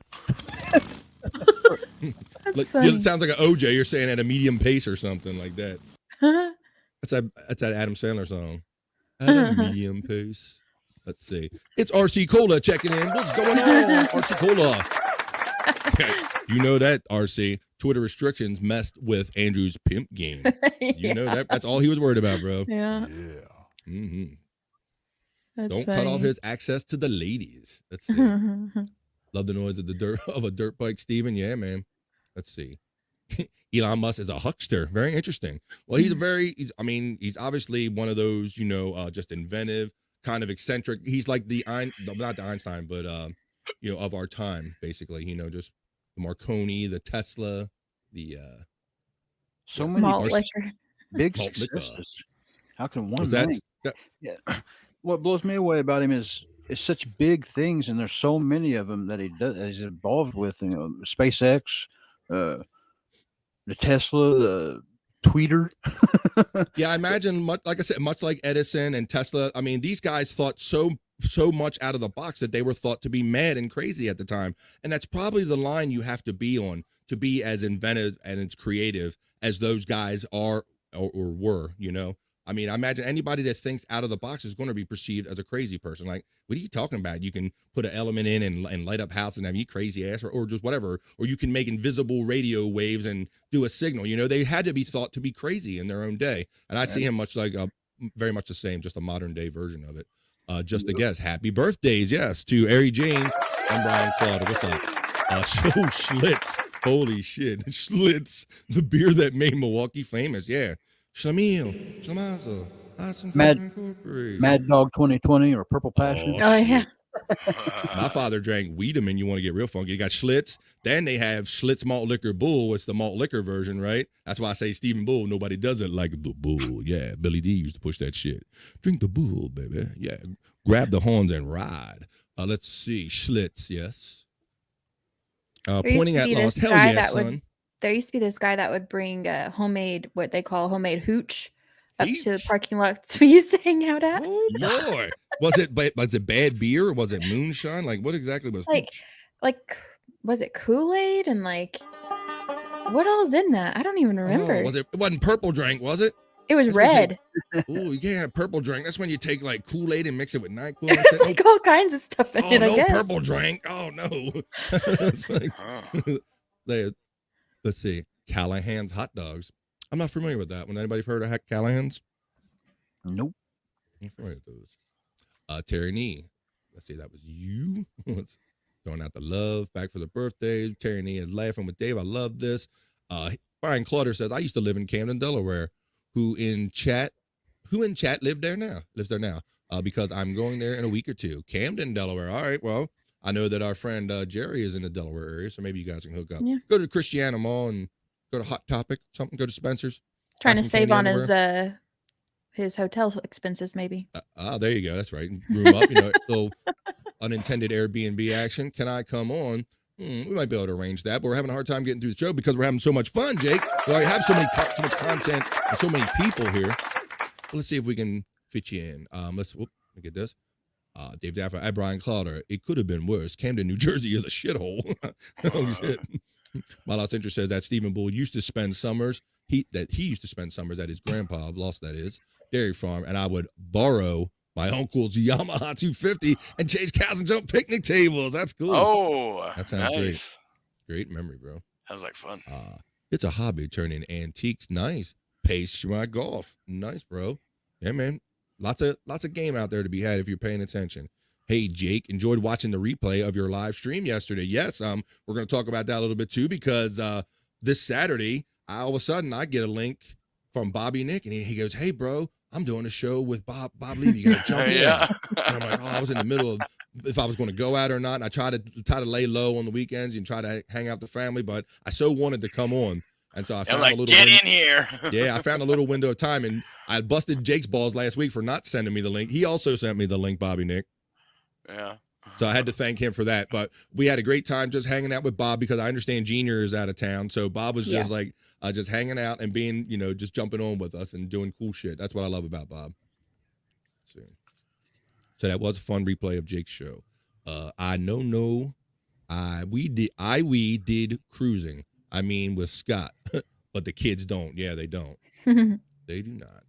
It sounds like an OJ. You're saying at a medium pace or something like that. That's that Adam Sandler song. At a medium pace. Let's see. It's RC Cola checking in. What's going on, RC Cola? You know that, RC. Twitter restrictions messed with Andrew's pimp game. You know that. That's all he was worried about, bro. Yeah. Mm-hmm. That's Don't funny. cut off his access to the ladies. Let's see. Love the noise of a dirt bike, Steven. Yeah, man. Let's see. Elon Musk is a huckster. Very interesting. Well, he's obviously one of those, just inventive, kind of eccentric. He's like not the Einstein, but of our time, basically. Just the Marconi, the Tesla, the so many malt liquor. Big Malt liquor. successes. How can one that? name? Yeah. What blows me away about him is such big things, and there's so many of them that he's involved with. SpaceX, the Tesla, the tweeter. Yeah, I imagine much like Edison and Tesla. I mean, these guys thought so much out of the box that they were thought to be mad and crazy at the time. And that's probably the line you have to be on to be as inventive and as creative as those guys are or were, I mean, I imagine anybody that thinks out of the box is going to be perceived as a crazy person. Like, what are you talking about? You can put an element in and light up houses and have you crazy ass or just whatever. Or you can make invisible radio waves and do a signal. They had to be thought to be crazy in their own day. And I see him much like very much the same, just a modern day version of it. Just a guess. Happy birthdays, yes, to Ari Jane and Brian Claude. What's up? Schlitz. Holy shit. Schlitz, the beer that made Milwaukee famous. Yeah. Shamil, Shamazo, Mad Dog 2020 or Purple Passion. Oh yeah. My father drank Wiedemann. You want to get real funky? You got Schlitz. Then they have Schlitz Malt Liquor Bull. It's the malt liquor version, right? That's why I say Stephen Bull. Nobody does it like the Bull. Yeah, Billy D used to push that shit. Drink the Bull, baby. Yeah, grab the horns and ride. Let's see. Schlitz, yes. Pointing at lost. Hell yeah, son. There used to be this guy that would bring what they call homemade hooch up to the parking lot we used to hang out at. Oh boy. Was it bad beer or was it moonshine? Like what exactly was hooch? Like was it Kool-Aid and what all is in that? I don't even remember. It wasn't purple drink, was it? It was red. Oh, you can't have purple drink. That's when you take like Kool-Aid and mix it with NyQuil. It's like all kinds of stuff in it, I guess. Purple drink. Oh no. It's like let's see. Callahan's hot dogs. I'm not familiar with that one. Anybody heard of Callahan's? Nope. I'm familiar with those. Terry Nee. Let's see, that was you. Let's throwing out the love. Back for the birthdays. Terry Nee is laughing with Dave. I love this. Brian Clauder says, I used to live in Camden, Delaware. Who in chat lives there now? Because I'm going there in a week or two. Camden, Delaware. All right, well, I know that our friend Jerry is in the Delaware area, so maybe you guys can hook up. Yeah. Go to Christiana Mall and go to Hot Topic, something. Go to Spencer's. Trying to save on his hotel expenses, maybe. There you go. That's right. Room up, little unintended Airbnb action. Can I come on? We might be able to arrange that, but we're having a hard time getting through the show because we're having so much fun, Jake. We already have so much content and so many people here. Let's see if we can fit you in. Let me get this. Dave Daffer at Brian Clauder. It could have been worse. Camden, New Jersey is a shithole. Oh shit. My lost interest says that Stephen Bull used to spend summers. He used to spend summers at his grandpa, Dairy Farm, and I would borrow my uncle's Yamaha 250 and chase cows and jump picnic tables. That's cool. Oh, that sounds nice. Great memory, bro. Sounds like fun. It's a hobby turning antiques. Nice. Pace my golf. Nice, bro. Yeah, man. Lots of game out there to be had if you're paying attention. Hey, Jake, enjoyed watching the replay of your live stream yesterday. Yes, we're going to talk about that a little bit too because this Saturday, all of a sudden I get a link from Bobbynic and he goes, "Hey, bro, I'm doing a show with Bob Levy. You got to jump in." And I'm like, I was in the middle of if I was going to go out or not. And I try to lay low on the weekends and try to hang out with the family, but I so wanted to come on. And so I found a little get in here. yeah, I found a little window of time, and I busted Jake's balls last week for not sending me the link. He also sent me the link, Bobbynic. Yeah. So I had to thank him for that. But we had a great time just hanging out with Bob because I understand Junior is out of town. So Bob was just like just hanging out and being, just jumping on with us and doing cool shit. That's what I love about Bob. So that was a fun replay of Jake's show. We did cruising. I mean, with Scott, but the kids don't. Yeah, they don't. They do not.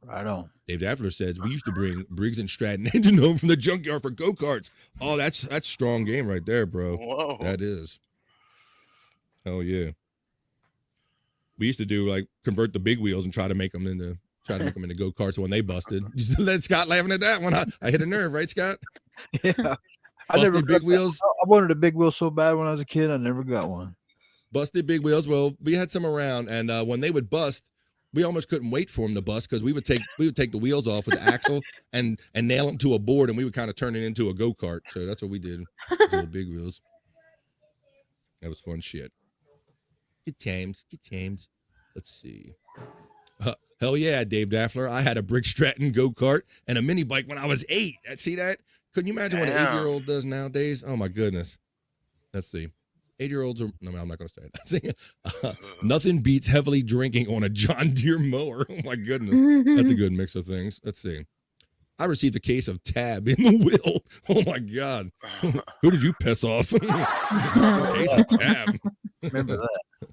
Right on. Dave Daffler says we used to bring Briggs and Stratton engine home from the junkyard for go-karts. Oh, that's strong game right there, bro. Whoa. That is. Hell yeah. We used to do convert the big wheels and try to make them into go-karts when they busted. You still let Scott laughing at that one. I hit a nerve, right, Scott? Yeah. Busted big wheels. I wanted a big wheel so bad when I was a kid. I never got one. Busted big wheels. Well, we had some around, and when they would bust, we almost couldn't wait for them to bust because we would take the wheels off with the axle and nail them to a board, and we would kind of turn it into a go-kart. So that's what we did with the big wheels. That was fun shit. Good times. Let's see. Hell yeah, Dave Daffler. I had a Brick Stratton go-kart and a mini bike when I was 8. See that? Couldn't you imagine what an 8-year-old does nowadays? Oh my goodness. Let's see. 8-year-olds are, no, I'm not going to say it. Nothing beats heavily drinking on a John Deere mower. Oh my goodness. That's a good mix of things. Let's see. I received a case of Tab in the will. Oh my God. Who did you piss off? A case of Tab. Remember that.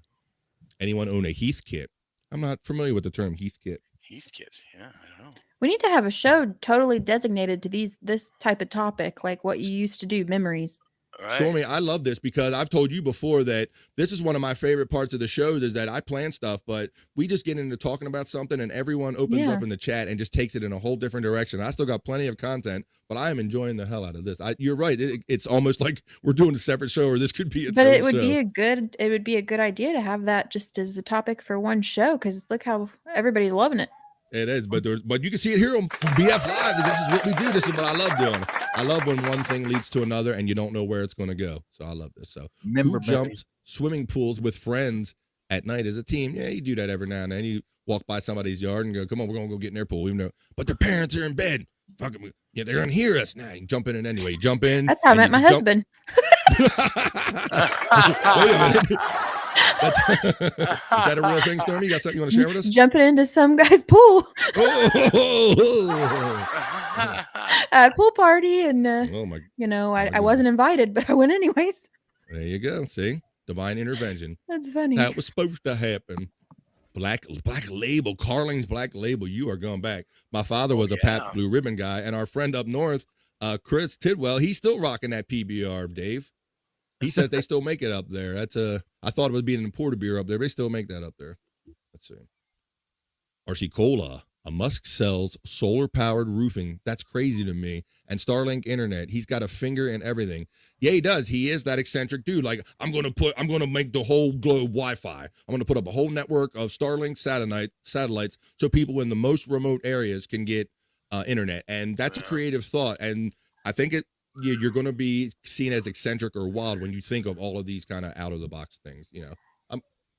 Anyone own a Heath kit? I'm not familiar with the term Heath kit. Heath kit. Yeah, I don't know. We need to have a show totally designated to this type of topic, like what you used to do, memories. Right. Stormee, I love this because I've told you before that this is one of my favorite parts of the show is that I plan stuff, but we just get into talking about something and everyone opens up in the chat and just takes it in a whole different direction. I still got plenty of content, but I am enjoying the hell out of this. You're right. It's almost like we're doing a separate show, or this could be its But own it would show. be a good idea to have that just as a topic for one show because look how everybody's loving it. It is, but you can see it here on BF Live. This is what we do. This is what I love doing. I love when one thing leads to another and you don't know where it's going to go. So I love this. So who jumps swimming pools with friends at night as a team? Yeah, you do that every now and then. You walk by somebody's yard and go, "Come on, we're going to go get in their pool." Even though, but their parents are in bed. Fuck it, yeah, they're going to hear us. Nah, you jump in it anyway. You jump in. That's how I met my husband. Wait a minute. Is that a real thing, Stormee? You got something you want to share with us? Jumping into some guy's pool. At a pool party, and I wasn't invited, but I went anyways. There you go. See, divine intervention. That's funny. That was supposed to happen. Black Label, Carling's Black Label. You are going back. My father was a Pabst Blue Ribbon guy, and our friend up north, Chris Tidwell, he's still rocking that PBR. Dave, he says they still make it up there. I thought it would be an imported beer up there, but they still make that up there. Let's see. RC Cola. A Musk sells solar-powered roofing. That's crazy to me. And Starlink internet. He's got a finger in everything. Yeah, he does. He is that eccentric dude. Like, I'm gonna make the whole globe Wi-Fi. I'm gonna put up a whole network of Starlink satellites so people in the most remote areas can get internet. And that's a creative thought. And I think you're gonna be seen as eccentric or wild when you think of all of these kind of out-of-the-box things. So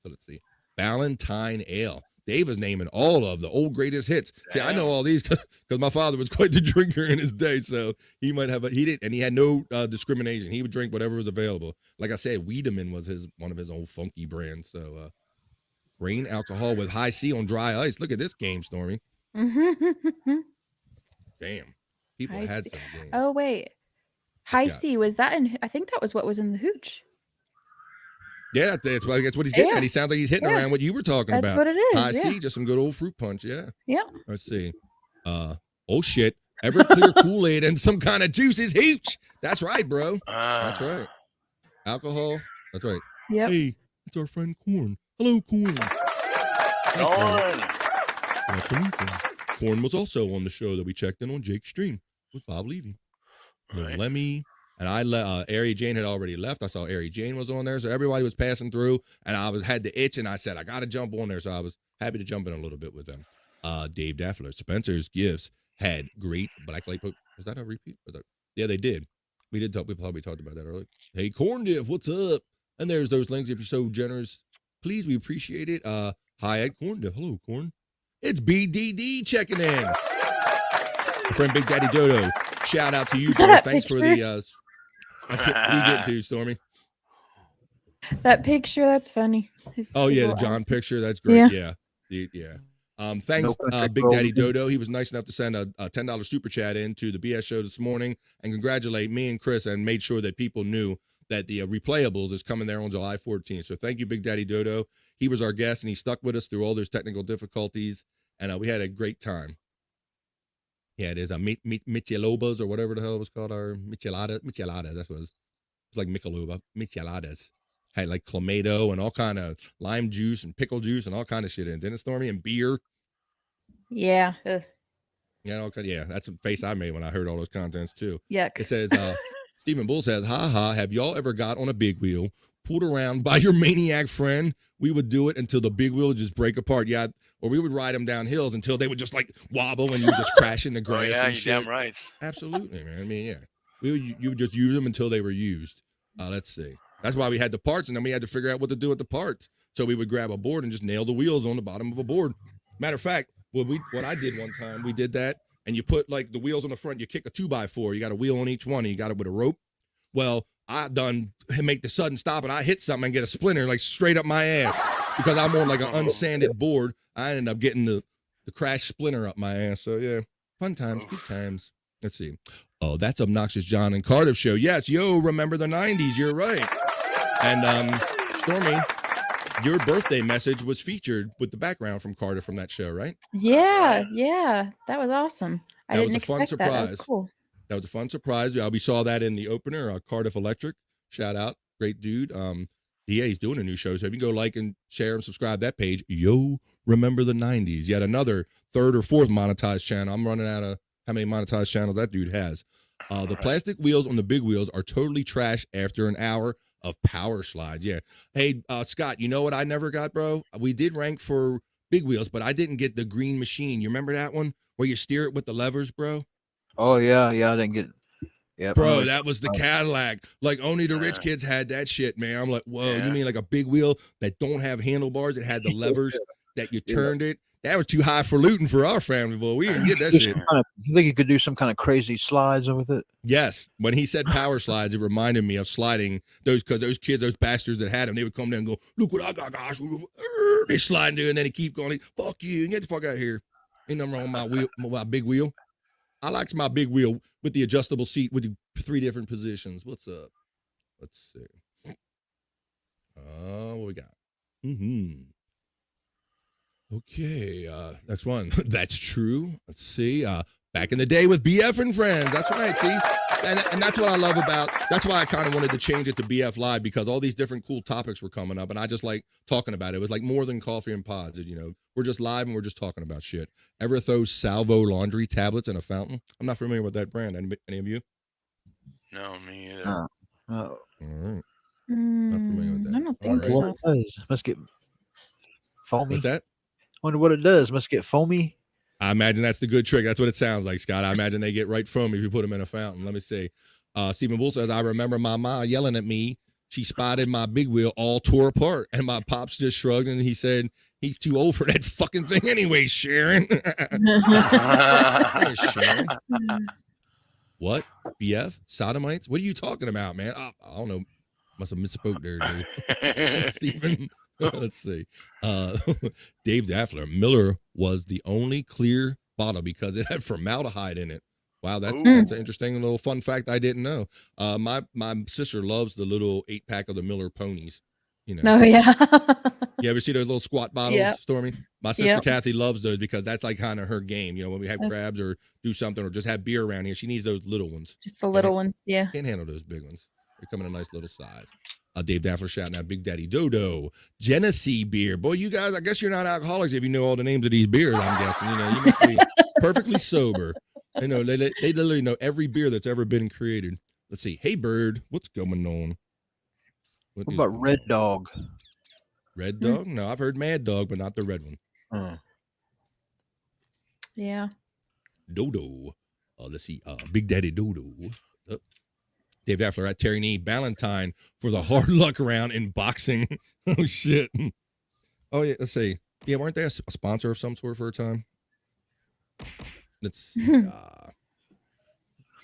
let's see. Valentine Ale. Dave is naming all of the old greatest hits. See, I know all these because my father was quite the drinker in his day, so he might have he had no discrimination. He would drink whatever was available. Like I said, Wiedemann was one of his old funky brands. So rain alcohol with high C on dry ice. Look at this game, Stormee. Damn, people had some games. Oh wait, high C, was that in? I think that was what was in the hooch. Yeah, that's what he's getting at. He sounds like he's hitting around what you were talking about. That's what it is. I see, just some good old fruit punch. Yeah. Yeah. Let's see. Oh shit. Everclear Kool-Aid and some kind of juice is huge. That's right, bro. That's right. Alcohol. That's right. Yep. Hey, it's our friend Corn. Hello, Corn. Corn. Good afternoon, Corn. Corn was also on the show that we checked in on Jake's stream with Bob Levy. Right. Lemmy. And Ari Jane had already left. I saw Ari Jane was on there. So everybody was passing through. And I had the itch. And I said, I got to jump on there. So I was happy to jump in a little bit with them. Dave Daffler. Spencer's Gifts had great Black Label. Was that a repeat? Yeah, they did. We did talk. We probably talked about that earlier. Hey, Corn Diff, what's up? And there's those links. If you're so generous, please, we appreciate it. Hi at Corn Diff. Hello, Corn. It's BDD checking in. My friend Big Daddy Dodo. Shout out to you, bro. Thanks for the. What are you getting to, Stormy? That picture, that's funny. Oh yeah, the John picture. That's great. Yeah. Thanks, Big Daddy Dodo. He was nice enough to send a $10 super chat in to the BS show this morning and congratulate me and Chris and made sure that people knew that the replayables is coming there on July 14th. So thank you, Big Daddy Dodo. He was our guest and he stuck with us through all those technical difficulties and we had a great time. Yeah, it is Michelobas or whatever the hell it was called. Our Micheladas. That's what it was. It's like Micheloba. Micheladas. Had like clamato and all kind of lime juice and pickle juice and all kind of shit in it. Didn't it, Stormy? And beer. Yeah. Ugh. Yeah, okay. Yeah, that's a face I made when I heard all those contents too. Yuck. It says, Stephen Bull says, ha, have y'all ever got on a big wheel, pulled around by your maniac friend? We would do it until the big wheel would just break apart. Yeah, or we would ride them down hills until they would just like wobble and you would just crash in the grass. Oh, yeah, and you're shit. damn right. Absolutely, man. I mean, yeah. You would just use them until they were used. Let's see. That's why we had the parts, and then we had to figure out what to do with the parts. So we would grab a board and just nail the wheels on the bottom of a board. Matter of fact, what I did one time, we did that, and you put like the wheels on the front, you kick a 2x4, you got a wheel on each one, and you got it with a rope. Well, I done make the sudden stop, and I hit something and get a splinter like straight up my ass because I'm on like an unsanded board. I ended up getting the crash splinter up my ass. So yeah, fun times, good times. Let's see. Oh, that's Obnoxious John and Cardiff show. Yes, yo, remember the 90s. You're right. And Stormy, your birthday message was featured with the background from Cardiff from that show, right? Yeah, yeah. That was awesome. I didn't expect that. That was cool. That was a fun surprise. We saw that in the opener, Cardiff Electric. Shout out. Great dude. Yeah, he's doing a new show. So if you can go like and share and subscribe that page, yo, remember the 90s. Yet another third or fourth monetized channel. I'm running out of how many monetized channels that dude has. The plastic wheels on the big wheels are totally trash after an hour of power slides. Yeah. Hey, Scott, you know what I never got, bro? We did rank for big wheels, but I didn't get the green machine. You remember that one where you steer it with the levers, bro? Oh, yeah. I didn't get it. Yeah, bro, that was the Cadillac. Like only the rich kids had that shit, man. I'm like, whoa, you mean like a big wheel that don't have handlebars? It had the levers that you turned it. That was too high for looting for our family, boy. We didn't get that shit. You think you could do some kind of crazy slides with it? Yes. When he said power slides, it reminded me of sliding because those kids, those bastards that had them, they would come down and go, look what I got, guys. They slide there, and then he keep going, fuck you, get the fuck out of here. Ain't nothing wrong with my wheel, my big wheel. I likes my big wheel with the adjustable seat with the 3 different positions. What's up? Let's see. What we got? Okay, next one. That's true. Let's see. Back in the day with BF and friends. That's right. See, and that's what I love about. That's why I kind of wanted to change it to BF Live because all these different cool topics were coming up, and I just like talking about it. It was like more than coffee and pods. We're just live and we're just talking about shit. Ever throw Salvo laundry tablets in a fountain? I'm not familiar with that brand. Any of you? No, me either. All right. Not familiar with that. I don't think so. What it does must get foamy. What's that? Wonder what it does. Must get foamy. I imagine that's the good trick. That's what it sounds like, Scott. I imagine they get right foamy if you put them in a fountain. Let me see. Stephen Bull says, I remember my ma yelling at me. She spotted my big wheel all tore apart. And my pops just shrugged and he said, he's too old for that fucking thing anyway, Sharon. Hey, Sharon. What? BF? Sodomites? What are you talking about, man? I don't know. Must have misspoke there, dude. Stephen. Let's see. Dave Daffler. Miller was the only clear bottle because it had formaldehyde in it. Wow, that's an interesting little fun fact I didn't know. My sister loves the little 8-pack of the Miller ponies. Oh, yeah. You ever see those little squat bottles, Yep. Stormy? My sister Kathy loves those because that's like kind of her game. When we have crabs or do something or just have beer around here, she needs those little ones. Just the little ones, yeah. Can't handle those big ones. They come in a nice little size. Dave Daffler shouting out Big Daddy Dodo. Genesee beer. Boy, you guys, I guess you're not alcoholics if you know all the names of these beers, I'm guessing. You must be perfectly sober. They literally know every beer that's ever been created. Let's see. Hey, Bird, what's going on? What about Red Dog? Red Dog? No, I've heard Mad Dog, but not the red one. Yeah. Dodo. Let's see. Big Daddy Dodo. Dave Daffler at Terry Nee Ballantyne for the hard luck round in boxing. Oh shit. Oh yeah, let's see. Yeah, weren't they a sponsor of some sort for a time? Let's see.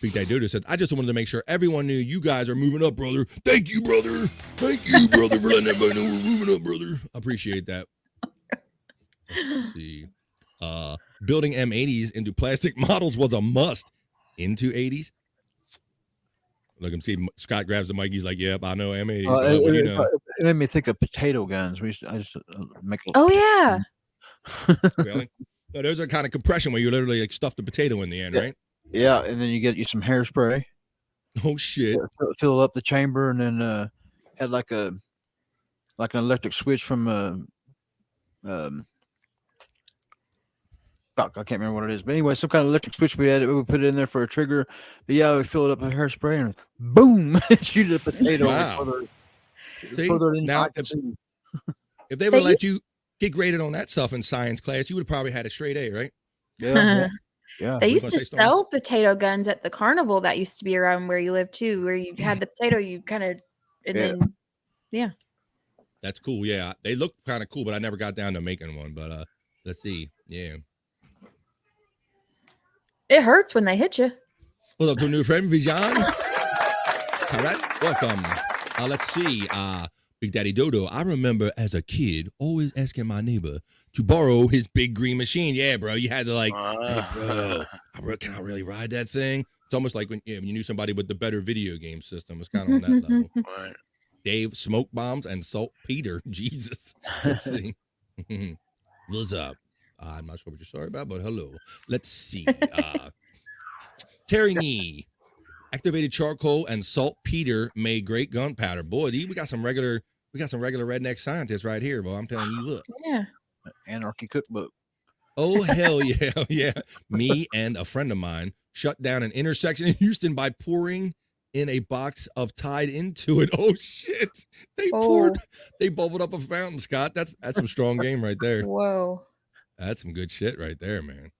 Big Daddy Dodo said, I just wanted to make sure everyone knew you guys are moving up, brother. Thank you, brother. Thank you, brother, for letting everybody know we're moving up, brother. I appreciate that. Let's see. Building M80s into plastic models was a must. Into 80s? Look him see Scott grabs the mic. He's like, "Yep, I know M80." What do you know? It made me think of potato guns. I just make. Oh yeah. Really? No, those are kind of compression where you literally like stuff the potato in the end, right? Yeah, and then you get some hairspray. Oh shit! Fill up the chamber, and then had like an electric switch from I can't remember what it is, but anyway, some kind of electric switch we had. We would put it in there for a trigger. But yeah, we fill it up with hairspray and boom, shoot a potato. Wow. See, now if they would let you get graded on that stuff in science class, you would have probably had a straight A, right? Yeah. Yeah. They used to sell potato guns at the carnival that used to be around where you live too, where you had the potato, you kind of, and then, yeah. That's cool. Yeah, they look kind of cool, but I never got down to making one. But let's see. Yeah. It hurts when they hit you. What's up to a new friend, Vijan? Correct. Welcome. Let's see. Big Daddy Dodo. I remember as a kid always asking my neighbor to borrow his big green machine. Yeah, bro. You had to like, hey, bro, can I really ride that thing? It's almost like when you knew somebody with the better video game system. It's kind of on that level. Right. Dave, smoke bombs and saltpeter. Jesus. Let's see. What's up? I'm not sure what you're sorry about, but hello. Let's see. Terry Nee, activated charcoal and saltpeter made great gunpowder. Boy, we got some regular redneck scientists right here, boy. I'm telling you what. Yeah. Anarchy cookbook. Oh hell yeah, yeah. Me and a friend of mine shut down an intersection in Houston by pouring in a box of Tide into it. Oh shit! They bubbled up a fountain, Scott. That's some strong game right there. Whoa. That's some good shit right there, man.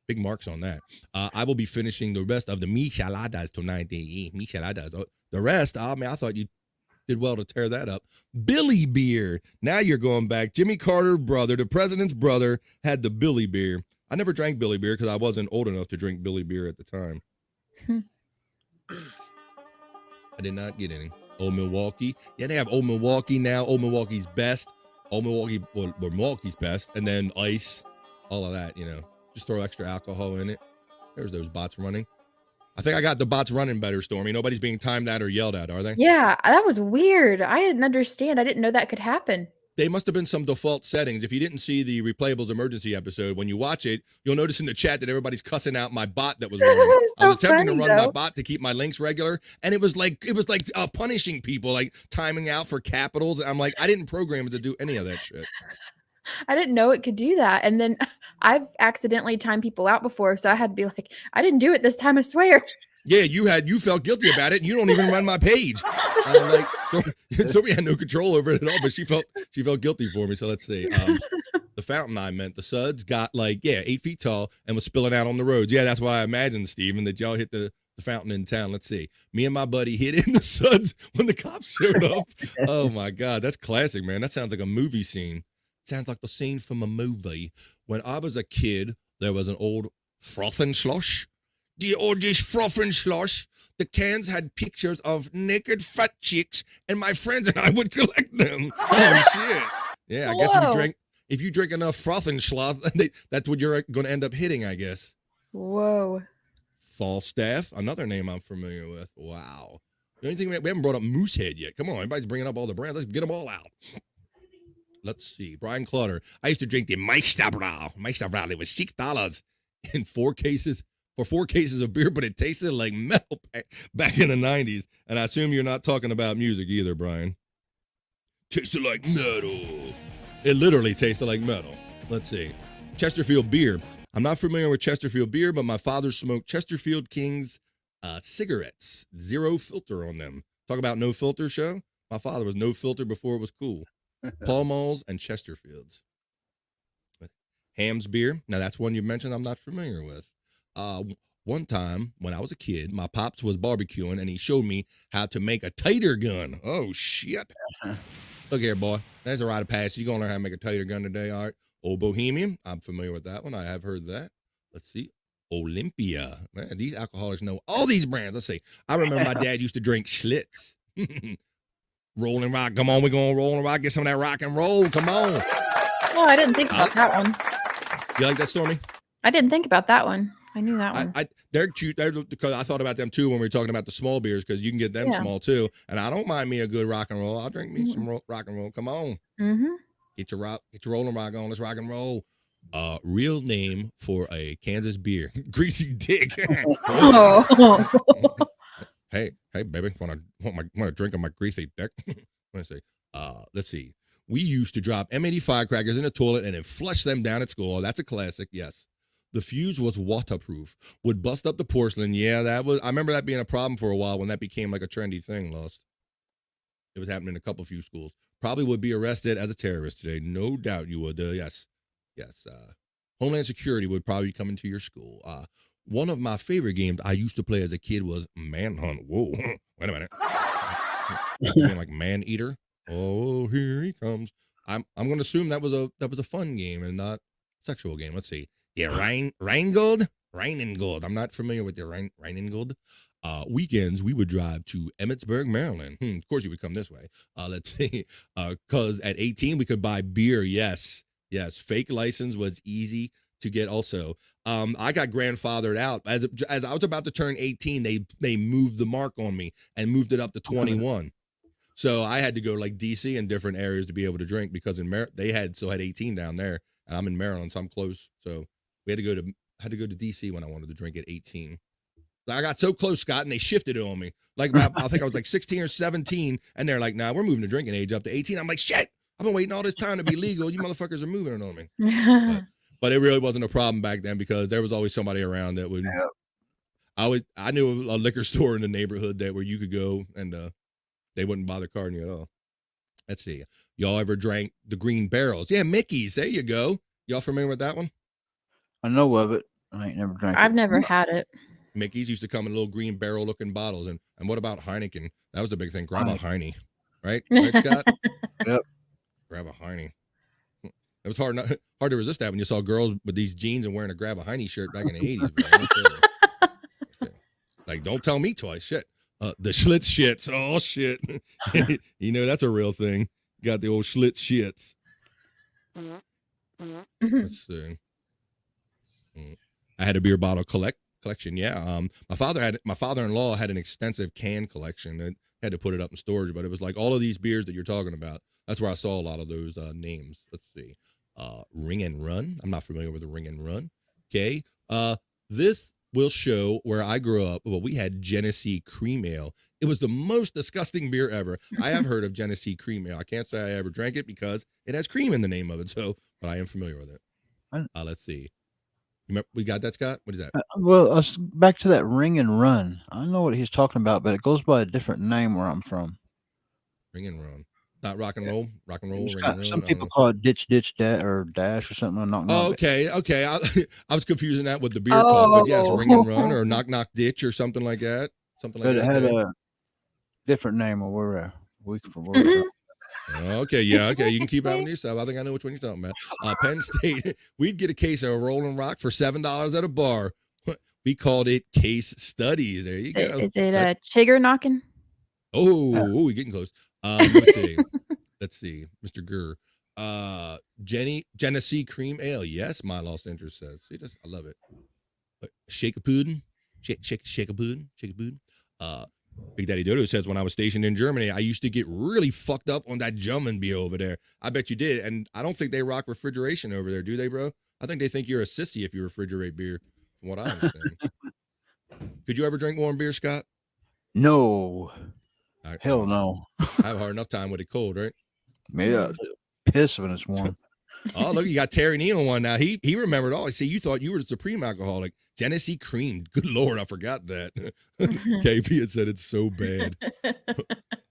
Big marks on that. I will be finishing the rest of the micheladas tonight. Micheladas. Oh, the rest, I thought you did well to tear that up. Billy beer. Now you're going back. Jimmy Carter's brother, the president's brother, had the Billy beer. I never drank Billy beer because I wasn't old enough to drink Billy beer at the time. I did not get any. Old Milwaukee. Yeah, they have Old Milwaukee now. Old Milwaukee's best. Old Milwaukee, or Milwaukee's best. And then ice. All of that, Just throw extra alcohol in it. There's those bots running. I think I got the bots running better, Stormy. Nobody's being timed at or yelled at, are they? Yeah, that was weird. I didn't understand. I didn't know that could happen. They must have been some default settings. If you didn't see the Replayables Emergency episode, when you watch it, you'll notice in the chat that everybody's cussing out my bot that was running. I was attempting to run my bot to keep my links regular, and it was like punishing people, like timing out for capitals. I'm like, I didn't program it to do any of that shit. I didn't know it could do that. And then I've accidentally timed people out before, so I had to be like, I didn't do it this time, I swear. Yeah, you felt guilty about it, and you don't even run my page. I'm like, Stormy had no control over it at all, but she felt guilty for me. So let's see. The fountain I meant, the suds got 8 feet tall and was spilling out on the roads. Yeah, that's why I imagined, Steven, that y'all hit the fountain in town. Let's see. Me and my buddy hid in the suds when the cops showed up. Oh my God, that's classic, man. That sounds like a movie scene. Sounds like the scene from a movie. When I was a kid, there was an old Frothenschloss. The oldest Frothenschloss. The cans had pictures of naked fat chicks, and my friends and I would collect them. Oh shit! Yeah, I guess if you drink enough Frothenschloss, that's what you're going to end up hitting, I guess. Whoa. Falstaff, another name I'm familiar with. Wow. The only thing we haven't brought up Moosehead yet. Come on, everybody's bringing up all the brands. Let's get them all out. Let's see. Brian Clutter. I used to drink the Meisterbrau. Meisterbrau. It was $6 in 4 cases. For 4 cases of beer, but it tasted like metal back in the 90s. And I assume you're not talking about music either, Brian. Tasted like metal. It literally tasted like metal. Let's see. Chesterfield beer. I'm not familiar with Chesterfield beer, but my father smoked Chesterfield King's cigarettes. 0 filter on them. Talk about no filter show. My father was no filter before it was cool. Pall Malls and Chesterfields. Ham's beer. Now that's one you mentioned I'm not familiar with. one time when I was a kid, my pops was barbecuing and he showed me how to make a tater gun. Oh, shit. Look here, boy. There's a rite of passage. You're going to learn how to make a tater gun today. All right. Old Bohemian. I'm familiar with that one. I have heard that. Let's see. Olympia. Man, these alcoholics know all these brands. Let's see. I remember my dad used to drink Schlitz. Rolling Rock. Come on, we're going to roll and rock. Get some of that rock and roll. Come on. Oh, I didn't think about that one. You like that, Stormy? I didn't think about that one. I knew that one. They're cute. Because I thought about them too when we were talking about the small beers, because you can get them small too. And I don't mind me a good rock and roll. I'll drink me some rock and roll. Come on. Mm-hmm. Get your rolling rock on. Let's rock and roll. Real name for a Kansas beer. Greasy Dick. Oh. Hey, baby. Want to drink on my greasy dick? Let's see. Let's see. We used to drop M80 firecrackers in the toilet and then flush them down at school. That's a classic. Yes. The fuse was waterproof. Would bust up the porcelain. Yeah, I remember that being a problem for a while when that became like a trendy thing, Lost. It was happening in a couple few schools. Probably would be arrested as a terrorist today. No doubt you would. Yes. Homeland Security would probably come into your school. One of my favorite games I used to play as a kid was Manhunt. Whoa. Wait a minute. You mean like Man-Eater? Oh, here he comes. I'm going to assume that was a fun game and not sexual game. Let's see. Yeah, Rheingold. I'm not familiar with the Rheingold. Weekends we would drive to Emmitsburg, Maryland. Of course you would come this way. Let's see. Cause at 18 we could buy beer. Yes. Fake license was easy to get. Also, I got grandfathered out as I was about to turn 18. They moved the mark on me and moved it up to 21. So I had to go like DC and different areas to be able to drink, because in they still had 18 down there, and I'm in Maryland, so I'm close. So we had to go to DC when I wanted to drink at 18. I got so close, Scott, and they shifted it on me. Like I think I was like 16 or 17, and they're like, "Nah, we're moving the drinking age up to 18." I'm like, "Shit! I've been waiting all this time to be legal. You motherfuckers are moving it on me." But it really wasn't a problem back then, because there was always somebody around that would. I knew a liquor store in the neighborhood where you could go and they wouldn't bother carding you at all. Let's see. Y'all ever drank the Green Barrels? Yeah, Mickey's. There you go. Y'all familiar with that one? I know of it. I ain't never drank it. I've never had it. Mickey's used to come in little green barrel looking bottles. And what about Heineken? That was a big thing. Grab a Heine. Right, Scott? Yep. Grab a Heine. It was hard to resist that when you saw girls with these jeans and wearing a Grab a Heine shirt back in the 80s. Like, don't tell me twice. Shit. The Schlitz shits. Oh, shit. That's a real thing. Got the old Schlitz shits. Let's see. I had a beer bottle collection. Yeah. My father-in-law had an extensive can collection. I had to put it up in storage, but it was like all of these beers that you're talking about. That's where I saw a lot of those names. Let's see. Ring and Run. I'm not familiar with the Ring and Run. Okay. This will show where I grew up. Well, we had Genesee Cream Ale. It was the most disgusting beer ever. I have heard of Genesee Cream Ale. I can't say I ever drank it because it has cream in the name of it. But I am familiar with it. Let's see. We got that, Scott? What is that? Well, back to that Ring and Run. I know what he's talking about, but it goes by a different name where I'm from. Ring and Run. Not rock and roll. Rock and roll. Ring and Run. Some people call it ditch or dash or something. Okay. I was confusing that with the beer pub, but yes, Ring and Run or knock ditch or something like that. But it had a different name where we from. Okay, yeah, okay. You can keep that one yourself. I think I know which one you're talking about. Penn State, we'd get a case of Rolling Rock for $7 at a bar. We called it Case Studies. There you go. Is it Chigger knocking? Oh, we're getting close. Let's see, Mr. Gurr. Genesee Cream Ale. Yes, my Los Angeles says. See this? I love it. Shake a pudding. Shake a pudding. Big Daddy Dodo says, when I was stationed in Germany, I used to get really fucked up on that German beer over there. I bet you did. And I don't think they rock refrigeration over there, do they, bro? I think they think you're a sissy if you refrigerate beer, from what I understand. Could you ever drink warm beer, Scott? No. Hell no. I have a hard enough time with it cold, right? Yeah. Piss when it's warm. Oh, look, you got Terry Neal on one now. He remembered all. See, you thought you were the supreme alcoholic. Genesee Cream. Good Lord, I forgot that. KP had said it's so bad.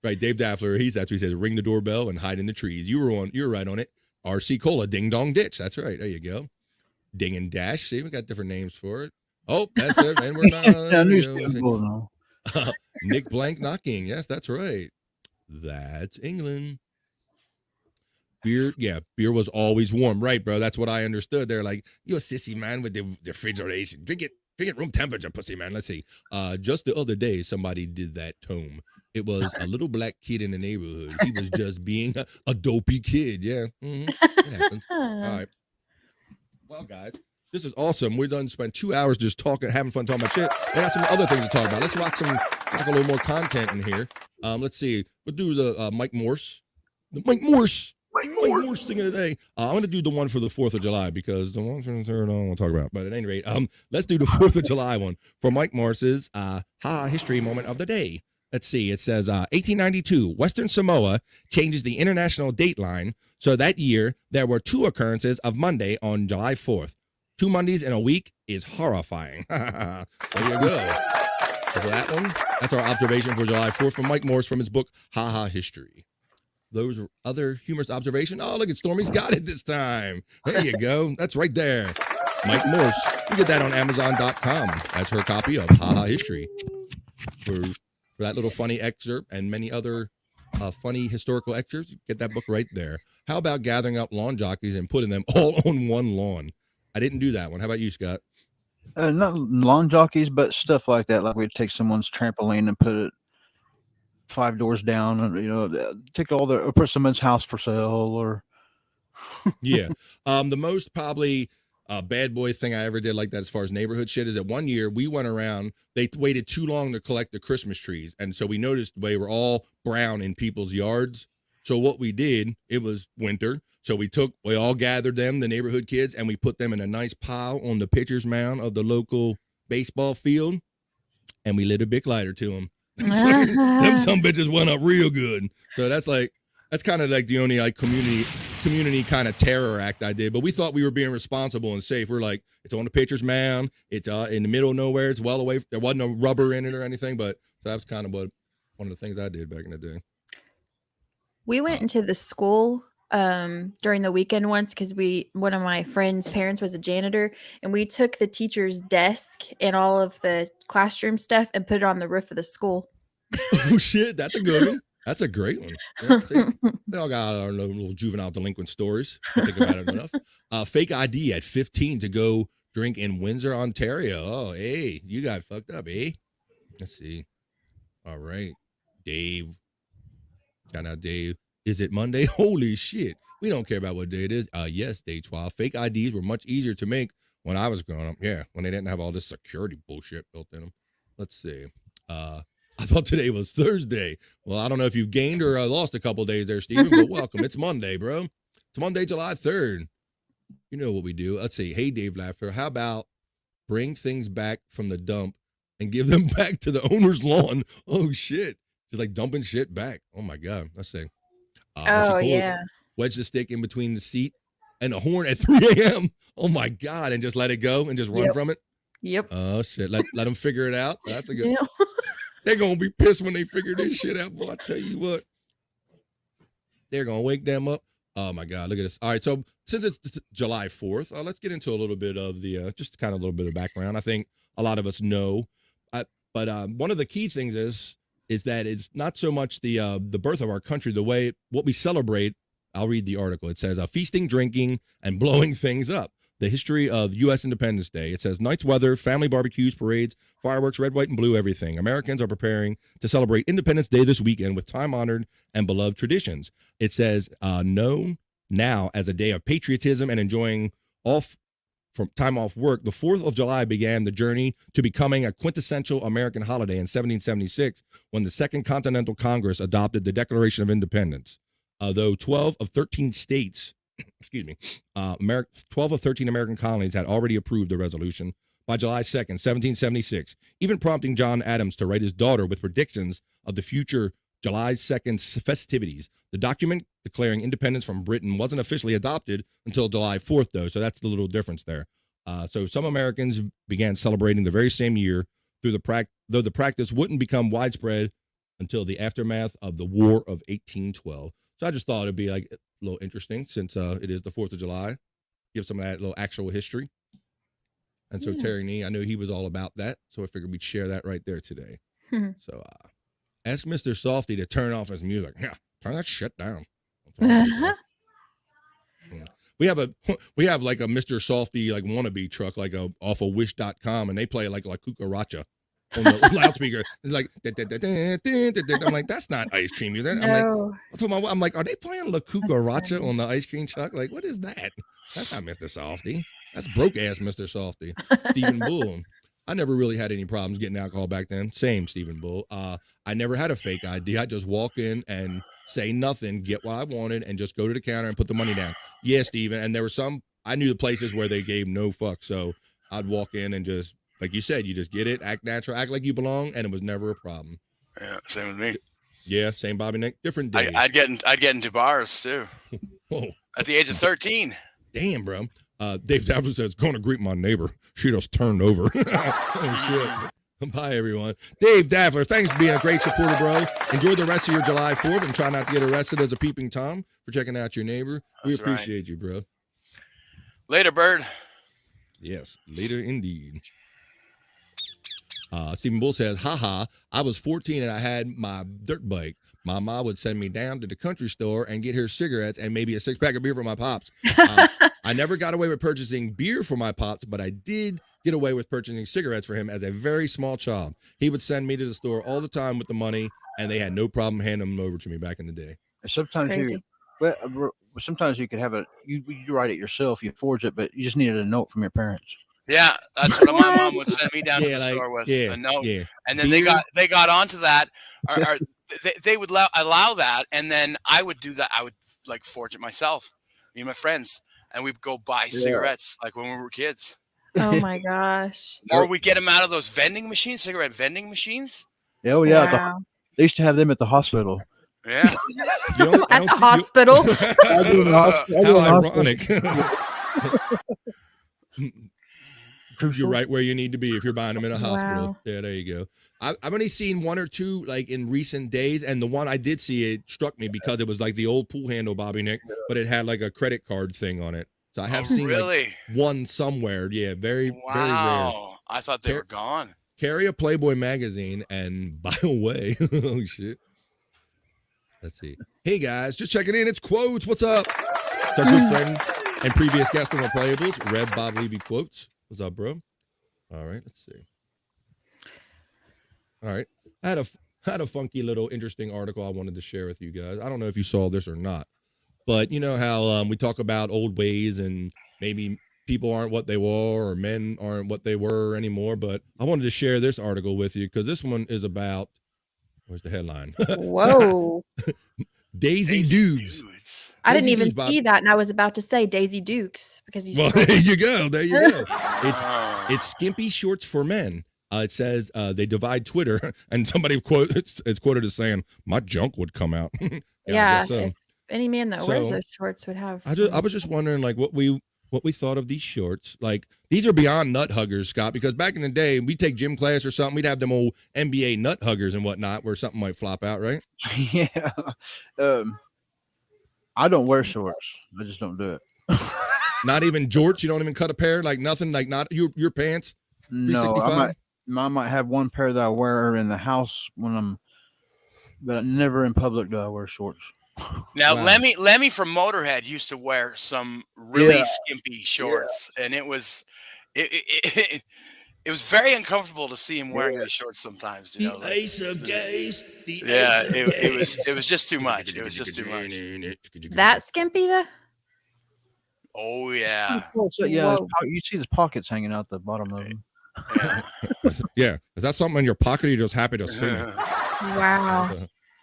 Right, Dave Daffler, that's what he says, ring the doorbell and hide in the trees. You were right on it. RC Cola, Ding Dong Ditch. That's right. There you go. Ding and Dash. See, we got different names for it. Oh, that's it. And we're not. I knew there we she go. was going on. Nick Blank knocking. Yes, that's right. That's England. Beer was always warm, right, bro? That's what I understood. They're like, you're a sissy man with the refrigeration. Drink it room temperature, pussy man. Let's see. Just the other day, somebody did that tome. It was a little black kid in the neighborhood. He was just being a dopey kid. Yeah, it happens. All right. Well, guys, this is awesome. We're done. Spent 2 hours just talking, having fun talking about shit. I got some other things to talk about. Let's rock a little more content in here. Let's see. We'll do the Mike Morse. The Mike Morse thing of the day. I'm going to do the one for the 4th of July because the one for the 3rd I don't want to talk about. But at any rate, let's do the 4th of July one for Mike Morse's history moment of the day. Let's see. It says 1892, Western Samoa changes the international date line. So that year, there were 2 occurrences of Monday on July 4th. 2 Mondays in a week is horrifying. There you go. So for that one, that's our observation for July 4th from Mike Morse from his book, Ha Ha History. Those other humorous observation. Oh, look at Stormy's got it this time. There you go. That's right there. Mike Morse. You get that on Amazon.com. That's her copy of Ha Ha History. For that little funny excerpt and many other funny historical excerpts, you get that book right there. How about gathering up lawn jockeys and putting them all on one lawn? I didn't do that one. How about you, Scott? Not lawn jockeys, but stuff like that. Like we'd take someone's trampoline and put it 5 doors down, and take or put someone's house for sale, or yeah. The most probably bad boy thing I ever did like that as far as neighborhood shit is that one year we went around, they waited too long to collect the Christmas trees. And so we noticed they were all brown in people's yards. So what we did, it was winter. So we all gathered them, the neighborhood kids, and we put them in a nice pile on the pitcher's mound of the local baseball field. And we lit a big lighter to them. Them some bitches went up real good. So that's kind of like the only like community kind of terror act I did. But we thought we were being responsible and safe. We're like, it's on the pitcher's mound. It's in the middle of nowhere. It's well away. There wasn't no rubber in it or anything. But so that's kind of one of the things I did back in the day. We went into the school during the weekend once because one of my friend's parents was a janitor, and we took the teacher's desk and all of the classroom stuff and put it on the roof of the school. Oh shit, that's a good one. That's a great one. Yeah, see, they all got our little juvenile delinquent stories. I think about it enough. Fake ID at 15 to go drink in Windsor, Ontario. Oh, hey, you got fucked up, eh? Let's see. All right, Dave. Shout out, Dave. Is it Monday? Holy shit. We don't care about what day it is. Yes, day 12. Fake IDs were much easier to make when I was growing up. Yeah, when they didn't have all this security bullshit built in them. Let's see. I thought today was Thursday. Well, I don't know if you've gained or lost a couple days there, Steven, but welcome. It's Monday, bro. It's Monday, July 3rd. You know what we do. Let's see. Hey, Dave Laughter. How about bring things back from the dump and give them back to the owner's lawn? Oh, shit. Just like dumping shit back. Oh, my God. Let's see. Oh, yeah. Wedge the stick in between the seat and the horn at 3 a.m. Oh, my God. And just let it go and just run from it? Yep. Oh, shit. Let them figure it out. That's a good They're going to be pissed when they figure this shit out. Boy, I tell you what. They're going to wake them up. Oh, my God. Look at this. All right. So since it's July 4th, let's get into a little bit of the, just kind of a little bit of background. I think a lot of us know. But one of the key things is that it's not so much the birth of our country, what we celebrate. I'll read the article. It says feasting, drinking, and blowing things up. The history of U.S. Independence Day. It says nice weather, family barbecues, parades, fireworks, red, white, and blue, everything. Americans are preparing to celebrate Independence Day this weekend with time-honored and beloved traditions. It says known now as a day of patriotism and enjoying time off work. The 4th of July began the journey to becoming a quintessential American holiday in 1776 when the Second Continental Congress adopted the Declaration of Independence. Though 12 of 13 states 12 of 13 American colonies had already approved the resolution by July 2nd, 1776, even prompting John Adams to write his daughter with predictions of the future July 2nd festivities. The document declaring independence from Britain wasn't officially adopted until July 4th, though, so that's the little difference there. So some Americans began celebrating the very same year, though the practice wouldn't become widespread until the aftermath of the War of 1812. So I just thought it'd be like a little interesting since it is the 4th of July. Give some of that little actual history. And so Terry Nee, I knew he was all about that. So I figured we'd share that right there today. So ask Mr. Softy to turn off his music. Yeah, turn that shit down. We have like a Mr. Softy like wannabe truck like off of wish.com, and they play like La Cucaracha on the loudspeaker. It's like I'm like, that's not ice cream music. I'm like, are they playing La Cucaracha on the ice cream truck? Like, what is that? That's not Mr. Softy. That's broke ass Mr. Softy. Stephen Bull. I never really had any problems getting alcohol back then. Same, Stephen Bull. I never had a fake ID. I just walk in and say nothing, get what I wanted, and just go to the counter and put the money down. Yeah, Stephen. And there were I knew the places where they gave no fucks. So I'd walk in and just, like you said, you just get it, act natural, act like you belong, and it was never a problem. Yeah, same with me. Yeah, same Bobbynic, different days. I'd get into bars too. Whoa. At the age of 13. Damn, bro. Dave Daffler says, going to greet my neighbor. She just turned over. Oh, shit. Bye, everyone. Dave Daffler, thanks for being a great supporter, bro. Enjoy the rest of your July 4th and try not to get arrested as a peeping Tom for checking out your neighbor. We appreciate you, bro. Later, bird. Yes, later indeed. Stephen Bull says, haha, I was 14 and I had my dirt bike. My mom would send me down to the country store and get her cigarettes and maybe a 6-pack of beer for my pops. I never got away with purchasing beer for my pops, but I did get away with purchasing cigarettes for him as a very small child. He would send me to the store all the time with the money, and they had no problem handing them over to me back in the day. Sometimes you could have you write it yourself, you forge it, but you just needed a note from your parents. Yeah, that's what my mom would send me down to the store with, a note. Yeah. And then they got onto that, or they would allow that, and then I would do that. I would like forge it myself, me and my friends, and we'd go buy cigarettes like when we were kids. Oh my gosh. Or we get them out of those cigarette vending machines. Oh yeah, wow. They used to have them at the hospital. Yeah. At the hospital. How ironic. You're right where you need to be if you're buying them in a hospital. Wow. Yeah, there you go. I've only seen one or two like in recent days, and the one I did see, it struck me because it was like the old pool handle Bobbynic, but it had like a credit card thing on it. So I have seen like one somewhere. Yeah, very rare. I thought they were gone. Carry a Playboy magazine and buy away. Oh shit. Let's see. Hey guys, just checking in. It's Quotes. What's up? It's our good friend and previous guest on the Playables, Rev Bob Levy Quotes. What's up, bro? All right, let's see. All right, I had a funky little interesting article I wanted to share with you guys. I don't know if you saw this or not, but you know how we talk about old ways and maybe people aren't what they were or men aren't what they were anymore. But I wanted to share this article with you because this one is about. Where's the headline? Whoa. Daisy Dukes. I didn't even see that, and I was about to say Daisy Dukes because you. Well, there you go. There you go. It's skimpy shorts for men. It says they divide Twitter, and somebody it's quoted as saying, "My junk would come out." Yeah. So. If any man that wears those shorts would have. I was just wondering, like, what we thought of these shorts. Like, these are beyond nut huggers, Scott. Because back in the day, we take gym class or something, we'd have them old NBA nut huggers and whatnot, where something might flop out, right? Yeah. I don't wear shorts. I just don't do it. Not even jorts. You don't even cut a pair. Like nothing. Like not your pants. No, I might have one pair that I wear in the house but never in public do I wear shorts. Now, wow. Lemmy from Motorhead used to wear some really skimpy shorts, and it was very uncomfortable to see him wearing these shorts sometimes. You know, the ace of gays. It was just too much. It was just too much. That skimpy though. Oh yeah. So, yeah, you see his pockets hanging out the bottom of them. Yeah. Is that something in your pocket? Or you're just happy to see me? Wow.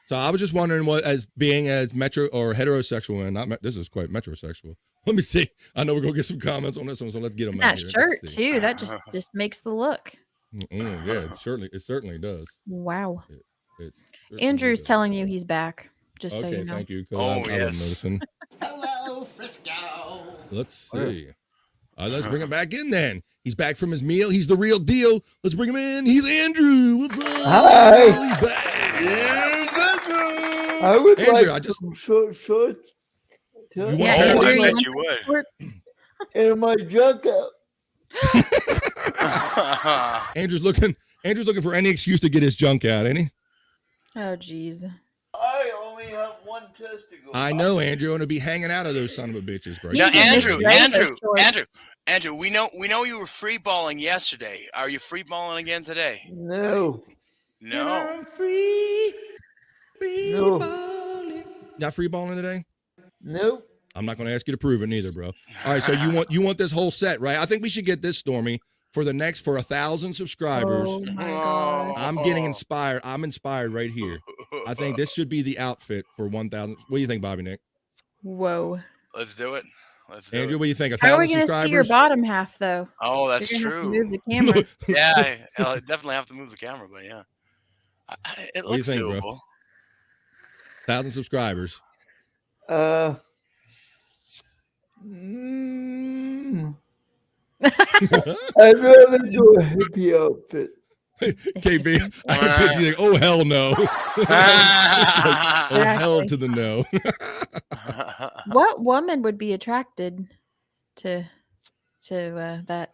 So I was just wondering what, as being as metro or heterosexual, and this is quite metrosexual. Let me see. I know we're gonna get some comments on this one, so let's get them. That shirt too. That just makes the look. Yeah, it certainly does. Wow. It Andrew's telling you he's back. Just so you know. Thank you. Yes. Hello, Frisco. Let's see. Let's bring him back in then. He's back from his meal. He's the real deal. Let's bring him in. He's Andrew. What's up? Hi. He's back. I would Andrew, like some shorts. I bet you would. And my junk out. Andrew's looking for any excuse to get his junk out, ain't he? Oh, geez. I only have one testicle. I know, Andrew. I'm gonna be hanging out of those son of a bitches, bro. You Now, can just dress those shorts. Andrew, we know you were free balling yesterday. Are you free balling again today? No. No. No. Balling. Not free balling today? Nope. I'm not gonna ask you to prove it neither, bro. All right, so you want this whole set, right? I think we should get this, Stormee, for 1,000 subscribers. Oh my god. I'm getting inspired. I'm inspired right here. I think this should be the outfit for 1,000. What do you think, Bobbynic? Whoa. Let's do it. Andrew, what do you think? How are 1,000 we going to subscribers? see your bottom half, though? Oh, that's You're gonna have to true. move the camera. Yeah, I'll definitely have to move the camera, but yeah. It What do you looks think, doable. bro? 1,000 subscribers. I'd rather do a hippie outfit. KB, I can picture you like, oh hell no. Oh hell to the no. What woman would be attracted to that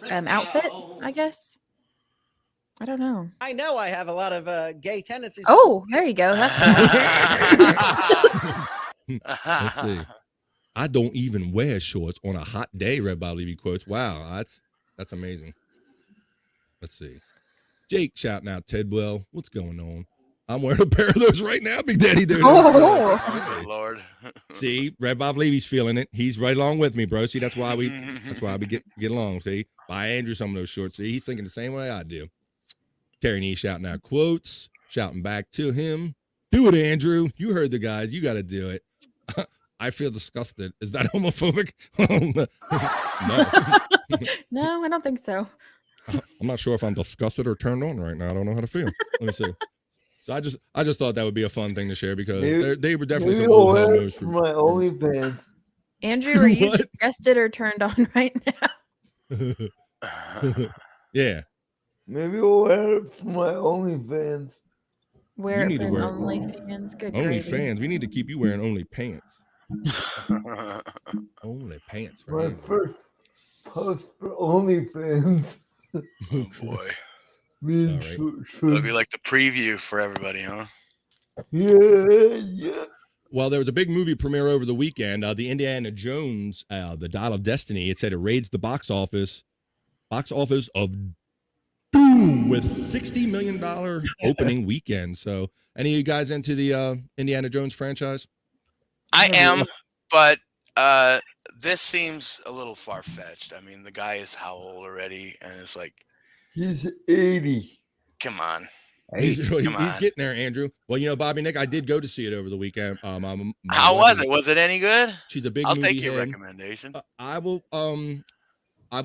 outfit? I guess. I don't know. I know I have a lot of gay tendencies. Oh, there you go. That's Let's see. I don't even wear shorts on a hot day, Red Bob Levy quotes. Wow, that's amazing. Let's see. Jake shouting out Tedwell. What's going on? I'm wearing a pair of those right now, Big Daddy. Dude. Oh, Lord. See, Red Bob Levy's feeling it. He's right along with me, bro. See, that's why we get along. See, buy Andrew some of those shorts. See, he's thinking the same way I do. Carrie Nee shouting out quotes, shouting back to him. Do it, Andrew. You heard the guys. You got to do it. I feel disgusted. Is that homophobic? No. No, I don't think so. I'm not sure if I'm disgusted or turned on right now. I don't know how to feel. Let me see. So I just thought that would be a fun thing to share because they were definitely some old hell news for my OnlyFans. Andrew, are you disgusted or turned on right now? Yeah. Maybe we'll wear it for my OnlyFans. Wear it for his OnlyFans. Good gravy. OnlyFans. We need to keep you wearing only pants. Only pants. My first post for OnlyFans. Oh boy. Right. It'll be like the preview for everybody, huh? Yeah. Well, there was a big movie premiere over the weekend. The Indiana Jones, The Dial of Destiny. It said it raids the box office of doom with $60 million opening weekend. So, any of you guys into the Indiana Jones franchise? I am, but this seems a little far-fetched. I mean, the guy is how old already? And it's like... He's 80. Come on. He's getting there, Andrew. Well, you know, Bobbynic, I did go to see it over the weekend. How was it? Was it any good? She's a big I'll movie take your head. recommendation. I will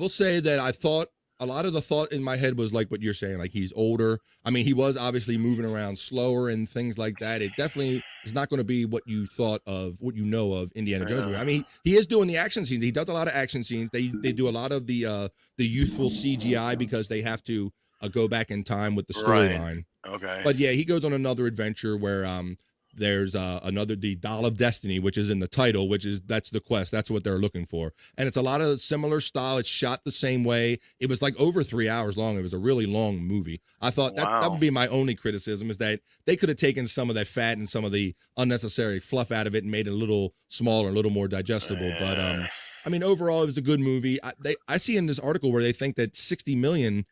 say that I thought a lot of the thought in my head was like what you're saying, like he's older. I mean, he was obviously moving around slower and things like that. It definitely is not going to be what you thought of, what you know of Indiana Jones. I mean, he is doing the action scenes. He does a lot of action scenes. They do a lot of the youthful CGI because they have to go back in time with the storyline. Right. Okay. But yeah, he goes on another adventure where there's the Dial of Destiny, which is in the title, that's the quest. That's what they're looking for. And it's a lot of similar style. It's shot the same way. It was like over 3 hours long. It was a really long movie. I thought that would be my only criticism, is that they could have taken some of that fat and some of the unnecessary fluff out of it and made it a little smaller, a little more digestible. But I mean, overall, it was a good movie. I see in this article where they think that $60 million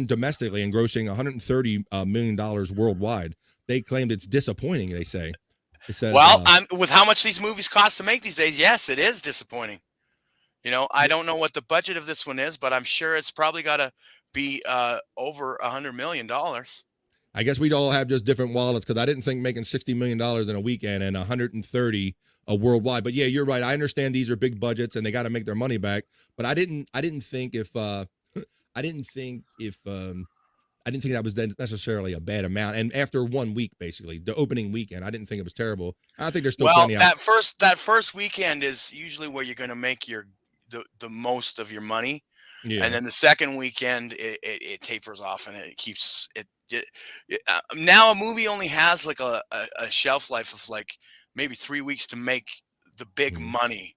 domestically and grossing $130 million worldwide. They claimed it's disappointing. They say. It says, well, with how much these movies cost to make these days, yes, it is disappointing. You know, I don't know what the budget of this one is, but I'm sure it's probably got to be over $100 million. I guess we'd all have just different wallets, because I didn't think making $60 million in a weekend and 130 worldwide. But yeah, you're right. I understand these are big budgets and they got to make their money back. But I didn't think that was necessarily a bad amount. And after 1 week, basically, the opening weekend, I didn't think it was terrible. I think there's still plenty. That first weekend is usually where you're going to make the most of your money. Yeah. And then the second weekend, it tapers off and it keeps it. Now a movie only has like a shelf life of like maybe 3 weeks to make the big money.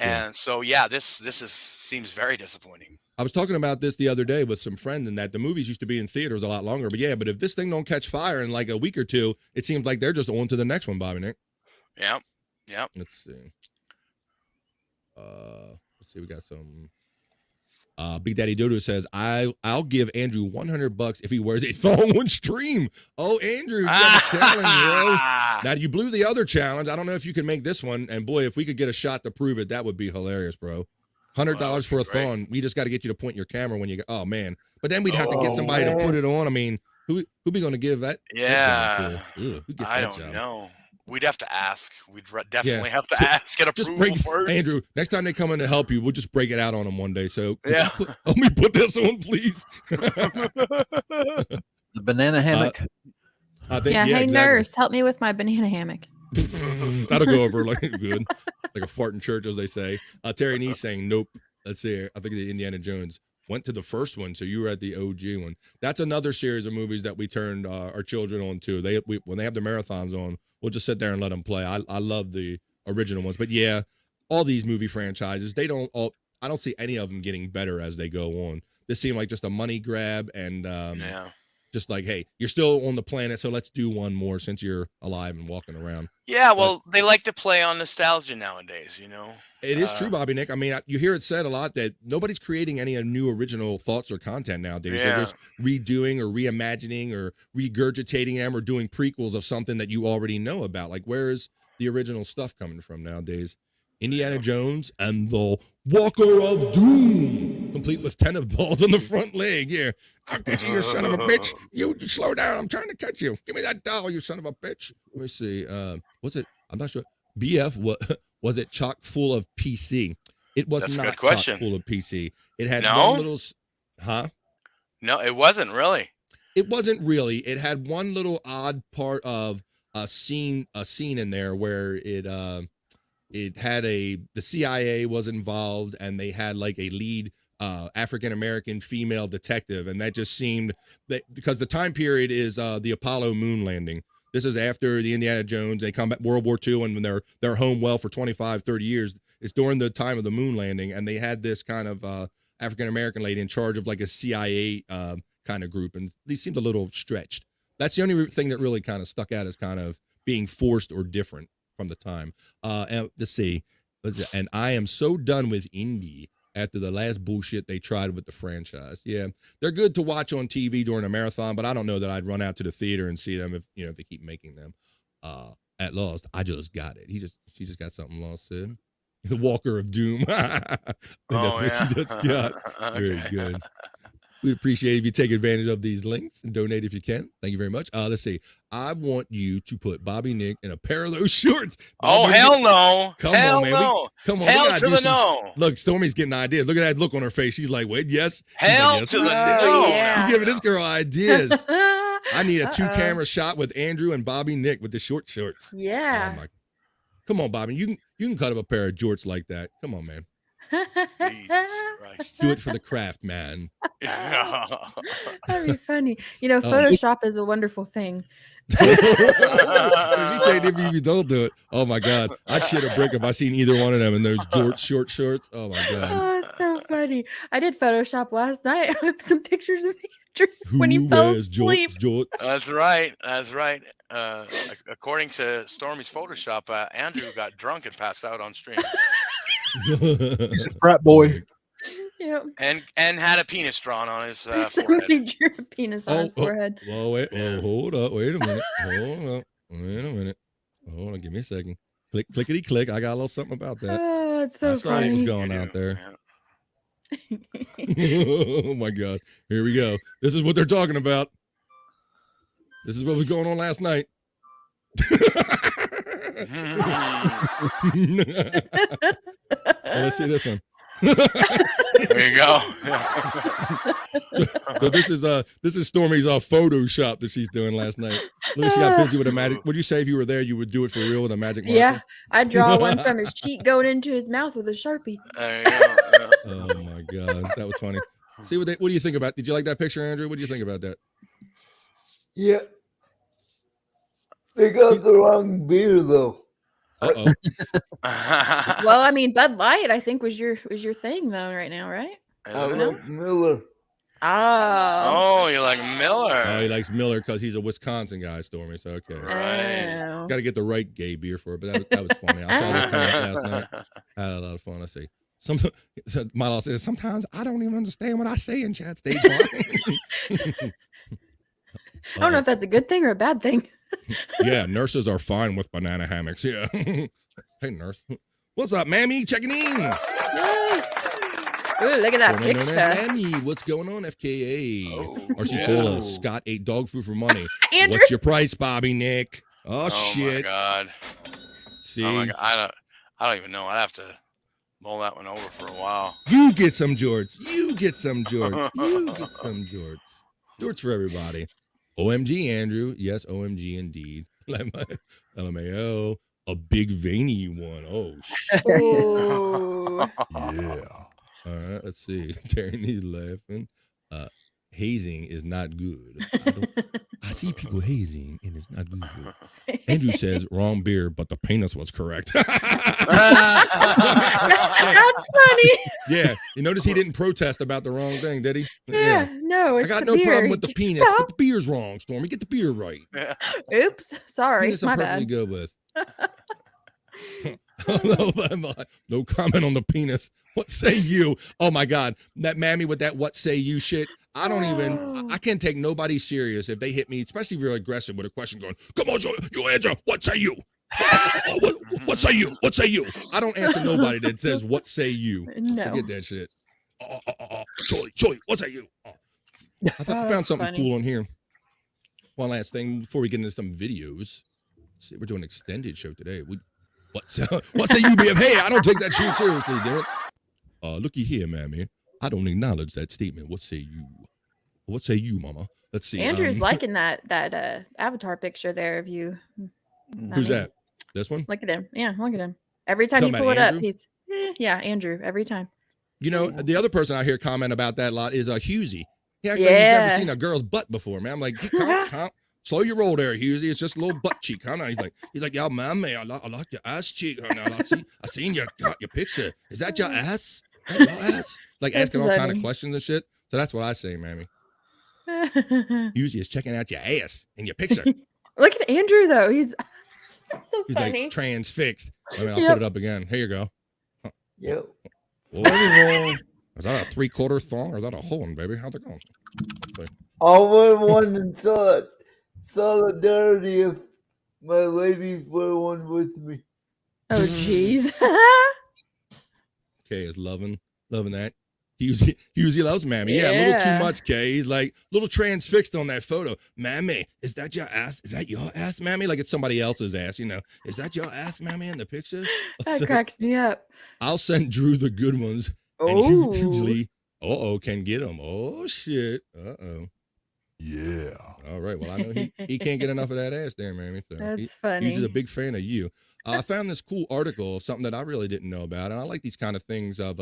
And so, yeah, this seems very disappointing. I was talking about this the other day with some friends, and that the movies used to be in theaters a lot longer. But yeah, but if this thing don't catch fire in like a week or two, it seems like they're just on to the next one, Bobbynic. Yep. Yep. Let's see. Let's see. We got some. Big Daddy Dodo says, I'll give Andrew $100 if he wears a thong on stream. Oh, Andrew, you got a challenge, bro. Now, you blew the other challenge. I don't know if you can make this one. And boy, if we could get a shot to prove it, that would be hilarious, bro. $100 for a thong. We just got to get you to point your camera when you go. Oh, man. But then we'd have to get somebody to put it on. I mean, who be going to give that? Yeah. Who gets I that don't job? know. We'd have to ask. We'd definitely have to ask, get approval first. Andrew, next time they come in to help you, we'll just break it out on them one day. So yeah, let me put this on, please. The banana hammock. I think, yeah, hey exactly. nurse, help me with my banana hammock. That'll go over like good, like a fart in church, as they say. Terry Nee saying nope. Let's see. I think the Indiana Jones went to the first one, so you were at the OG one. That's another series of movies that we turned our children on to. When they have the marathons on, we'll just sit there and let them play. I love the original ones, but yeah, all these movie franchises, I don't see any of them getting better as they go on. This seemed like just a money grab, and just like, hey, you're still on the planet, so let's do one more since you're alive and walking around. Yeah, well, they like to play on nostalgia nowadays, you know. It is true, Bobbynic. I mean, you hear it said a lot that nobody's creating any new original thoughts or content nowadays. Yeah. They're just redoing or reimagining or regurgitating them or doing prequels of something that you already know about. Like, where is the original stuff coming from nowadays? Indiana Jones and the Walker of Doom, complete with tennis balls on the front leg. Yeah, I'll get you, you son of a bitch. You slow down. I'm trying to catch you. Give me that doll, you son of a bitch. Let me see. What's it? I'm not sure. BF, was it chock full of PC? It was not chock full of PC. It had one little, No, it wasn't really. It wasn't really. It had one little odd part of a scene in there where it had the CIA was involved, and they had like a lead African-American female detective. And that just seemed that because the time period is the Apollo moon landing. This is after the Indiana Jones. They come back World War II, and when they're home well for 25, 30 years, it's during the time of the moon landing. And they had this kind of African-American lady in charge of like a CIA kind of group. And these seemed a little stretched. That's the only thing that really kind of stuck out as kind of being forced or different from the time. And let's see. And I am so done with Indy after the last bullshit they tried with the franchise. Yeah, they're good to watch on TV during a marathon, but I don't know that I'd run out to the theater and see them if they keep making them. At Lost, I just got it. She just got something Lost said. The Walker of Doom. I think that's what she just got. Very good. We'd appreciate if you take advantage of these links and donate if you can. Thank you very much. Let's see. I want you to put Bobbynic in a pair of those shorts. Oh, hell no. Come hell on, man. No. Come on. Hell to the no. Look, Stormy's getting ideas. Look at that look on her face. She's like, wait, yes. Hell like, yes, to the no. Yeah. You're giving this girl ideas. I need a 2-camera shot with Andrew and Bobbynic with the short shorts. Yeah. Oh, my. Come on, Bobby. You can cut up a pair of jorts like that. Come on, man. Jesus Christ. Do it for the craft, man. That'd be funny. You know, Photoshop is a wonderful thing. She said if you don't do it. Oh my God. I'd shit a brick if I seen either one of them in those short shorts. Oh my God. Oh, it's so funny. I did Photoshop last night. I took some pictures of Andrew when he fell asleep. Jorts? That's right. That's right. According to Stormy's Photoshop, Andrew got drunk and passed out on stream. He's a frat boy. Yep. And had a penis drawn on his Somebody drew a penis on his forehead. Well, wait. Oh, hold up. Wait a minute. Hold up. Wait a minute. Hold on. Give me a second. Clickety click. I got a little something about that. Oh, it's so That's funny. what was going out there. Oh my God. Here we go. This is what they're talking about. This is what was going on last night. Let's see this one. There you go. So this is Stormy's Photoshop that she's doing last night. Look, she got busy with a magic. Would you say if you were there, you would do it for real with a magic marker? Yeah, I'd draw one from his cheek going into his mouth with a Sharpie. There you go. Yeah. Oh my God, that was funny. See what do you think about? Did you like that picture, Andrew? What do you think about that? Yeah. They got the wrong beer though. Uh-oh. Well, I mean, Bud Light, I think was your thing though right now, right? I like Miller. Oh. Oh, you like Miller? Oh, he likes Miller because he's a Wisconsin guy, Stormy. So okay, Right. got to get the right gay beer for it. But that was funny. I saw that come up last night. I had a lot of fun. I see. My law says sometimes I don't even understand what I say in chat stage. I don't know if that's a good thing or a bad thing. Yeah, nurses are fine with banana hammocks. Yeah. Hey, nurse. What's up, Mammy? Checking in. Yay. Ooh, look at that picture. Mammy, what's going on, FKA? RC Cola, Scott ate dog food for money. Andrew. What's your price, Bobbynic? Oh, shit. My God. See? Oh my God. I don't even know. I'd have to mull that one over for a while. You get some, George. You get some, George. You get some, George. George for everybody. OMG, Andrew. Yes, OMG indeed. LMAO. A big veiny one. Oh, shit. Yeah. All right, let's see. Terry needs laughing. Hazing is not good. I see people hazing, and it's not good. Andrew says, wrong beer, but the penis was correct. That's funny. Yeah, you notice he didn't protest about the wrong thing, did he? Yeah, no, it's I got the no beer. problem with the penis, but the beer's wrong, Stormy. Get the beer right. Oops, sorry, Penis my I'm perfectly bad. good with. No comment on the penis. What say you? Oh my God, that Mammy with that "what say you" shit. I don't even. I can't take nobody serious if they hit me, especially if you're aggressive with a question going, "Come on, you answer. What say you? What say you? What say you?" I don't answer nobody that says "what say you." No. Forget that shit. Joey, what say you? I found something funny. cool on here. One last thing before we get into some videos. Let's see, we're doing an extended show today. What say you, BF? Hey, I don't take that shit seriously, damn it. Looky here, Mammy. I don't acknowledge that statement. What say you? What say you, Mama? Let's see. Andrew's liking that avatar picture there of you. Who's that? This one? Look at him. Yeah, look at him. Every time you Talking pull about it up, Andrew? he's yeah, Andrew. Every time. You know, the other person I hear comment about that a lot is Husey. He acts like he's Yeah. never seen a girl's butt before, man. I'm like, calm. Slow your roll there, Husey. It's just a little butt cheek. Huh? He's like, yo, Mammy, I like your ass cheek. Huh? I seen your picture. Is that your ass? Is that your ass? Like That's asking all kind of funny. questions and shit. So that's what I say, Mammy. Husey is checking out your ass in your picture. Look at Andrew though. He's so He's funny. like transfixed. I mean, I'll Yep. put it up again. Here you go. Yep. Whoa. Is that a 3/4 thong or is that a horn, baby? How's it going? I wear one in solidarity if my ladies wear one with me. Oh jeez. Kay is loving that. Husey loves Mammy. Yeah, a little Yeah. too much, Kay. He's like a little transfixed on that photo. Mammy, is that your ass? Is that your ass, Mammy? Like it's somebody else's ass, you know. Is that your ass, Mammy, in the picture? That So cracks me up. I'll send Drew the good ones. And Oh. usually, can get them. Oh, shit. Uh-oh. Yeah. All right. Well, I know he can't get enough of that ass there, Mammy. So That's He's funny. a big fan of you. I found this cool article of something that I really didn't know about. And I like these kind of things of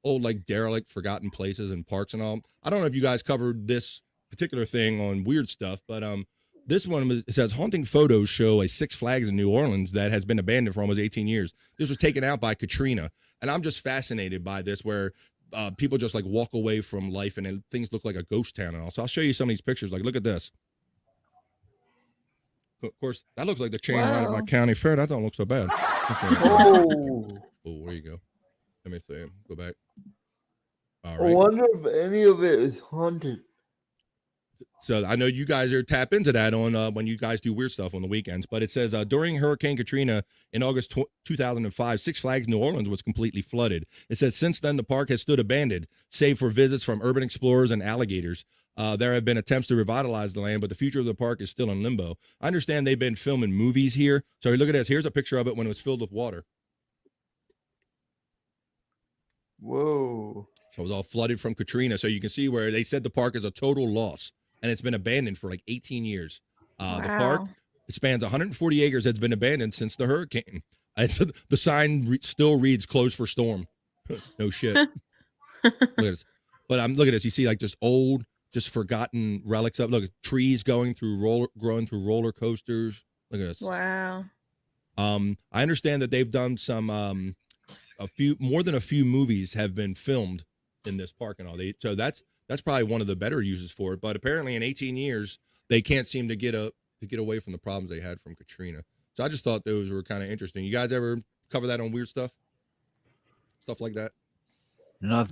old, like, derelict, forgotten places and parks and all. I don't know if you guys covered this particular thing on Weird Stuff, but this one it says haunting photos show a Six Flags in New Orleans that has been abandoned for almost 18 years. This was taken out by Katrina. And I'm just fascinated by this where people just like walk away from life and things look like a ghost town and all. So I'll show you some of these pictures. Like, look at this. Of course, that looks like the chain ride at my Wow. county fair. That don't look so bad. Oh, Oh, there you go. Let me see. Go back. All I right. wonder if any of it is haunted. So I know you guys are tap into that on when you guys do weird stuff on the weekends. But it says during Hurricane Katrina in August 2005, Six Flags New Orleans was completely flooded. It says since then the park has stood abandoned, save for visits from urban explorers and alligators. There have been attempts to revitalize the land, but the future of the park is still in limbo. I understand they've been filming movies here. So look at this. Here's a picture of it when it was filled with water. Whoa. So it was all flooded from Katrina. So you can see where they said the park is a total loss. And it's been abandoned for like 18 years. The park Wow. it spans 140 acres. It's been abandoned since the hurricane. The sign still reads "closed for storm." No shit. Look at this. But look at this. You see like just old, just forgotten relics of. Look, trees growing through roller coasters. Look at this. Wow. I understand that they've done some more than a few movies have been filmed in this park and all. So that's probably one of the better uses for it. But apparently, in 18 years, they can't seem to get away from the problems they had from Katrina. So I just thought those were kind of interesting. You guys ever cover that on weird stuff like that? Not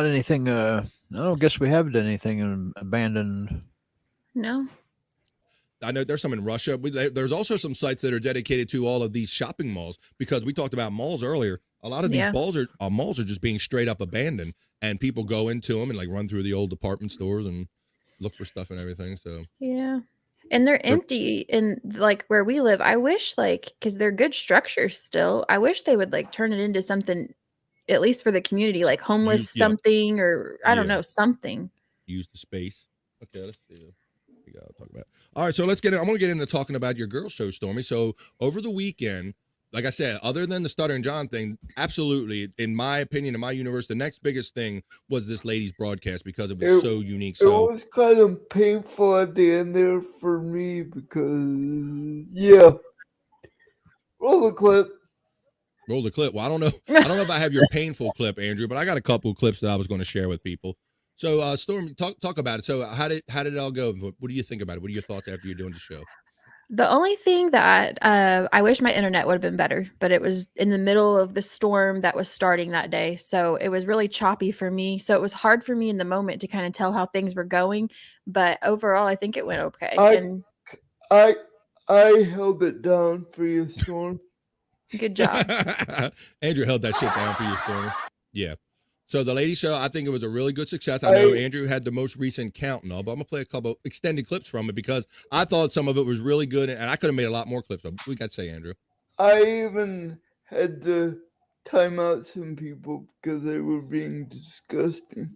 anything. I don't guess we haven't done anything abandoned. No. I know there's some in Russia. There's also some sites that are dedicated to all of these shopping malls, because we talked about malls earlier. A lot of these malls are just being straight up abandoned, and people go into them and like run through the old department stores and look for stuff and everything. So yeah, and they're empty in like where we live. I wish because they're good structures still. I wish they would like turn it into something, at least for the community, like homeless something or I don't know, something. Use the space. Okay, let's see. We gotta talk about. All right, so let's get in. I'm gonna get into talking about your girl show, Stormee. So over the weekend, like I said, other than the Stuttering John thing, absolutely, in my opinion, in my universe, the next biggest thing was this lady's broadcast because it was so unique. So it was kind of painful at the end there for me because, roll the clip. Roll the clip. Well, I don't know if I have your painful clip, Andrew, but I got a couple of clips that I was going to share with people. So, Storm, talk about it. So, how did it all go? What do you think about it? What are your thoughts after you're doing the show? The only thing that I wish my internet would have been better, but it was in the middle of the storm that was starting that day. So it was really choppy for me. So it was hard for me in the moment to kind of tell how things were going. But overall, I think it went okay. I held it down for you, Storm. Good job. Andrew held that shit down for you, Storm. Yeah. So the lady show, I think it was a really good success. I know Andrew had the most recent count and all, but I'm going to play a couple extended clips from it because I thought some of it was really good, and I could have made a lot more clips. We got to say, Andrew. I even had to time out some people because they were being disgusting.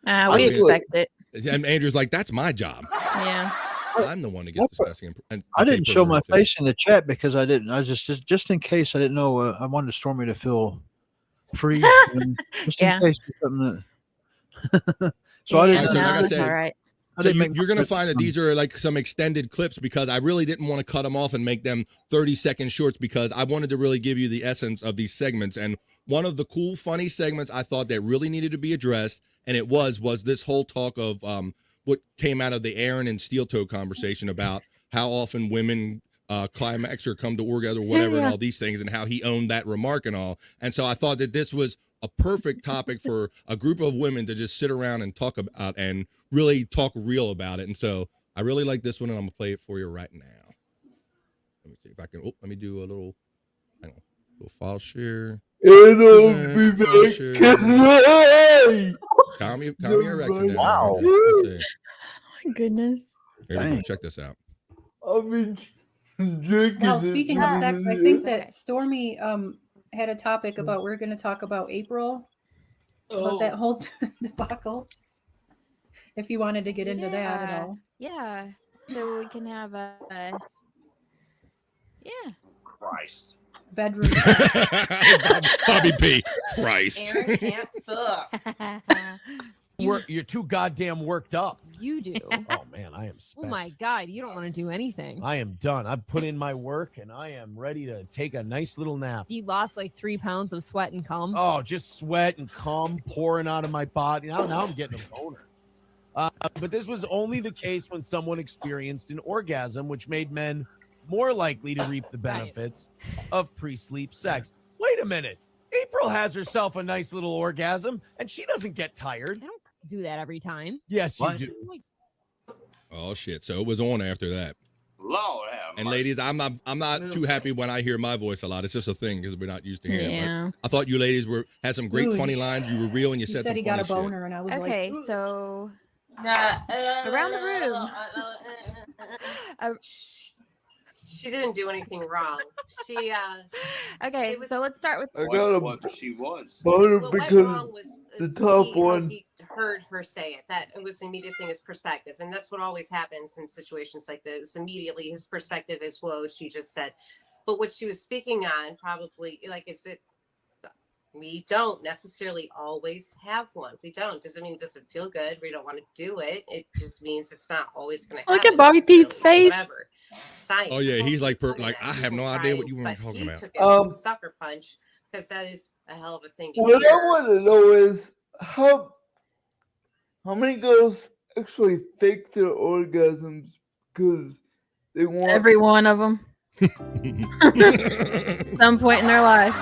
We expect it. And Andrew's like, that's my job. Yeah. I'm the one that gets disgusting. And I didn't show my face in the chat because I didn't. I just in case I didn't know. I wanted Stormee to feel free, just in case something that. So I didn't. So like I said, all right. So you're going to find that these are like some extended clips because I really didn't want to cut them off and make them 30-second shorts because I wanted to really give you the essence of these segments. And one of the cool, funny segments I thought that really needed to be addressed, and it was this whole talk of what came out of the Aaron and Steel Toe conversation about how often women climax or come to orgasm or whatever and all these things, and how he owned that remark and all. And so I thought that this was a perfect topic for a group of women to just sit around and talk about and really talk real about it. And so I really like this one, and I'm gonna play it for you right now. Let me see if I can. Let me do a little. Hang on, little file share. It'll be back. Calm your erection down. Wow. Oh my goodness. Here we go. Check this out. I've been drinking. Now, speaking of sex, I think that Stormee had a topic about we're going to talk about April, about that whole debacle. If you wanted to get into that at all. Yeah. So we can have a Christ. Bedroom. Bobby P. Christ. Aaron can't suck. You're too goddamn worked up. You do. Oh man, I am spent. Oh my God, you don't want to do anything. I am done. I've put in my work and I am ready to take a nice little nap. You lost like 3 pounds of sweat and cum. Oh, just sweat and cum pouring out of my body. Now I'm getting a boner. But this was only the case when someone experienced an orgasm, which made men more likely to reap the benefits of pre-sleep sex. Wait a minute. April has herself a nice little orgasm, and she doesn't get tired. I don't do that every time. Yes, you do. Oh shit! So it was on after that. Lord have And ladies, I'm not too happy when I hear my voice a lot. It's just a thing because we're not used to hearing it. But I thought you ladies had some great funny lines. You were real and you said some he funny got a shit. boner, and I was like, okay, so around the room. She didn't do anything wrong. She okay, so let's start with I got a she was. boner what because went wrong was the top one. He heard her say it. That it was an immediate thing, his perspective, and that's what always happens in situations like this. Immediately, his perspective is, "Whoa," she just said. But what she was speaking on, probably, like, is it? We don't necessarily always have one. We don't. Doesn't mean it doesn't feel good. We don't want to do it. It just means it's not always going to happen. Look at Bobby P's face. Whatever. science. Oh yeah, he's like Looking like at I have no people idea what crying, you were but talking he about. took it as a sucker punch because that is a hell of a thing to What I hear. want to know is how many girls actually fake their orgasms because they want Every one of them. Some point in their life.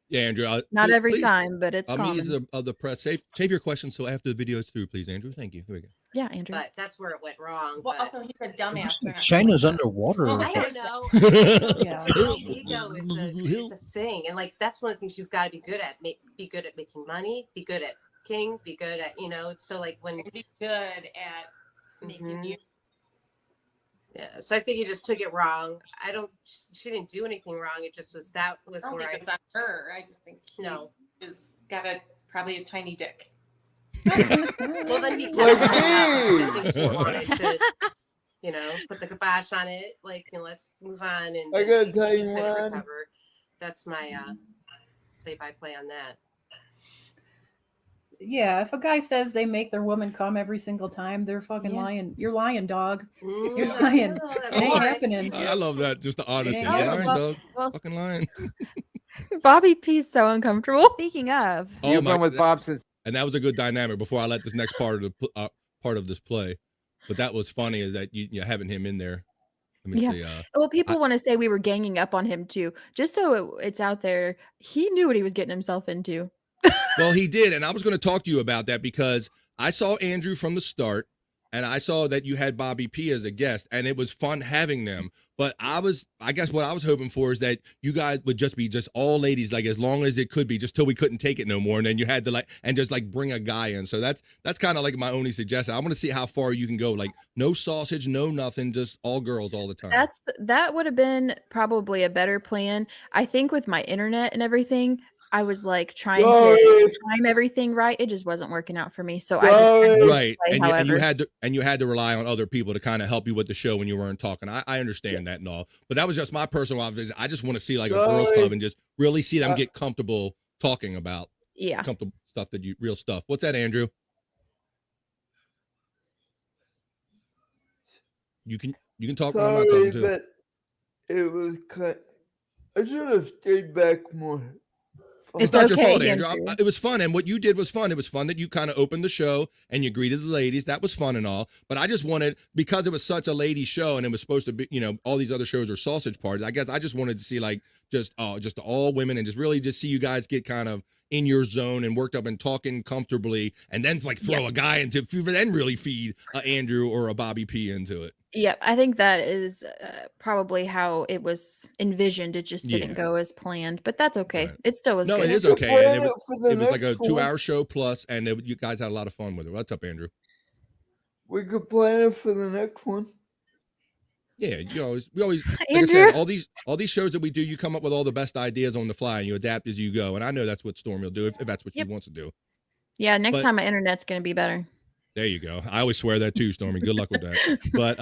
Yeah, Andrew. Not please- every please, time, but it's means common. of the press. Save your questions so after the video is through, please, Andrew. Thank you. Here we go. Yeah, Andrew. But that's where it went wrong. Well, but also he's a dumbass. Shayna's underwater. I don't know. Yeah. Ego is a thing, and like that's one of the things you've got to be good at. Be good at making money. Be good at cooking. Be good at So like when be good at making you. Yeah, so I think he just took it wrong. She didn't do anything wrong. It just was I don't think it's on her. I just think he is got probably a tiny dick. Well, then he kept it up. I think she wanted to, put the kibosh on it. Like, let's move on. And I gotta tell he you, couldn't man. recover. That's my play-by-play on that. Yeah, if a guy says they make their woman come every single time, they're fucking lying. You're lying, dog. You're lying. It ain't happening. I love that. Just the honesty. ain't You're happening. lying, dog. Fucking lying. Bobby P's so uncomfortable. Speaking of, You've been with Bob since, and that was a good dynamic. Before I let this next part of the part of this play, but that was funny is that you having him in there. Let me see. Well, people want to say we were ganging up on him too. Just so it's out there, he knew what he was getting himself into. Well, he did, and I was going to talk to you about that because I saw Andrew from the start, and I saw that you had Bobby P as a guest, and it was fun having them. But I guess what I was hoping for is that you guys would just be just all ladies, like as long as it could be, just till we couldn't take it no more, and then you had to just bring a guy in. So that's kind of like my only suggestion. I want to see how far you can go, like no sausage, no nothing, just all girls all the time. That would have been probably a better plan. I think with my internet and everything, I was like trying to time everything right. It just wasn't working out for me. So I just kind of right, play, and you had to rely on other people to kind of help you with the show when you weren't talking. I understand that and all, but that was just my personal observation. I just want to see like a girls club and just really see them get comfortable talking about comfortable stuff real stuff. What's that, Andrew? You can talk when I'm not talking too. But it was I should have stayed back more. It's not your fault, Andrew. It was fun, and what you did was fun. It was fun that you kind of opened the show and you greeted the ladies. That was fun and all. But I just wanted, because it was such a lady show and it was supposed to be, all these other shows are sausage parties. I guess I just wanted to see just all women and just really just see you guys get kind of in your zone and worked up and talking comfortably, and then throw a guy into, then really feed a Andrew or a Bobby P into it. Yep, I think that is probably how it was envisioned. It just didn't go as planned, but that's okay. Right. It still was. No, good. it is okay. And it was like a 2-hour show plus, and you guys had a lot of fun with it. What's up, Andrew? We could plan it for the next one. Yeah, we always like I said, all these shows that we do, you come up with all the best ideas on the fly and you adapt as you go. And I know that's what Stormee will do if that's what she wants to do. Yeah, next time my internet's going to be better. There you go. I always swear that too, Stormee. Good luck with that. But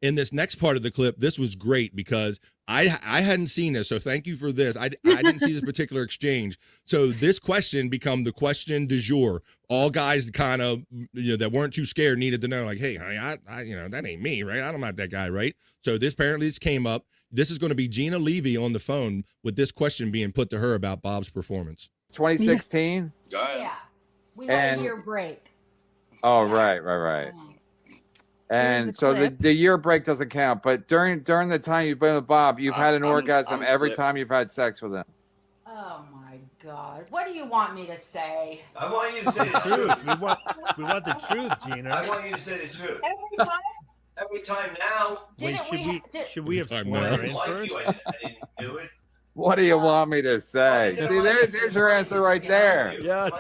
in this next part of the clip, this was great because I hadn't seen this. So thank you for this. I didn't see this particular exchange. So this question become the question du jour. All guys kind of, that weren't too scared needed to know, like, hey, honey, I that ain't me, right? I'm not that guy, right? So this came up. This is going to be Gina Levy on the phone with this question being put to her about Bob's performance. 2016? Yeah. We had a year break. Oh, right. And so the year break doesn't count, but during the time you've been with Bob, you've had an orgasm every time you've had sex with him. Oh my God! What do you want me to say? I want you to say the truth. We want the truth, Gina. I want you to say the truth. Every time. Every time now. Wait, should we have sworn her in first? I didn't do it. What do you want me to say? See, there's your answer right there. Yes.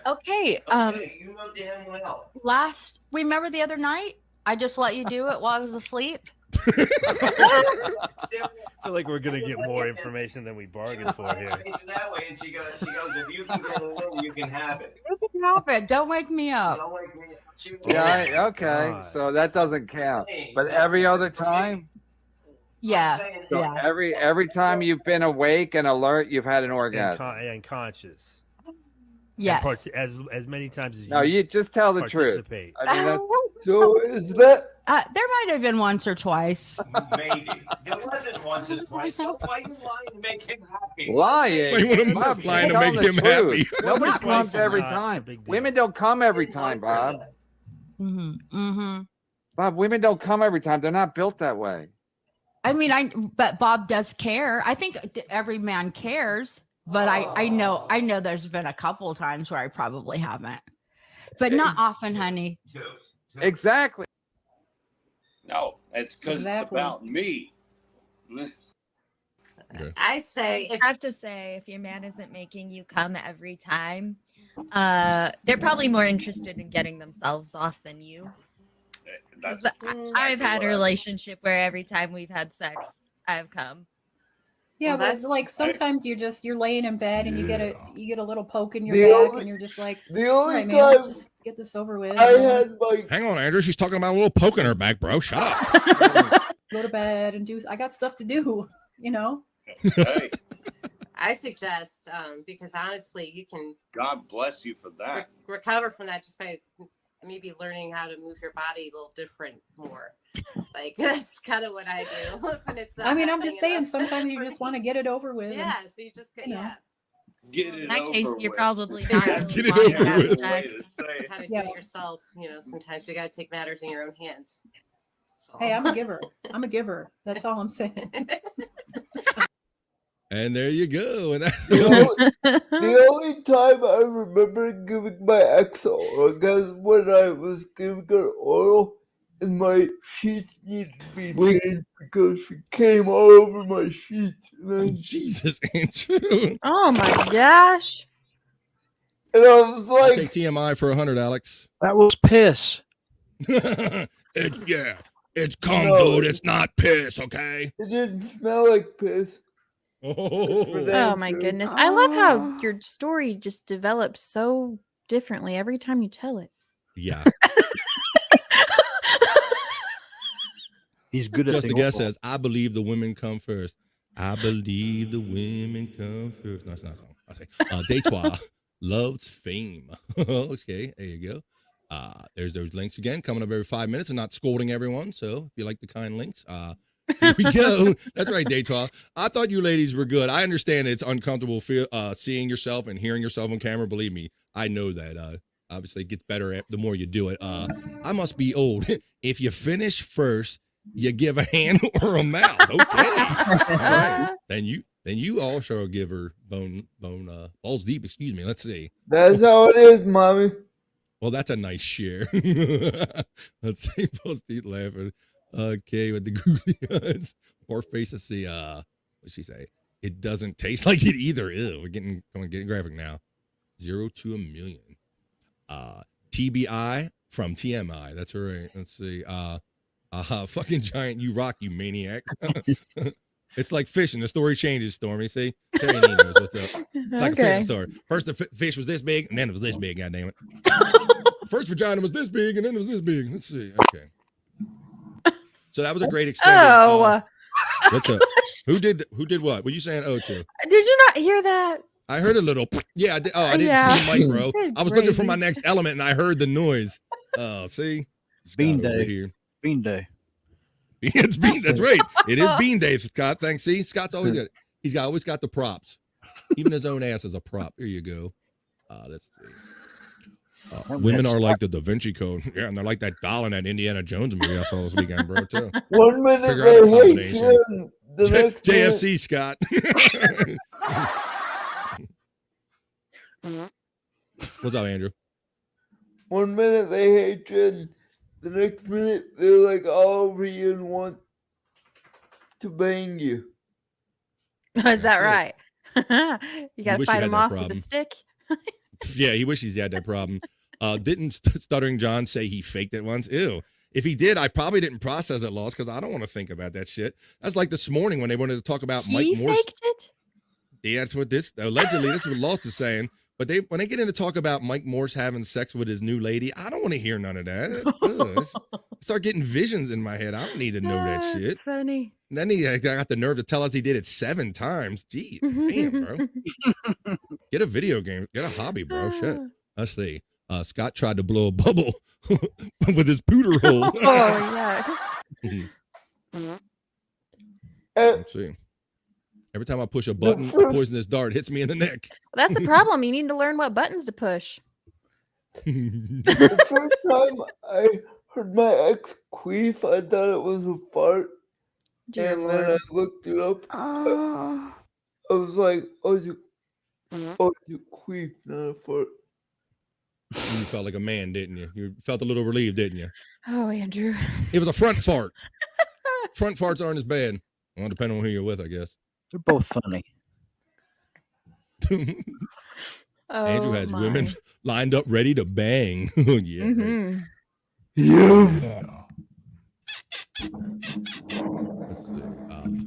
Okay. You know damn well. Remember the other night? I just let you do it while I was asleep. I feel like we're gonna get more information than we bargained for here. That way, and she goes, if you can get it in, you can have it. You can have it. Don't wake me up. Don't wake me up. Yeah. Okay. So that doesn't count. But every other time. Yeah. So every time you've been awake and alert, you've had an orgasm. And conscious. Yes. As many times as you just tell the truth. Participate. So is that There might have been once or twice. Maybe. There wasn't once or twice. So why you lying to make him happy? Lying. Wait, what am I Bob, lying to tell make the him truth. happy? Nobody Not comes once. every Not a time. big deal. Women don't come every time, Bob. Bob, women don't come every time. They're not built that way. I mean, but Bob does care. I think every man cares, but I know there's been a couple of times where I probably haven't, but not often, honey. Exactly. No, it's because Exactly. it's about me. I'd say I have to say, if your man isn't making you come every time, they're probably more interested in getting themselves off than you. That's I've had a relationship where every time we've had sex, I've come. Yeah, Well, but that's- like sometimes you're laying in bed and you get a little poke in your The back only- and you're just like, the all only right, man, let's time just get this over with. I you know? had my Hang on, Andrew. She's talking about a little poke in her back, bro. Shut up. Go to bed and I got stuff to do, you know. hey, I suggest because honestly, you can God bless you for that. recover from that just by maybe learning how to move your body a little different more. Like that's kind of what I do when it's. I mean, I'm happening just saying enough. sometimes you just want to get it over with. Yeah, so you just you know. yeah. Get In it that case, over you're with. probably not Get really it wanting over to have with. sex. How to do Yeah. it yourself. You know, sometimes you got to take matters in your own hands. So. Hey, I'm a giver. I'm a giver. That's all I'm saying. And there you go. And the only time I remember giving my ex orgasm when I was giving her oral and my sheets needed to be changed because she came all over my sheets. And Jesus, Andrew. Oh my gosh. I was I'll like, take TMI for 100, Alex. That was piss. It's cum, No. dude. It's not piss, okay? it didn't smell like piss. Oh, Oh my goodness. I love how your story just develops so differently every time you tell it. yeah. He's good at Just a the guess oral. says, I believe the women come first. I believe the women come first. No, it's not a song. I say, Detroit loves fame. Okay, there you go. There's those links again, coming up every 5 minutes and not scolding everyone. So if you like the kind links, here we go. That's right, Detroit. I thought you ladies were good. I understand it's uncomfortable seeing yourself and hearing yourself on camera. Believe me, I know that. Obviously, it gets better the more you do it. I must be old. If you finish first, you give a hand or a mouth. Okay. All right. Then you also give her balls deep. Excuse me. Let's see. That's how it is, mommy. Well, that's a nice share. Let's see. Balls deep laughing. Okay, with the googly eyes. Poor face to see. What'd she say? It doesn't taste like it either. Ew, we're getting graphic now. 0 to a million. TBI from TMI. That's right. Let's see. Fucking giant, you rock, you maniac. It's like fishing. The story changes, Stormee. See? Terry knows what's up. It's like a fishing story. First, the fish was this big, and then it was this big. God damn it. First vagina was this big, and then it was this big. Let's see. Okay. So that was a great extended. Oh. What's up? Who did what? Were you saying oh to? Did you not hear that? I heard a little. Yeah. I didn't Yeah. see the mic, bro. Good I was looking for gravy. my next element, and I heard the noise. Oh, see? Bean Scott over day. here. Bean day. It's bean. That's right. It is bean day, Scott. Thanks. See, Scott's always got. He's always got the props. Even his own ass is a prop. Here you go. Let's see. Women are like the Da Vinci Code. Yeah, and they're like that doll in that Indiana Jones movie I saw this weekend, bro. Too. 1 minute Figure out a they hate combination. you, and the next minute, JFC, Scott. What's up, Andrew? 1 minute they hate you, and the next minute they're like all over you and want to bang you. Is that right? You got to wish you fight had him that off with problem. a stick. Yeah, he wishes he had that problem. Didn't Stuttering John say he faked it once? Ew. If he did, I probably didn't process it, Lost, because I don't want to think about that shit. That's like this morning when they wanted to talk about Mike He Morse. faked it? Yeah, that's what this allegedly. This is what Lost is saying. But when they get into talk about Mike Morse having sex with his new lady, I don't want to hear none of that. I start getting visions in my head. I don't need to know that That's shit. funny. And then he got the nerve to tell us he did it 7 times. Gee, damn, bro. Get a video game. Get a hobby, bro. Shit. Let's see. Scott tried to blow a bubble with his pooter hole. Oh yeah. Let's see. Every time I push a button, a poisonous dart hits me in the neck. Well, that's the problem. You need to learn what buttons to push. The first time I heard my ex queef, I thought it was a fart. Dear and then I Lord. looked it up. I was like, oh, you queef, not a fart. You felt like a man, didn't you? You felt a little relieved, didn't you? Oh, Andrew. It was a front fart. Front farts aren't as bad. Well, depending on who you're with, I guess. They're both funny. Andrew has women lined up ready to bang. Yeah. Mm-hmm. Yeah. Let's see.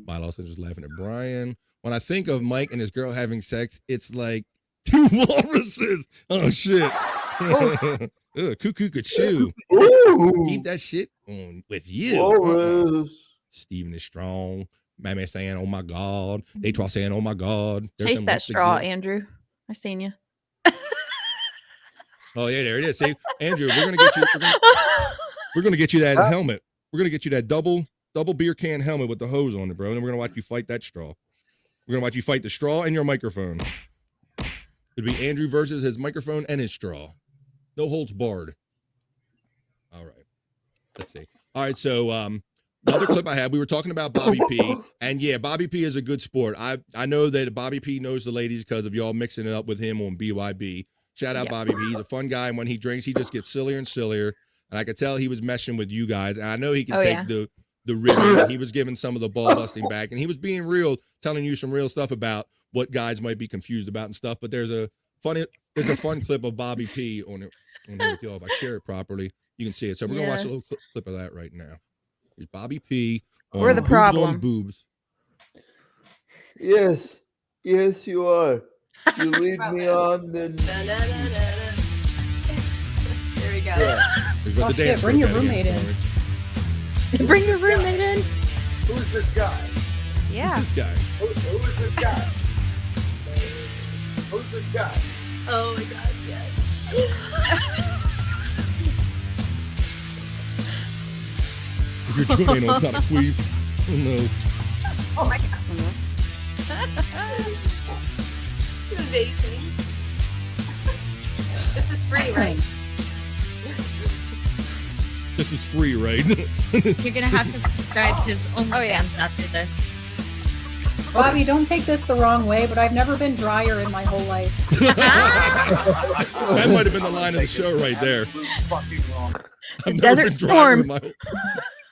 Milo also just laughing at Brian. When I think of Mike and his girl having sex, it's like 2 walruses. Oh shit. Cuckoo could chew. Keep that shit on with you. Steven is strong. Mammy saying, oh my God. They try saying, oh my God. Taste that straw, Andrew. I seen you. Oh yeah, there it is. See, Andrew, we're gonna get you that helmet. We're gonna get you that double beer can helmet with the hose on it, bro. And then we're gonna watch you fight that straw. We're gonna watch you fight the straw and your microphone. It'd be Andrew versus his microphone and his straw. No holds barred. All right. Let's see. All right, so the other clip I had, we were talking about Bobby P. And yeah, Bobby P is a good sport. I know that Bobby P knows the ladies because of y'all mixing it up with him on BYB. Shout out Bobby P. He's a fun guy, and when he drinks, he just gets sillier and sillier. And I could tell he was meshing with you guys. And I know he can take the ribbon. He was giving some of the ball busting back, and he was being real, telling you some real stuff about what guys might be confused about and stuff. But there's a fun clip of Bobby P on it with y'all. If I share it properly, you can see it. So we're gonna watch a little clip of that right now. Here's Bobby P. We're the problem. Boobs. Yes, you are. You lead me on, then. There we go. Oh shit! Bring your roommate in. Bring your roommate in. Who's this guy? Yeah. Who's this guy? Who is this guy? Who's this guy? Oh my God, yes. If you're tuning in, it's not a queef. Oh no. Oh my God. This is amazing. This is free, right? This is free, right? You're gonna have to subscribe to his OnlyFans after this. Bobby, don't take this the wrong way, but I've never been drier in my whole life. That might have been the line of the show right there. A desert storm.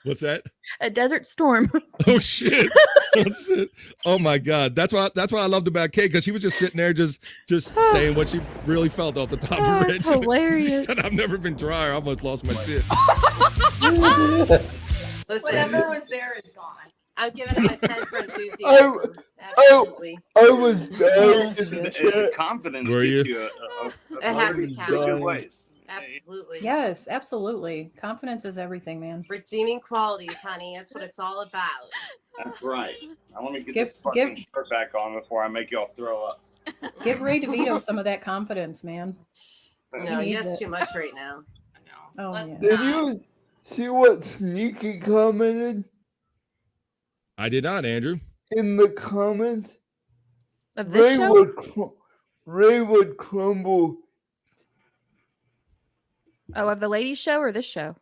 What's that? A desert storm. Oh shit! Oh shit! Oh my God! That's why I loved about Kate, because she was just sitting there, just saying what she really felt off the top of her head. That's hilarious. She said, "I've never been drier. I almost lost my shit." Listen, Whatever was there is gone. I'm giving him a 10 for enthusiasm. Absolutely. I was dying in the chat. Confidence Were gets you? you It has to count. good place. Absolutely. Yes, absolutely. Confidence is everything, man. Redeeming qualities, honey. That's what it's all about. That's right. I want to get Give- this fucking give- shirt back on before I make y'all throw up. Give Ray DeVito some of that confidence, man. No, He he needs has it. too much right now. Oh Let's yeah. Did you see what Sneaky commented I did not, Andrew. in the comments? Of this show? Ray would crumble. Oh, of the ladies' show or this show?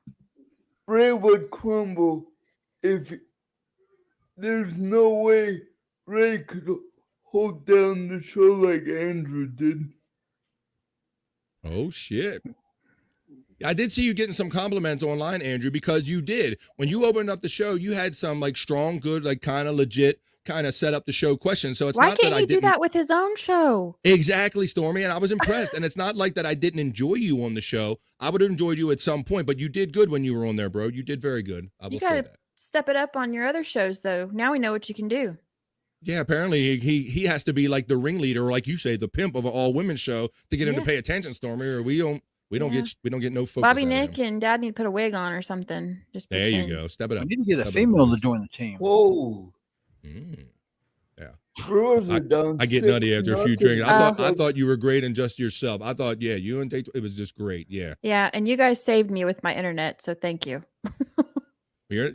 Ray would crumble if there's no way Ray could hold down the show like Andrew did. Oh shit! I did see you getting some compliments online, Andrew, because you did. When you opened up the show, you had some like strong, good, like kind of legit, kind of set up the show questions. So it's Why not that can't I he do didn't. that with his own show? Exactly, Stormy, and I was impressed. And it's not like that I didn't enjoy you on the show. I would have enjoyed you at some point, but you did good when you were on there, bro. You did very good. I will You say gotta that. step it up on your other shows, though. Now we know what you can do. Yeah, apparently he has to be like the ringleader, or like you say, the pimp of an all women show to get him to pay attention, Stormy, or we don't get no focus. out of him. Bobbynic and Dad need to put a wig on or something. Just There pretend. you go. Step it up. We need to get a Step it up. female to join the team. Whoa. Yeah. Brewers are down. I get nutty after a few 6-0. drinks. I thought you were great and just yourself. I thought, yeah, you and Daytona, it was just great. Yeah. Yeah, and you guys saved me with my internet, so thank you.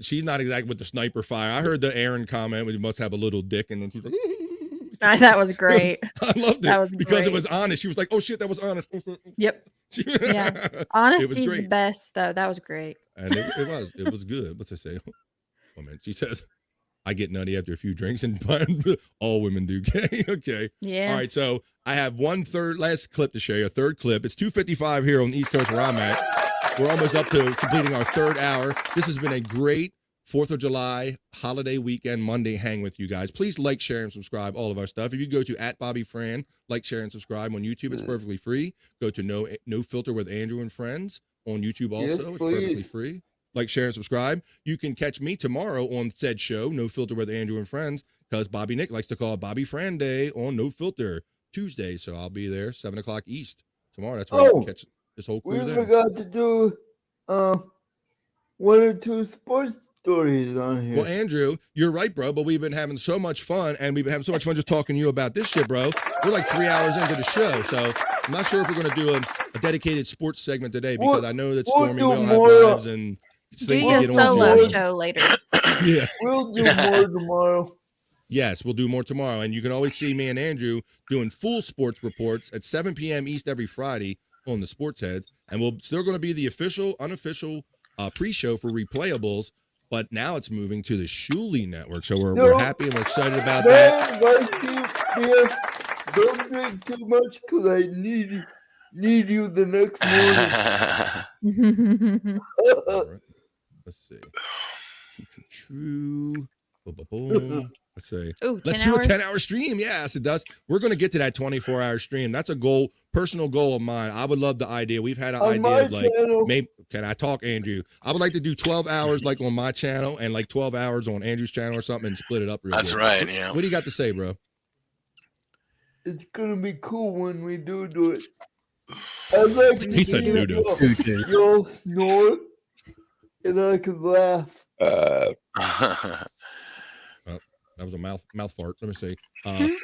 She's not exactly with the sniper fire. I heard the Aaron comment, we must have a little dick, and then she's like, That was great. I loved it That was because it great. was honest. She was like, "Oh shit, that was honest." Yep. Yeah. It Honesty's was the great. best, though. That was great. And it was good. What's it say? Oh man, she says, "I get nutty after a few drinks," and all women do. Okay. Yeah. All right. So I have last clip to show you. A third clip. It's 2:55 here on the East Coast where I'm at. We're almost up to completing our third hour. This has been a great 4th of July holiday weekend Monday hang with you guys. Please like, share, and subscribe all of our stuff. If you go to @BobbyFran, like, share, and subscribe on YouTube, it's perfectly free. Go to No Filter with Andrew and Friends on YouTube also. Yes, It's perfectly please. free. Like, share, and subscribe. You can catch me tomorrow on said show, No Filter with Andrew and Friends, because Bobbynic likes to call it Bobby Fran Day on No Filter Tuesday. So I'll be there 7 o'clock East tomorrow. That's where you can catch this whole crew We there. forgot to do 1 or 2 sports stories on here. Well, Andrew, you're right, bro, but we've been having so much fun, and we've been having so much fun just talking to you about this shit, bro. We're like 3 hours into the show, so I'm not sure if we're going to do a dedicated sports segment today because I know that Stormee will have lives and Do things your to get on solo to. show later. Yeah. We'll do more tomorrow. Yes, we'll do more tomorrow, and you can always see me and Andrew doing full sports reports at 7 p.m. East every Friday on the Sports Heads, and we're still going to be the official, unofficial pre-show for Replayables. But now it's moving to the Shuli Network, so we're happy and we're excited about that. Don't drink too much because I need you the next morning. All right. Let's see. True. Boom. Let's see. Ooh, Let's 10 do a hours? 10-hour stream. Yes, it does. We're going to get to that 24-hour stream. That's a goal, personal goal of mine. I would love the idea. We've had an On idea my of like, channel. maybe, can I talk, Andrew? I would like to do 12 hours like on my channel and like 12 hours on Andrew's channel or something and split it up real That's good. right, yeah. What do you got to say, bro? It's gonna be cool when we do it. I'd like to He said hear doo-doo. y'all snore, and I can laugh. That was a mouth fart. Let me see.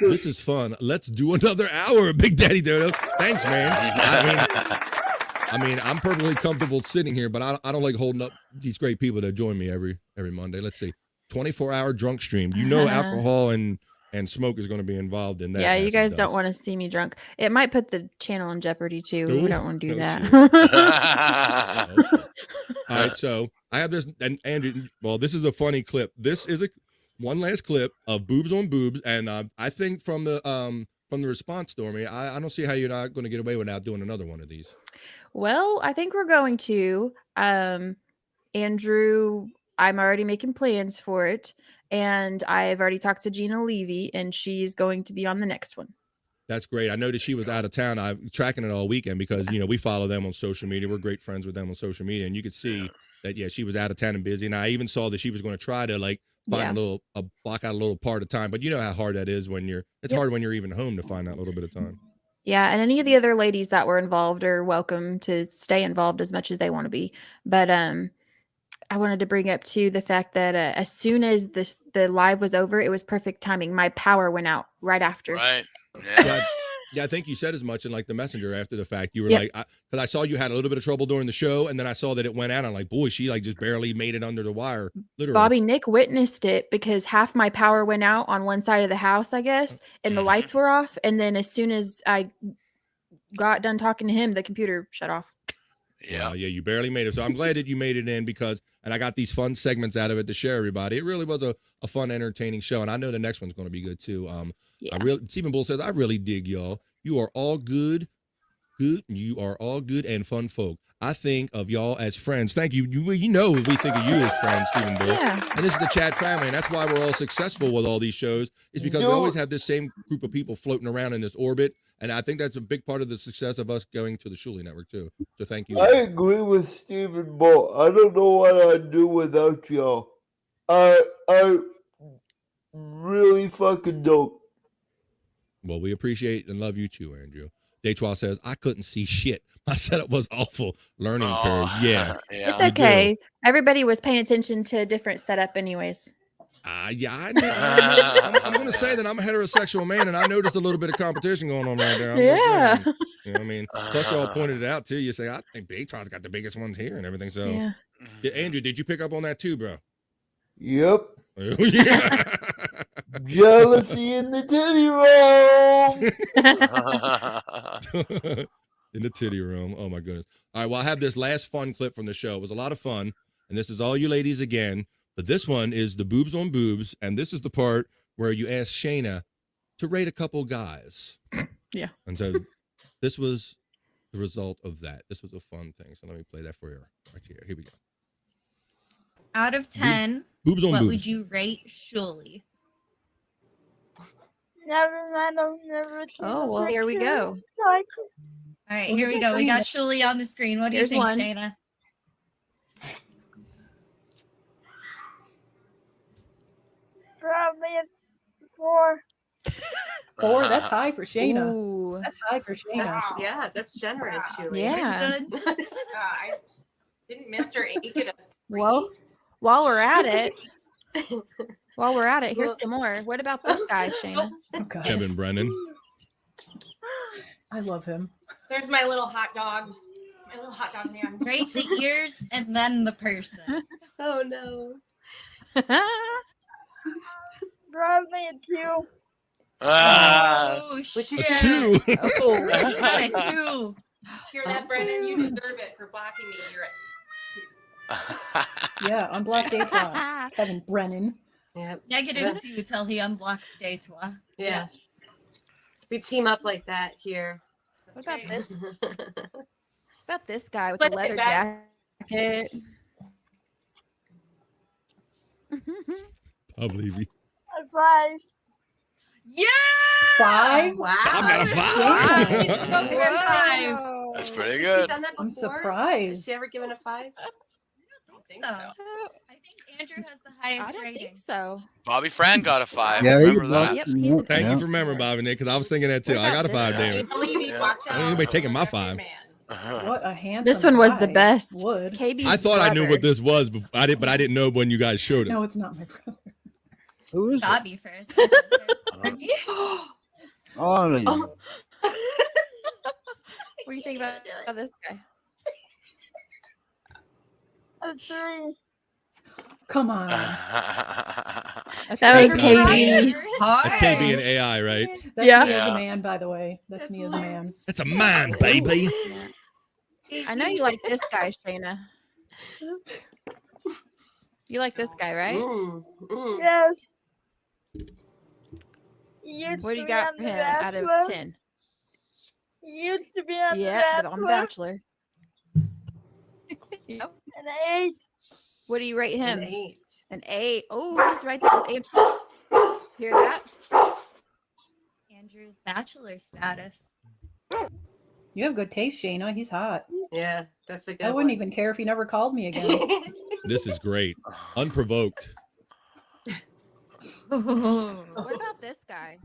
This is fun. Let's do another hour, Big Daddy Dodo. Thanks, man. I mean, I'm perfectly comfortable sitting here, but I don't like holding up these great people that join me every Monday. Let's see. 24-hour drunk stream. You know, alcohol and smoke is going to be involved in that. Yeah, you as it guys does. don't want to see me drunk. It might put the channel in jeopardy too. Ooh. We don't want to do Oh, that. All right, so I have this, and Andrew. Well, this is a funny clip. This is one last clip of boobs on boobs, and I think from the response, Stormee, I don't see how you're not going to get away without doing another one of these. Well, I think we're going to. Andrew, I'm already making plans for it. And I've already talked to Gina Levy, and she's going to be on the next one. That's great. I noticed she was out of town. I'm tracking it all weekend because, you know, we follow them on social media. We're great friends with them on social media. And you could see that, yeah, she was out of town and busy. And I even saw that she was going to try to like find block out a little part of time. But you know how hard that is when it's hard when you're even home to find that little bit of time. Yeah, and any of the other ladies that were involved are welcome to stay involved as much as they want to be. But I wanted to bring up too the fact that as soon as the live was over, it was perfect timing. My power went out right after. Right. Yeah, I think you said as much in like the messenger after the fact. You were like, because I saw you had a little bit of trouble during the show, and then I saw that it went out. I'm like, boy, she like just barely made it under the wire. Literally. Bobbynic witnessed it because half my power went out on one side of the house, I guess, and the lights were off. And then as soon as I got done talking to him, the computer shut off. Yeah, you barely made it. So I'm glad that you made it in and I got these fun segments out of it to share everybody. It really was a fun, entertaining show, and I know the next one's going to be good too. Stephen Bull says, I really dig y'all. You are all good. You are all good and fun folk. I think of y'all as friends. Thank you. You know we think of you as friends, Stephen Bull. Yeah. And this is the chat family, and that's why we're all successful with all these shows, is because we always have this same group of people floating around in this orbit. And I think that's a big part of the success of us going to the Shuli Network too. So thank you. I agree with Stephen Bull. I don't know what I'd do without y'all. I really fucking don't. Well, we appreciate and love you too, Andrew. Daytwa says, I couldn't see shit. My setup was awful. Learning curve. Yeah. It's okay. Everybody was paying attention to a different setup anyways. Yeah, I'm going to say that I'm a heterosexual man, and I noticed a little bit of competition going on right there. I'm just Yeah. saying. You know what I mean? Plus, y'all pointed it out, too. You say, I think Baytron's got the biggest ones here and everything. So, Yeah. Andrew, did you pick up on that, too, bro? Yep. Yeah. Jealousy in the titty room. In the titty room. Oh, my goodness. All right, well, I have this last fun clip from the show. It was a lot of fun, and this is all you ladies again. But this one is the boobs on boobs, and this is the part where you ask Shayna to rate a couple guys. Yeah. And so this was the result of that. This was a fun thing. So let me play that for you right here. Here we go. Out of 10, boobs on what boobs. would you rate Shuli? Never mind, I've never seen Oh, a well, here we picture. go. Like, All right, here we go. We got Shuli on the screen. What do Here's you think, one. Shayna? probably a 4. 4, that's high for Shayna. Ooh. That's high for Shayna. Yeah, that's generous, Julie. Yeah. Good. I didn't Mr. A get a Well, while we're at it, here's some more. What about this guy, Shayna? Oh, God. Kevin Brennan. I love him. There's my little hot dog. My little hot dog man. Rate the ears and then the person. Oh no. Probably a 2. Oh, Which shit. A 2. Oh, you got a 2. Hear that, Brennan? You deserve it for blocking me. You're Yeah, unblock Daytona. Kevin Brennan. Yeah. Negative 2 till he unblocks Daytona. Yeah. We team up like that here. What about this? What about this guy with Flip the it leather back. jacket? I believe you. A 5. Yeah! 5? Wow. I've got a 5. Go for a 5. That's pretty Has good. she done that before? I'm surprised. Has she ever given a 5? I don't think So, so. I think Andrew has the highest I don't rating. think so. Bobby Fran got a 5. Yeah, Remember you that? Yep, he's an Thank you eight. for remembering, Bobby Nick, because I was thinking that too. What I got a about 5, this damn it. Believe me, watch I ain't out. anybody taking my 5. What a handsome This one was the guy. best. Wood. It's KB's I thought I knew brother. what this was, but I didn't know when you guys showed it. No, it's not my brother. Who is it? Bobby first. Oh, yeah. What do you think about this guy? A 3. Come on. That was That's KB. That's KB and AI, right? That's Yeah. me as Yeah. a man, by the way. That's me as a man. That's a man, baby. I know you like this guy, Shayna. You like this guy, right? Yes. He used What do to you be got on for The him out of Bachelor. 10? He used to be on Yeah, The on The Bachelor. Bachelor. Yep. An 8. What do you rate him? An 8. An 8. Oh, he's right there with 8. Hear that? Andrew's bachelor status. You have good taste, Shayna. He's hot. Yeah, that's a good I wouldn't one. even care if he never called me again. This is great. Unprovoked. What about this guy?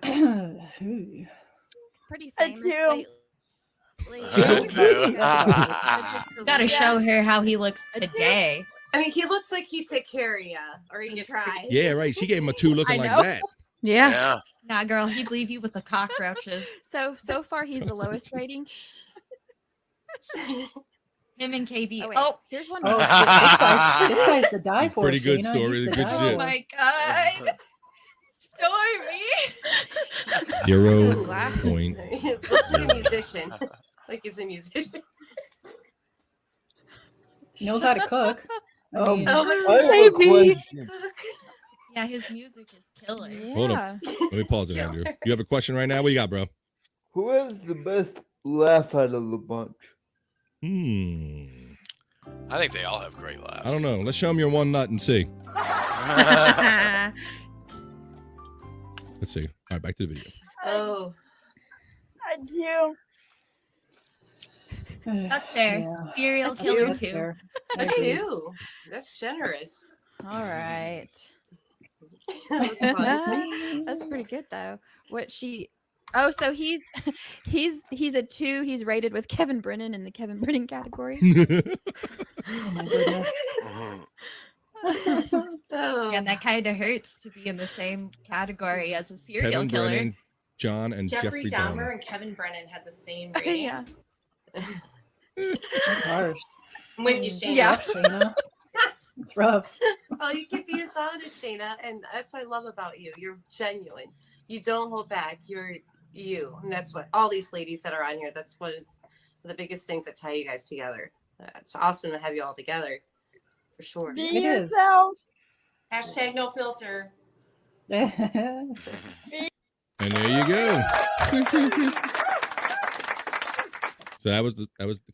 Pretty A famous 2. lately. Two. Gotta show her how he looks today. I mean, he looks like he'd take care of you, or he could try. Yeah, right. She gave him a 2 looking I like know. that. Yeah. Yeah. Nah, girl, he'd leave you with the cockroaches. So far he's the lowest rating. Him and KB. Oh, wait. Oh, Here's one Oh, more. shit, this guy's the die for. Pretty good Shayna. story. He's the Good die shit. oh for. my God. Stormee. 0 Wow. point. He looks like a musician. Like he's a musician. Knows how to cook. I mean, Oh my I have a baby. question. Yeah, his music is killer. Hold Yeah. on. Let me pause it, Andrew. You have a question right now? What you got, bro? Who has the best laugh out of the bunch? I think they all have great laughs. I don't know. Let's show him your one nut and see. Let's see. All right, back to the video. Oh. I do. That's fair. Yeah. Serial That's killer That's too. fair. I A agree. 2. That's generous. All right. That was fun. That's pretty good though. What she Oh, so he's a 2. He's rated with Kevin Brennan in the Kevin Brennan category. Oh my goodness. And that kind of hurts to be in the same category as a serial Kevin killer. Brennan, John, and Jeffrey Jeffrey Dahmer Dahmer. and Kevin Brennan had the same rating. Yeah. That's harsh. I'm with you, Shane. Yeah. Shayna. It's rough. Oh, you can be as honest, Shayna, and that's what I love about you. You're genuine. You don't hold back. You're you, and that's what all these ladies that are on here. That's one of the biggest things that tie you guys together. It's awesome to have you all together, for sure. Be It is. yourself. Hashtag no filter. And there you go. So that was the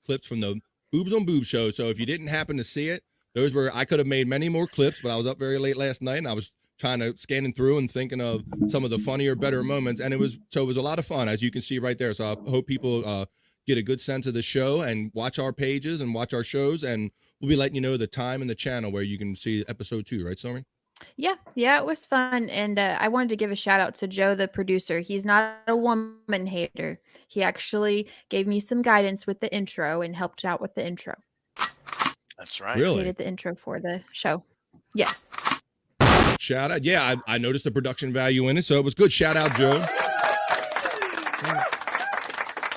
clips from the Boobs on Boobs show. So if you didn't happen to see it, those were, I could have made many more clips, but I was up very late last night and I was trying to scanning through and thinking of some of the funnier, better moments. And it was a lot of fun, as you can see right there. So I hope people get a good sense of the show and watch our pages and watch our shows. And we'll be letting you know the time and the channel where you can see episode 2, right, Stormee? Yeah, it was fun. And I wanted to give a shout out to Joe, the producer. He's not a woman hater. He actually gave me some guidance with the intro and helped out with the intro. That's right. Really? He did the intro for the show. Yes. Shout out. Yeah, I noticed the production value in it, so it was good. Shout out, Joe.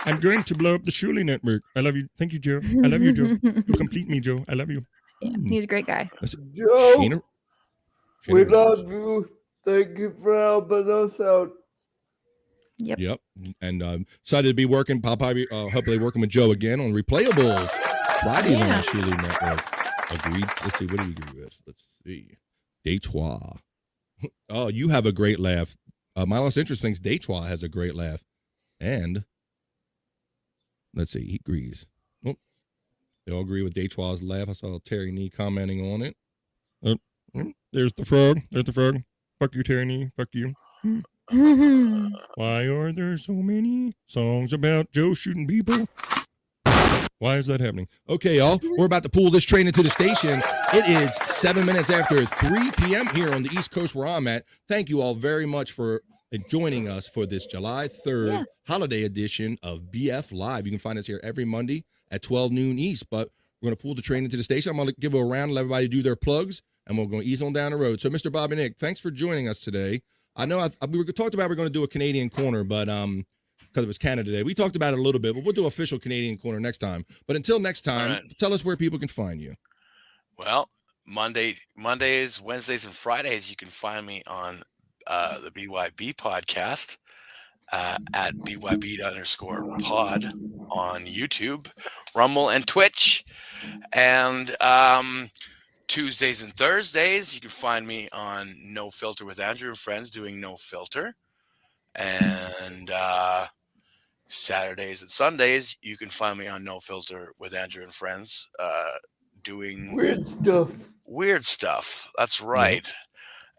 I'm going to blow up the Shuli network. I love you. Thank you, Joe. I love you, Joe. You complete me, Joe. I love you. Yeah, he's a great guy. Joe, Shayna we Rogers. love you. Thank you for helping us out. Yep. And excited to be working, probably hopefully working with Joe again on Replayables. Fridays on the Shuli network. Agreed. Let's see. What do you agree with? Let's see. Detroit. Oh, you have a great laugh. My Lost Interest thinks Detroit has a great laugh. And let's see. He agrees. Oh, they all agree with Detroit's laugh. I saw Terry Nee commenting on it. There's the frog. There's the frog. Fuck you, Terry Nee. Fuck you. Why are there so many songs about Joe shooting people? Why is that happening? Okay, y'all, we're about to pull this train into the station. It is 7 minutes after 3 p.m. here on the East Coast where I'm at. Thank you all very much for joining us for this July 3rd holiday edition of BF Live. You can find us here every Monday at 12 noon East, but we're going to pull the train into the station. I'm going to give a round, let everybody do their plugs, and we're going to ease on down the road. So, Mr. Bobbynic, thanks for joining us today. I know we talked about we're going to do a Canadian corner, but because it was Canada Day, we talked about it a little bit, but we'll do official Canadian corner next time. But until next time, tell us where people can find you. Well, Mondays, Wednesdays, and Fridays, you can find me on the BYB podcast at BYB_pod on YouTube, Rumble, and Twitch. And Tuesdays and Thursdays, you can find me on No Filter with Andrew and Friends doing No Filter. And Saturdays and Sundays, you can find me on No Filter with Andrew and Friends doing Weird stuff. Weird stuff. That's right.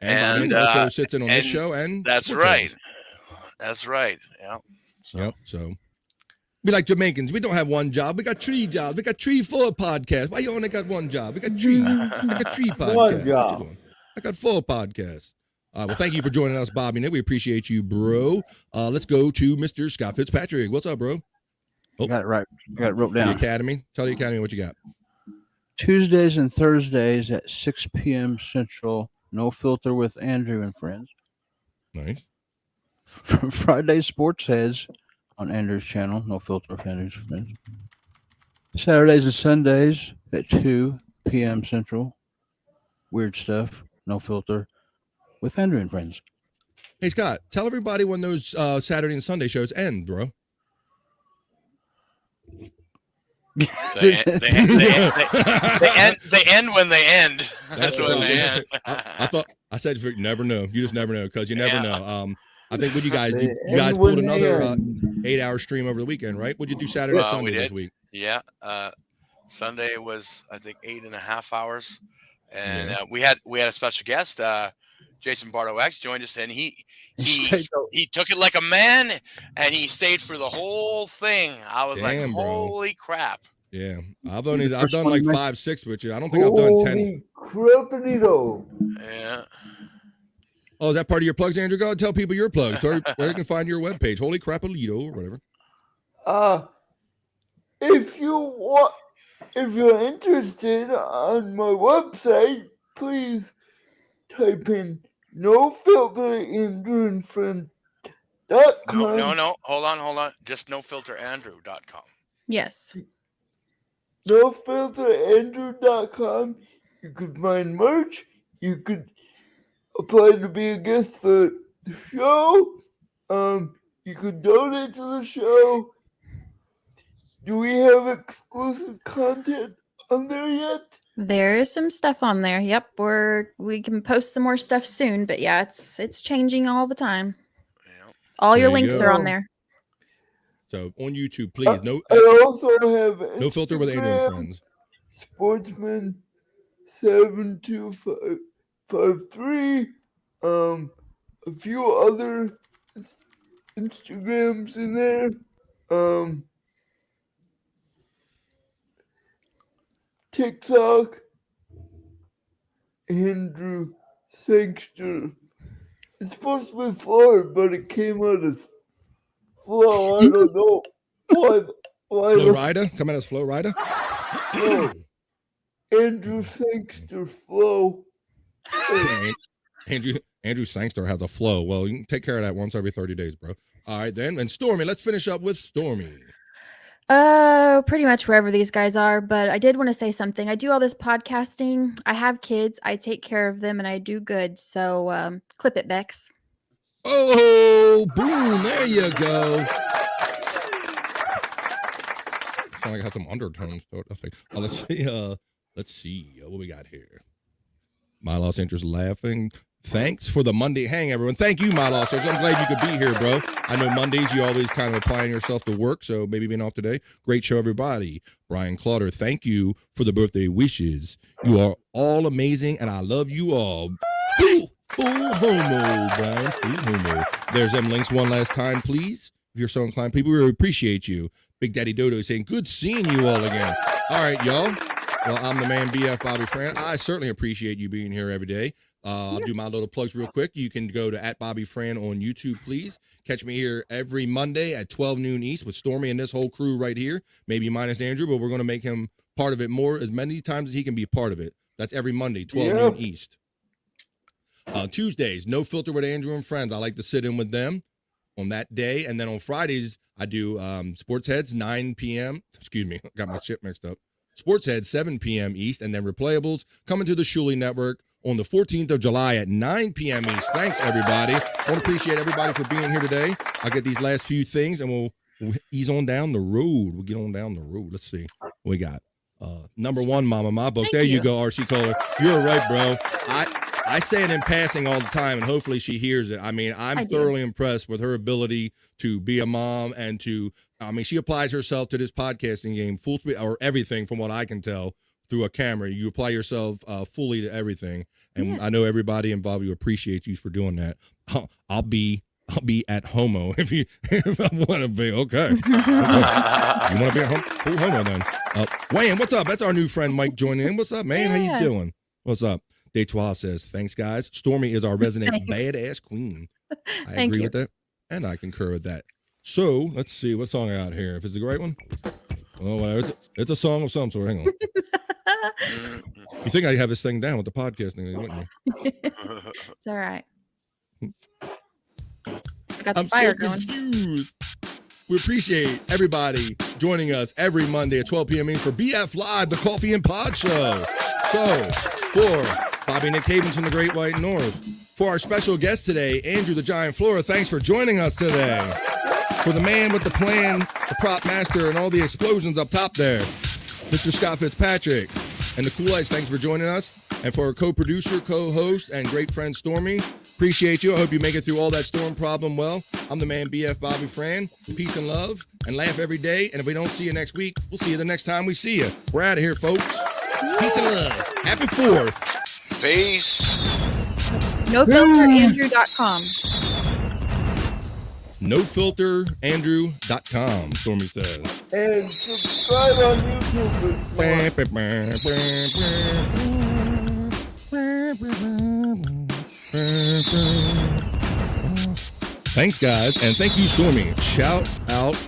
And also sits in on this show. And that's right. That's right. Yeah. Yep. So we like Jamaicans. We don't have one job. We got 3 jobs. We got 3 full podcasts. Why you only got 1 job? We got 3. I got 3 podcasts. 1 job. I got 4 podcasts. Well, thank you for joining us, Bobbynic. We appreciate you, bro. Let's go to Mr. Scott Fitzpatrick. What's up, bro? Oh, got it right. Got it wrote down. The Academy. Tell the Academy what you got. Tuesdays and Thursdays at 6 p.m. Central. No Filter with Andrew and Friends. Nice. Friday Sports Heads on Andrew's channel. No Filter with Andrew's Friends. Saturdays and Sundays at 2 p.m. Central. Weird Stuff. No Filter with Andrew and Friends. Hey, Scott, tell everybody when those Saturday and Sunday shows end, bro. They end when they end. That's when they end. I said you never know. You just never know because you never know. I think what you guys do, you guys pulled another 8-hour stream over the weekend, right? What'd you do Saturday and Sunday this week? Yeah. Sunday was I think 8.5 hours, and we had a special guest. Jason Bardo X joined us, and he took it like a man, and he stayed for the whole thing. I was like, holy crap! Yeah, I've done like 5, 6 with you. I don't think I've done 10. Crapinito. Yeah. Oh, is that part of your plugs, Andrew? Go ahead and tell people your plugs, where they can find your webpage. Holy Crapalito or whatever. If you're interested on my website, please type in no filter Andrew and friends.com. No. Hold on. Just nofilterandrew.com. Yes. nofilterandrew.com. You could find merch. You could apply to be a guest for the show. You could donate to the show. Do we have exclusive content on there yet? There is some stuff on there. Yep, we can post some more stuff soon, but yeah, it's changing all the time. All There your you links go. are on there. So on YouTube, please. I also have no filter with Andrew and friends. Sportsman 72553. A few other Instagrams in there. TikTok, Andrew Sangster. It's supposed to be Florida, but it came out as Flo. I don't know why. Florida? Come out as Florida? No. Andrew Sangster Flo. Andrew Sangster has a flow. Well, you can take care of that once every 30 days, bro. All right, then. And Stormee, let's finish up with Stormee. Pretty much wherever these guys are, but I did want to say something. I do all this podcasting. I have kids. I take care of them, and I do good. So, clip it, Bex. Oh, boom! There you go. Sound like I have some undertones. Let's see. What we got here. My Los Angeles laughing. Thanks for the Monday hang, everyone. Thank you, my Los Angeles. I'm glad you could be here, bro. I know Mondays you always kind of applying yourself to work, so maybe being off today. Great show, everybody. Brian Clauder, thank you for the birthday wishes. You are all amazing, and I love you all. Full homo, Brian. Full homo. There's them links one last time, please. If you're so inclined, people, we really appreciate you. Big Daddy Dodo saying, good seeing you all again. All right, y'all. Well, I'm the man, BF Bobby Fran. I certainly appreciate you being here every day. I'll do my little plugs real quick. You can go to @BobbyFran on YouTube, please. Catch me here every Monday at 12 noon East with Stormee and this whole crew right here. Maybe minus Andrew, but we're going to make him part of it more, as many times as he can be part of it. That's every Monday, 12 noon East. Tuesdays, No Filter with Andrew and Friends. I like to sit in with them on that day. And then on Fridays, I do Sports Heads, 9 p.m. Excuse me, got my shit mixed up. Sports Heads, 7 p.m. East. And then Replayables coming to the Shuley Network on the 14th of July at 9 p.m. East. Thanks, everybody. I want to appreciate everybody for being here today. I'll get these last few things, and we'll ease on down the road. We'll get on down the road. Let's see what we got. Number one, Mama, my book. There you go, RC Kohler. You're right, bro. I say it in passing all the time, and hopefully she hears it. I mean, I'm thoroughly impressed with her ability to be a mom and to, I mean, she applies herself to this podcasting game, full speed, or everything from what I can tell. Through a camera, you apply yourself fully to everything, and I know everybody involved. You appreciate you for doing that. I'll be at homo if I want to be. Okay, you want to be a full homo then? Wayne, what's up? That's our new friend Mike joining in. What's up, man? How you doing? What's up? Detroit says thanks, guys. Stormee is our resident badass queen. I agree with that, and I concur with that. So let's see what song I got here. If it's the right one. Oh, well, it's a song of some sort. Hang on. You think I have this thing down with the podcasting, wouldn't you? It's all right. I got the fire going. Confused. We appreciate everybody joining us every Monday at 12 p.m. for BF Live, the Coffee and Pod Show. So, for Bobbynic Havens from the Great White North, for our special guest today, Andrew the Giant Flora, thanks for joining us today. For the man with the plan, the prop master, and all the explosions up top there, Mr. Scott Fitzpatrick. And the Cool Ice, thanks for joining us. And for our co-producer, co-host, and great friend Stormee, appreciate you. I hope you make it through all that storm problem well. I'm the man, BF Bobby Fran. Peace and love, and laugh every day. And if we don't see you next week, we'll see you the next time we see you. We're out of here, folks. Peace and love. Happy 4th. Peace. NoFilterAndrew.com. NoFilterAndrew.com, Stormee says. And subscribe on YouTube. Thanks, guys, and thank you, Stormee. Shout out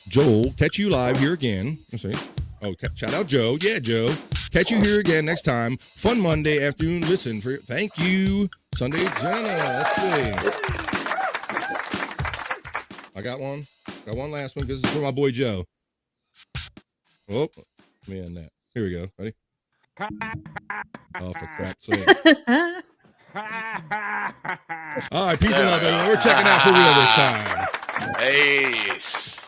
Joel. Catch you live here again. Let's see. Oh, shout out Joe. Yeah, Joe. Catch you here again next time. Fun Monday afternoon. Listen for thank you, Sunday Jenna. Let's see. I got one. Got one last one because it's for my boy Joe. Oh, man, that. Here we go. Ready? Oh, for crap's sake. All right, peace and love, everyone. We're checking out for real this time. Peace.